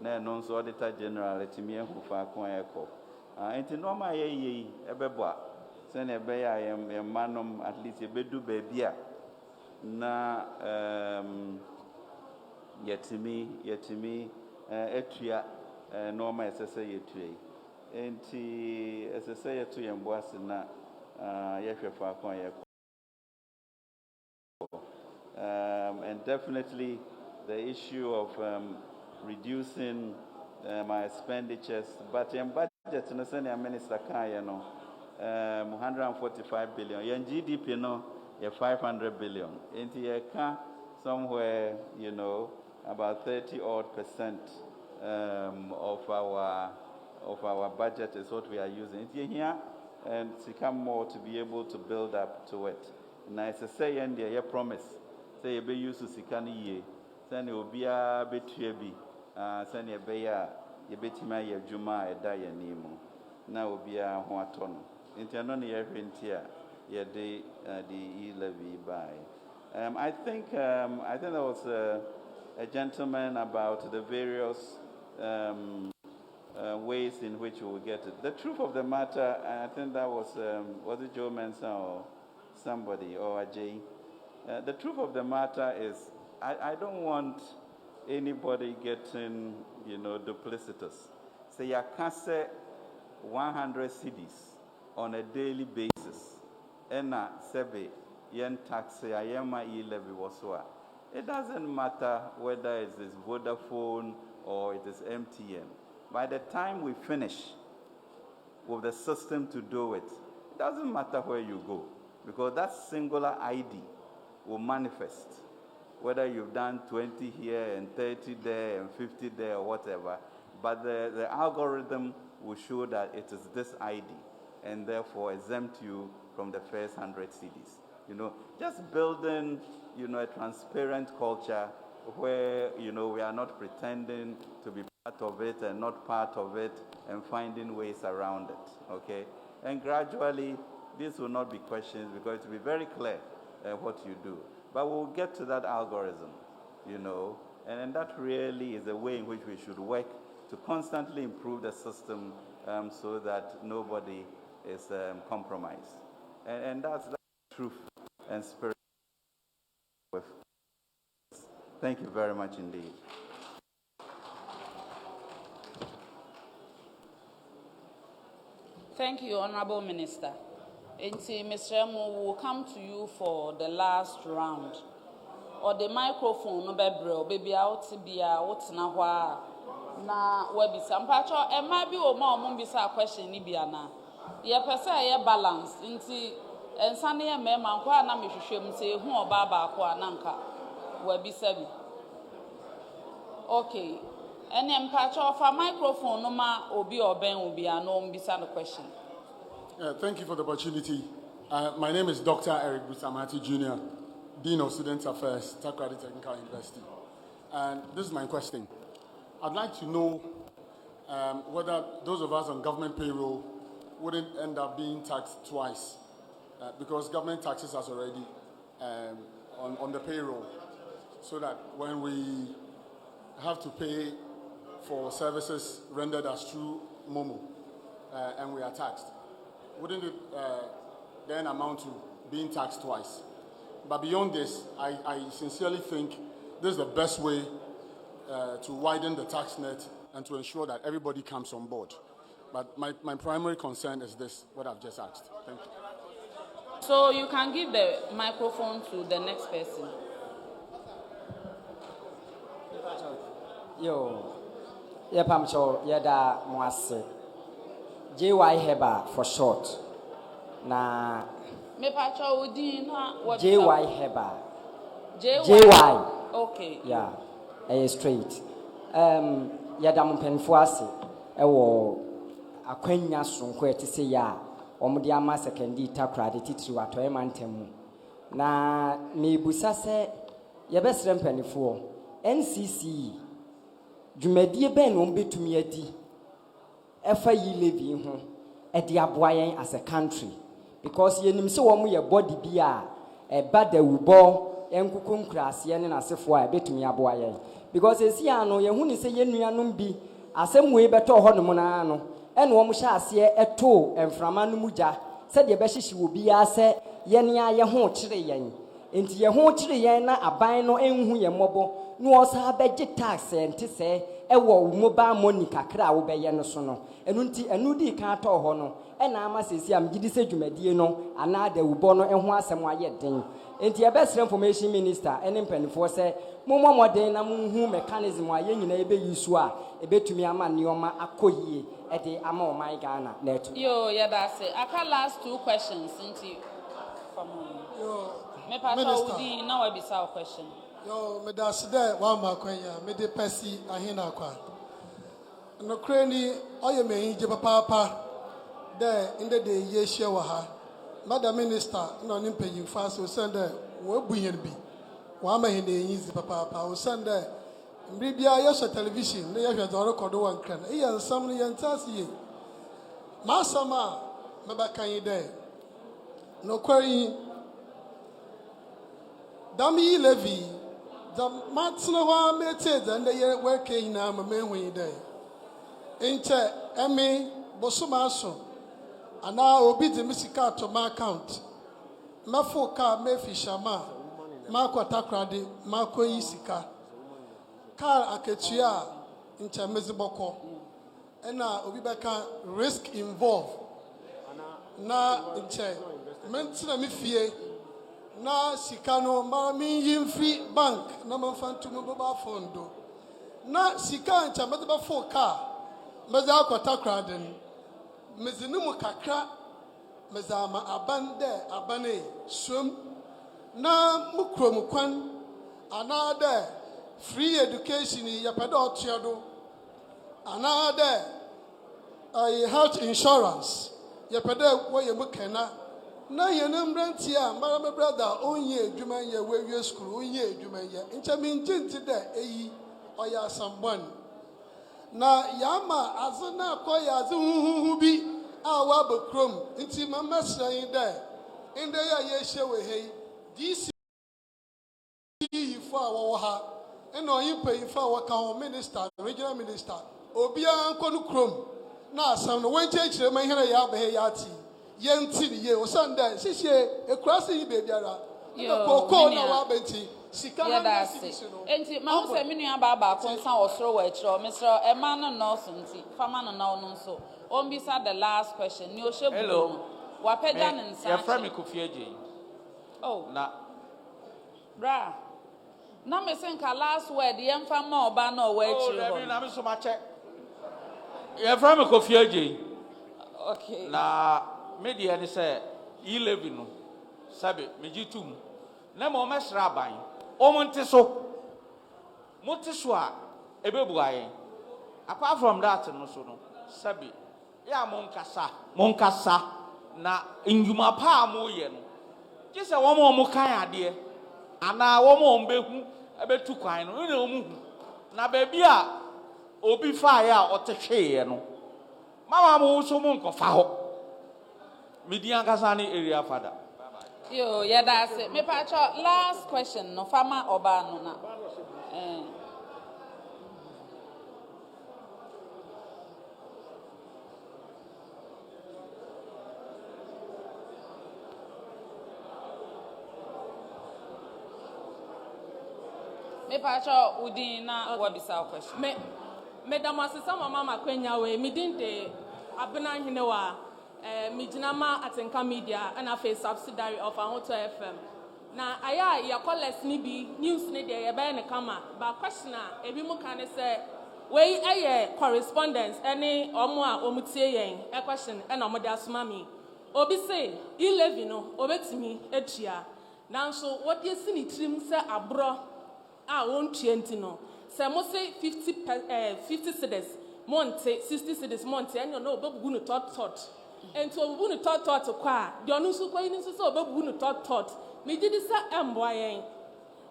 Na non so auditor general at me who far echo. And to normal ye, a beba. Send a bay I am a manum at least a bedu baby. Na yet to me, etria normal as I say it to you. And as I say to you, Boasina, and definitely the issue of reducing my expenditures, but in budget, in the Senior Minister Kaya, 145 billion, and GDP, 500 billion. Into a car somewhere, about 30% of our budget is what we are using. It's here and to come more to be able to build up to it. And as I say, and you promise, say you be used to Sikani ye, send you be a bit trebi, send you be a betima ye juma a die nemo. Now be a huaton. Internally, here, ye the E-Levy by. I think there was a gentleman about the various ways in which we will get it. The truth of the matter, I think that was it Joe Mensa or somebody or Ajay? The truth of the matter is I don't want anybody getting, duplicitous. Say I can say 100 CDs on a daily basis. And sebe yen tax I am my E-Levy was so. It doesn't matter whether it is Vodafone or it is MTN. By the time we finish with the system to do it, it doesn't matter where you go, because that singular ID will manifest, whether you've done 20 here and 30 there and 50 there or whatever, but the algorithm will show that it is this ID and therefore exempt you from the first 100 CDs. Just building, a transparent culture where, we are not pretending to be part of it and not part of it and finding ways around it, okay? And gradually, these will not be questions because it will be very clear what you do. But we'll get to that algorithm, and that really is the way in which we should work to constantly improve the system so that nobody is compromised. And that's the truth and spirit. Thank you very much indeed. Thank you, Honorable Minister. Mr. Emu, we will come to you for the last round. Or the microphone, no baby out to be out now. Na webi sampacho e ma bi o ma o mo bisa question ni bia na ye pese ye balance nti ensa ne ye mema nko na mehwehwem se hu oba ba ko ananka webi sabi okay ene mpacho fa microphone no ma obi oben obi ano mbisa the question. Thank you for the opportunity. My name is Dr. Eric Busamati Jr., Dean of Student Affairs, Takoradi Technical University. And this is my question. I'd like to know whether those of us on government payroll wouldn't end up being taxed twice, because government taxes us already on the payroll, so that when we have to pay for services rendered as through Momo and we are taxed, wouldn't it then amount to being taxed twice? But beyond this, I sincerely think this is the best way to widen the tax net and to ensure that everybody comes on board. But my primary concern is this, what I've just asked. Thank you. So you can give the microphone to the next person. Yo, Pamcho, Yada Mwase. JY Heba for short. Na JY Heba. JY. Okay. Yeah. Straight. Yadam Penfuasi, Aquenia Sunque to say ya, Omudiama secondi takradi titru at Emantemu. Na me busase, Yabesrem Penifo, NCC, Jumedie Ben won't be to me a D. E-Levy home, a diaboyan as a country. Because ye nim so your body be a bad de wubo, Enkukum crass, yen and as if I bet me a boy. Because as Yano, Yahuni say Yenuyanum be, as some way better Honomonano, and Womusha see a toe and Framanumuja, said your best she will be a say, Yenia Yahon Chirian. Into Yahon Chiriana, a bino and who your mobile, no also budget tax and to say, a war mobile monica crow by Yanosono, and unti a nudi can't hono, and I must say, I'm Gidise Jumedino, another Ubono and Wasam yet thing. Into your best information minister, and in Penny say, Momo modern who mechanism why you neighbor you swa, a bit to me a man, Nioma Akoye, at the Amo my Ghana. Yo, yeah, that's it. I can last two questions into from Yo, me Minister, now I be our question. Yo, me that's there one more question. Me de pesi ahina kwa. no cranny, I am a papa there in the day, yes, Shawaha. Madam Minister, no impay you fast, will send there, what we be. Wama in the easy papa, will send there. Maybe I use a television, they have a record one can. Here, some young Tassie. Masama, Mabaka there. No query. Dami E-Levy, the Matsnawa method and they are working now, a man when you day. Inter Emmy Bosumaso, and now obi the Missika to my account. Mafoka Mefi Shama, Marco Takradi, Marco Isika, Car Aketia, Inter Meziboko, and now Obibaka risk involved. Na Inter Mentina Mifie. Na sikano mami yimfi bank na manfantu mobile phone do na sika ncha medeba fo car meza akwata kraden mezinimu kakra meza ma abande abane swem na mukrom kwan anade free education yapede otuado anade health insurance yapede wo yemukena na yenam rantia mara me brother onye adwuma ye we school onye adwuma ye ncha me ntinti da eyi oya asambon na yama azana akoya azu huhu bi a wa bakrom nti mama sran da inde ya ye hye we hei dc for our ha eno yimpa for our kan minister regional minister obia nkonu krom na asam no wenchechire man here ya ba he ya ti Yenti ye osanda sishe ekrasi bebiara koko na wa benti sikana na sisino enti ma wo se menu aba ba ko nsan osoro wa ekiro mesro e ma no no so nti fama no na ono so on bisa the last question ni o shebu wa peda ne nsan ya fra me kofieje oh na bra na me sen ka last word ye mfa ma oba na o wa ekiro ho na me so ma che ya fra me kofieje okay na media ni say E-Levy no sabe mejitum na mo mesra ban o monte so a ebebu aye apart from that no so no sabe ya monkasa na njuma pa mo ye no kise wo mo kan ade ana wo mo mbehu ebetu kwan no ne o mu na ba bia obi fa ya otehwe no mama mo so mo nkofa ho Midian Kasani area father. Yo, yeah, that's it. Me pacho last question. No farmer oba no na. Me pacho udi na wabisa question. Me damasisa mama kwenya we midinte abena hinewa. Mijinama Atenka Media and a face subsidiary of Ahoto FM. Now, ya callers nibi news media ya bayane kama ba question ebi mu kan say we correspondence any omo a omutie yen e question e na omode asoma mi obi say E-Levy no obetimi etua nanso what you see ni trim say abro a won tua no say mo say 50 cedis monte 60 cedis monte and no obebugu no tot and so we want to talk to qua. The onusu kwa ini so obebu no tot. Me did this emboyen.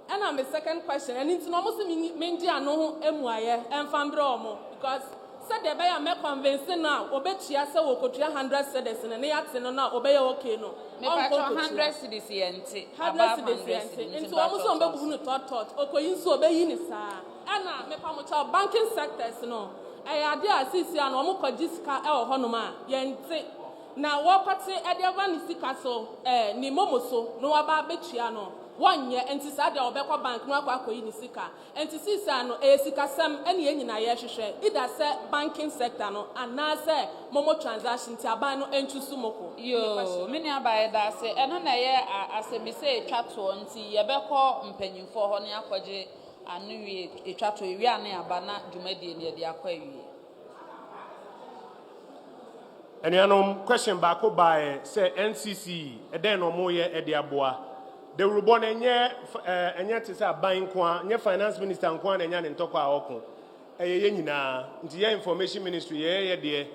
And I'm the second question. And it's almost mendi ano ho emuaye emfambre omo because said the buyer me convince now obetua say wo kotua 100 cedis na ne yate no na obeye okay no. Me pacho 100 cedis yente. 100 cedis yente. Into almost obebu no tot. Okoyin so obeyi ni sa. Ana me pamocha banking sectors no. Ade asisi ano omo kojisika e ohonoma yente. Na wakati edewa ni sika so ni momoso no waba betua no wonye enti sa de obekwa bank no akwakoyi ni sika enti sisa no sika sam ene yenyina ye hwehwe ida se banking sector no ana se momo transaction ti aban no entusu moko yo mini abaye da se eno na ye asebise etwato nti ye beko mpanyimfo ho ne akwaje anu wie etwato wi ane abana dwumadi ne de akwa wie. And you question back by say NCC, and then no more ye ediaboa. The Rubon and ye to say buying quan, ye finance minister and quan and yan and talk our own. ɛyɛ nyinaa nti yɛ information ministry yɛ deɛ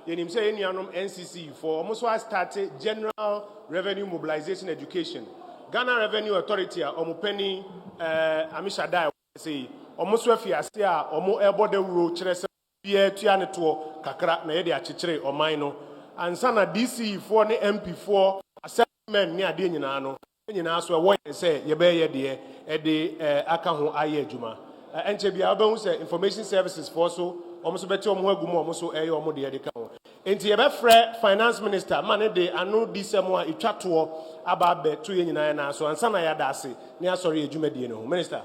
yɛnim sɛ yɛ nuanom NCC for almost so started general revenue mobilization education Ghana Revenue Authority a ɔmo penny amishadai say almost afi ase a ɔmo ɛbɔ dawuro kyerɛ sɛ bia tua ne toɔ kakra na yɛde akyekyere ɔman no ansa na DCE foɔ ne MP foɔ assessment ne adeɛ nyinaa no nyinaa so ɛwɔ yɛn sɛ yɛbɛyɛ deɛ ɛde aka ho ayɛ adwuma ɛnkyɛ bia wobɛhu sɛ information services foɔ so ɔmo so bɛte ɔmo agu mu ɔmo so ɛyɛ ɔmo deɛ de ka ho nti yɛbɛfrɛ finance minister ma ne de ano di sɛm a ɛtwa toɔ aba abɛto yɛ nyinaa na so ansa na yɛada ase ne asɔre yɛ dwumadie no ho minister.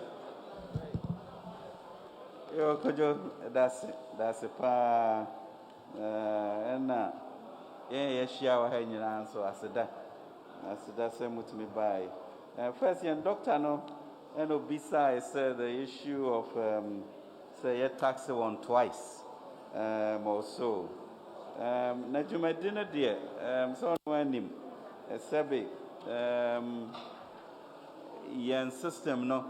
Yo, Kojo, that's a pa, and yeah, she our hanging answer. I said that same with me by. First, young doctor, no, and besides the issue of say a tax on twice, or so. Najuma dinner, dear, so when him, a sabi, young system, no.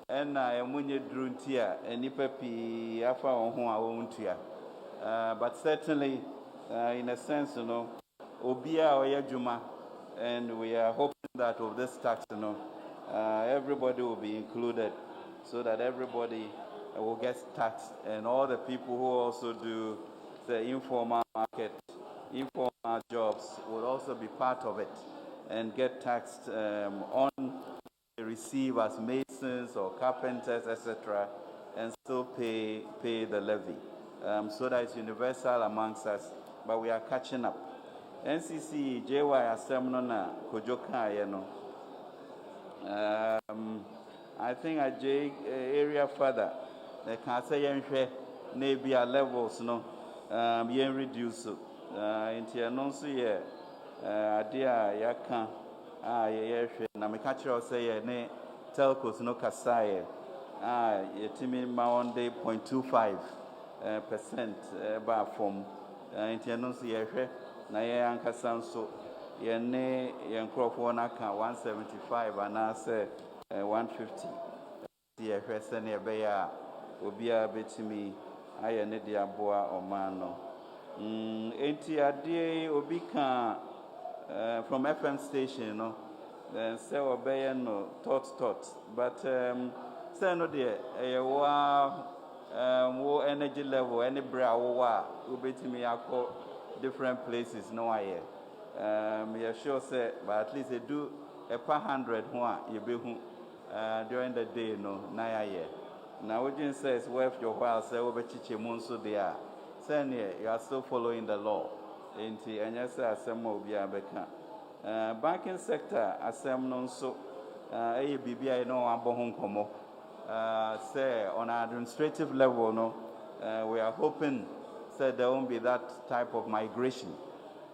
And I am when you drew tear and nipapi afa on whom I won't tear. But certainly, in a sense, you know, Obia or Yajuma, and we are hoping that of this tax, you know, everybody will be included so that everybody will get taxed, and all the people who also do the informal market, informal jobs will also be part of it and get taxed on. Receive as masons or carpenters, etc., and still pay the levy. So that it's universal amongst us, but we are catching up. NCC, JY Assembly, Kojoka, you know. I think at J area further, they can say maybe our levels, no, reduce. Into announce here, idea yakan. Na me catch you say ne telcos no kasaye yetimi ma 0.25% ba from intino so yehwe na ye ankasa nso ye ne ye nkrofo na ka 175 ana say 150 yehwe se ne be ya obi a betimi aye ne dia boa oman no enti ade obi kan from FM station, you know, then say obey no thought, but say no dear, wo energy level, any bra wa, ubeti me ako different places, no I me sure say, but at least they do a per 100 one you be during the day, no, na ye. Now what you say is worth your while, say over chiche monso there. Say you are still following the law. Inti anyasa asem obi abeka banking sector asem no so bibia no abo ho nkomo say on administrative level no we are hoping say there won't be that type of migration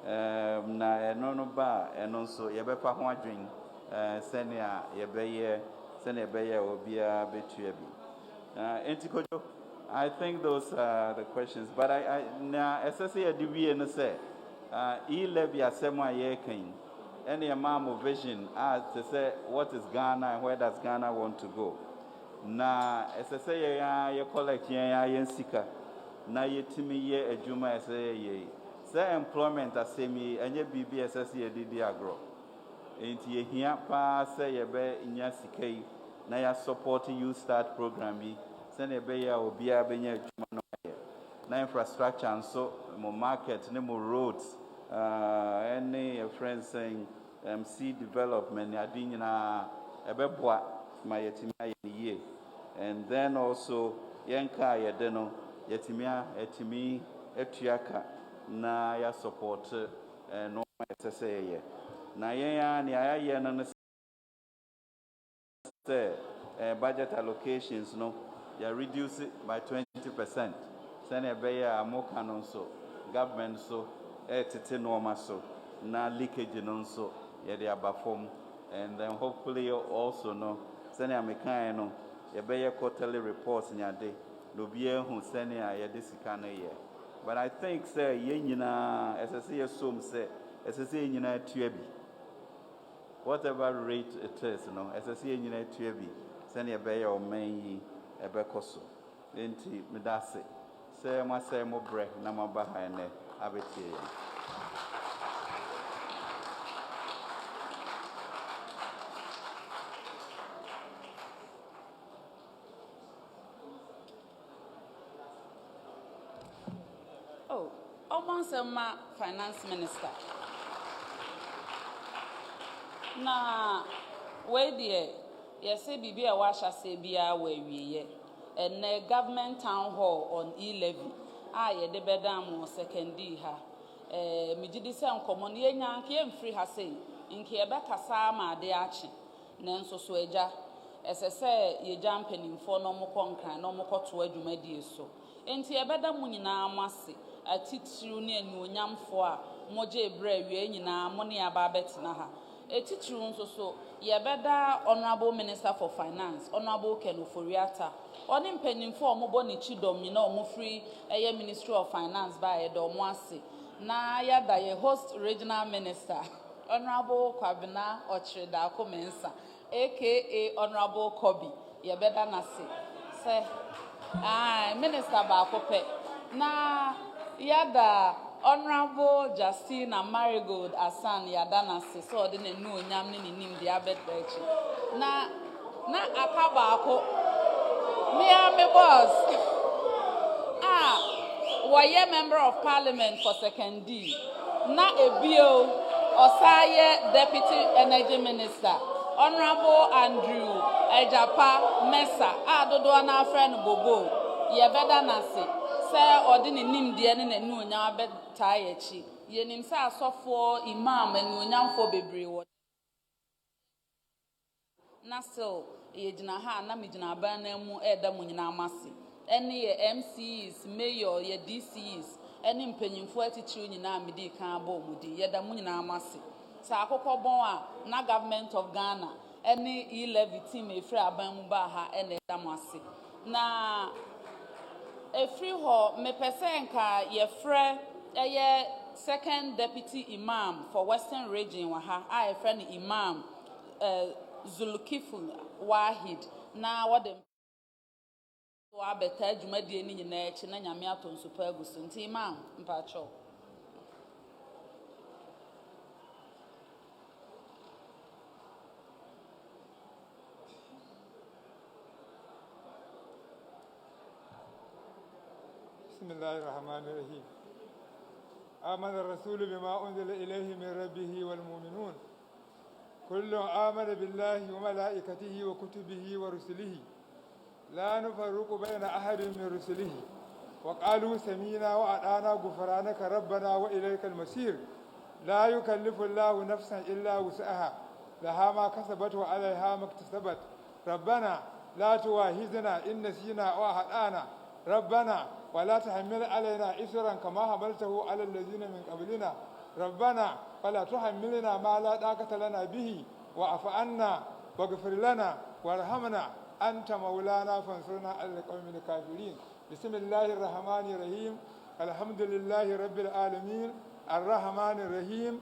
na no ba eno so ye befa ho adwen senia ye beye obi abetua bi enti kojo. I think those are the questions. But I now, as I say, I do say, E-Levy asema yekin, any amount of vision as to say what is Ghana and where does Ghana want to go. Now, as I say, you collect ye sika, na ye timi ye ejuma as ye. Say employment asemi and ye BBSS ye didi agro. Ain't ye here pa say ye be in your sika, na ya supporting you start program be. Send a beya or beer benya na infrastructure and so more market, no more roads, any friends saying seed development, adina a bebwa my yetimia ye. And then also yanka yadeno yetimia etimi etiaka na ya support no SSA. Na ya ni aya na budget allocations no. You reduce it by 20%. Send a beya more canon so government so normal so na leakage non so they are perform and then hopefully also no send a mechanic you beya quarterly reports in your day no be who send a discana year. But I think say yenina as I say assume say as I say yenina tuebi whatever rate it is no as I say yenina tuebi send a beya or main ebekoso enti medase sɛ masɛ mo brɛ na maba ha ene abetie yɛn. Oh, almost a finance minister. Na where the yes, be a washer say be a way we and a government town hall on E-Levy. Ye de bedam or second D ha. Mijidi sound common yan free ha say in Quebec sama de action. Nanso sweja. As I say, ye jumping in for no more conquer, no more to a jumedi so. Enti ebeda mu nyina amase atitru ne anuonyam fo a moje bra wie nyina mo ne aba betina ha etitru nso so yebeda honorable minister for finance honorable Ken Oforiata oni mpanimfo omobo ne chidom nyina omofri eye ministry of finance ba ye do mo ase na yada ye host regional minister honorable Kwabena Ochreda Komensa aka honorable Kobi yebeda nase se Minister Bakope. Na yada Honorable Justina Marigold Asan yadana se so de nu nyam ne nim de abet echi. Na akaba ako. Me boss. Waye member of parliament for second D. Na ebio osaye deputy energy minister. Honorable Andrew Ejapa Mesa dodo na friend Bobo ye beda na se odi ne nim de ne na nu nya abeta yechi ye nim se asofo imam anu nyamfo bebre wo na still ye gina ha na me gina ban na mu eda mu nyina amase ene ye MCs mayor ye DCs ene mpanyimfo atichiru nyina amedi kan aba omudi ye da mu nyina amase sa akokọ bon a na government of Ghana any E-Levy team efri aban mu ba ha ene damase na efri ho me pesenka ye frɛ eye second deputy imam for Western region wa ha a efrɛ ni imam Zulkiful Wahid na wode wa beta dwumadie ni nyina echi na nyame atonso pa agusu nti imam mpacho. بسم الله الرحمن الرحيم آمن الرسول بما أنزل إليه من ربه والمؤمنون كل آمن بالله وملائكته وكتبه ورسله لا نفرق بين أحد من رسله وقالوا سمينا وأطعنا غفرانك ربنا وإليك المصير لا يكلف الله نفسا إلا وسعها لها ما كسبت وعليها ما اكتسبت ربنا لا تواخذنا إن نسينا أو أخطأنا ربنا ولا تحمل علينا إسرا كما حملته على الذين من قبلنا ربنا ولا تحملنا ما لا طاقة لنا به واعف عنا واغفر لنا وارحمنا أنت مولانا فانصرنا على القوم الكافرين بسم الله الرحمن الرحيم الحمد لله رب العالمين الرحمن الرحيم